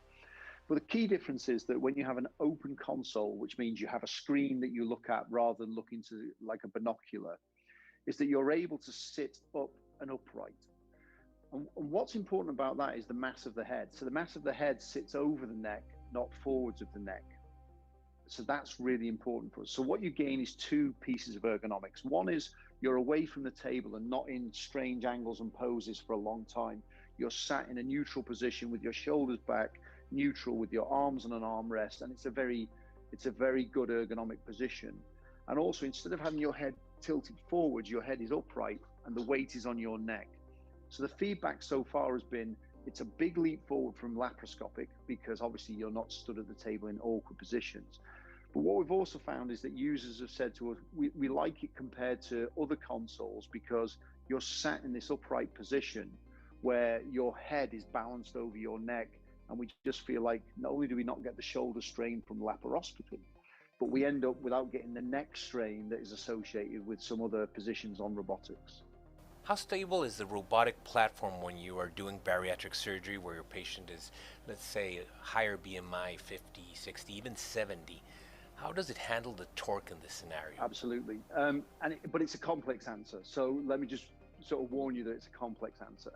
But the key difference is that when you have an open console, which means you have a screen that you look at rather than looking to like a binocular, is that you're able to sit up and upright. And what's important about that is the mass of the head. So the mass of the head sits over the neck, not forwards of the neck. So that's really important for us. So what you gain is two pieces of ergonomics. One is you're away from the table and not in strange angles and poses for a long time. You're sat in a neutral position with your shoulders back, neutral with your arms on an armrest, and it's a very good ergonomic position. And also, instead of having your head tilted forwards, your head is upright and the weight is on your neck. So the feedback so far has been, it's a big leap forward from laparoscopic, because obviously you're not stood at the table in awkward positions. But what we've also found is that users have said to us, we like it compared to other consoles because you're sat in this upright position where your head is balanced over your neck. And we just feel like not only do we not get the shoulder strain from laparoscopy, but we end up without getting the neck strain that is associated with some other positions on robotics. How stable is the robotic platform when you are doing bariatric surgery where your patient is, let's say, higher BMI, 50, 60, even 70? How does it handle the torque in this scenario? Absolutely. But it's a complex answer. So let me just sort of warn you that it's a complex answer.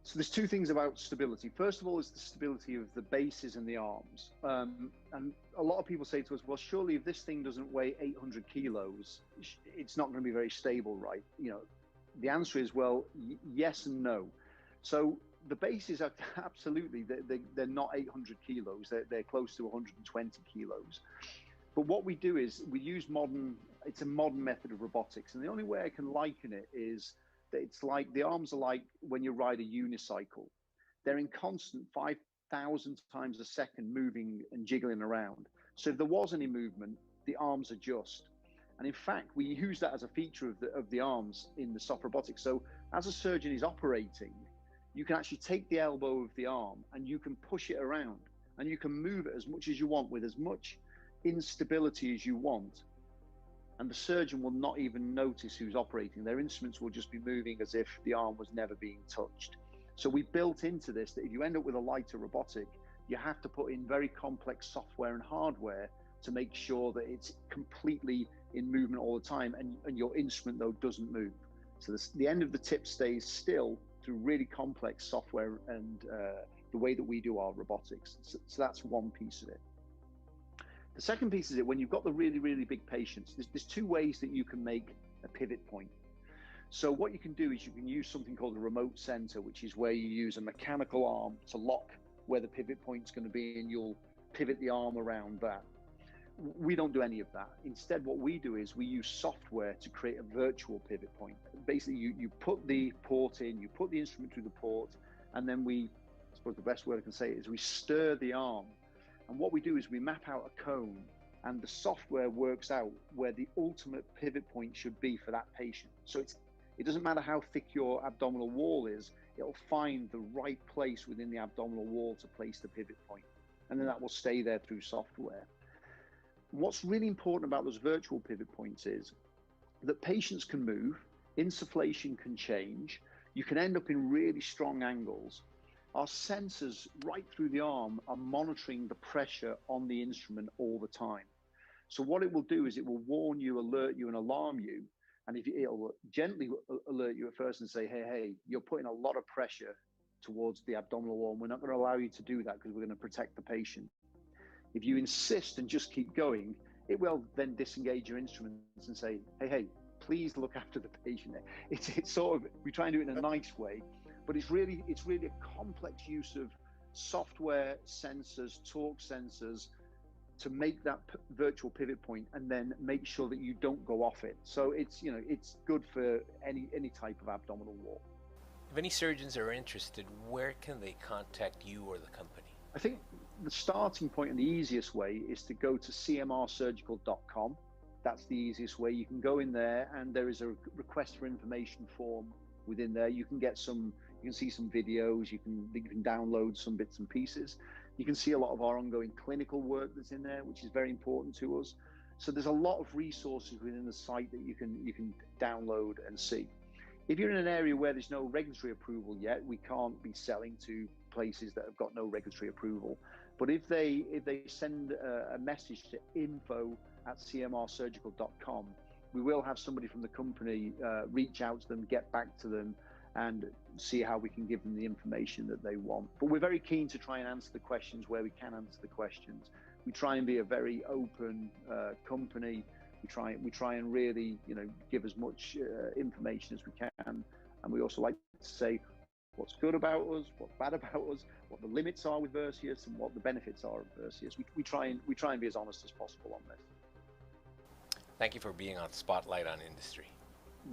So there's two things about stability. First of all is the stability of the bases and the arms. And a lot of people say to us, well, surely if this thing doesn't weigh 800 kilos, it's not going to be very stable, right? You know, the answer is, well, yes and no. So the bases are absolutely, they're not 800 kilos. They're close to 120 kilos. But what we do is we use it's a modern method of robotics. And the only way I can liken it is that it's like, the arms are like when you ride a unicycle. They're in constant 5,000 times a second moving and jiggling around. So if there was any movement, the arms adjust. And in fact, we use that as a feature of the arms in the soft robotics. So as a surgeon is operating, you can actually take the elbow of the arm and you can push it around and you can move it as much as you want with as much instability as you want. And the surgeon will not even notice who's operating. Their instruments will just be moving as if the arm was never being touched. So we built into this that if you end up with a lighter robotic, you have to put in very complex software and hardware to make sure that it's completely in movement all the time and your instrument though doesn't move. So the end of the tip stays still through really complex software and the way that we do our robotics. So that's one piece of it. The second piece is that when you've got the really, really big patients, there's two ways that you can make a pivot point. So what you can do is you can use something called a remote center, which is where you use a mechanical arm to lock where the pivot point's going to be and you'll pivot the arm around that. We don't do any of that. Instead, what we do is we use software to create a virtual pivot point. Basically, you put the port in, you put the instrument through the port, and then I suppose the best word I can say is we stir the arm. And what we do is we map out a cone and the software works out where the ultimate pivot point should be for that patient. So it doesn't matter how thick your abdominal wall is, it'll find the right place within the abdominal wall to place the pivot point. And then that will stay there through software. What's really important about those virtual pivot points is that patients can move, insufflation can change, you can end up in really strong angles. Our sensors right through the arm are monitoring the pressure on the instrument all the time. So what it will do is it will warn you, alert you, and alarm you. And it'll gently alert you at first and say, hey, you're putting a lot of pressure towards the abdominal wall, and we're not going to allow you to do that because we're going to protect the patient. If you insist and just keep going, it will then disengage your instruments and say, hey, please look after the patient. It's sort of, we try and do it in a nice way, but it's really a complex use of software, sensors, torque sensors to make that virtual pivot point and then make sure that you don't go off it. So it's good for any type of abdominal wall. If any surgeons are interested, where can they contact you or the company? I think the starting point and the easiest way is to go to cmrsurgical.com. That's the easiest way. You can go in there and there is a request for information form within there. You can see some videos, you can download some bits and pieces. You can see a lot of our ongoing clinical work that's in there, which is very important to us. So there's a lot of resources within the site that you can download and see. If you're in an area where there's no regulatory approval yet, we can't be selling to places that have got no regulatory approval. But if they send a message to info@cmrsurgical.com, we will have somebody from the company reach out to them, get back to them, and see how we can give them the information that they want. But we're very keen to try and answer the questions where we can answer the questions. We try and be a very open company. We try and really, give as much information as we can, and we also like to say what's good about us, what's bad about us, what the limits are with Versius, and what the benefits are of Versius. We try and be as honest as possible on this. Thank you for being on Spotlight on Industry.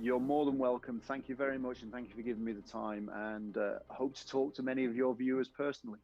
You're more than welcome. Thank you very much, and thank you for giving me the time. And hope to talk to many of your viewers personally.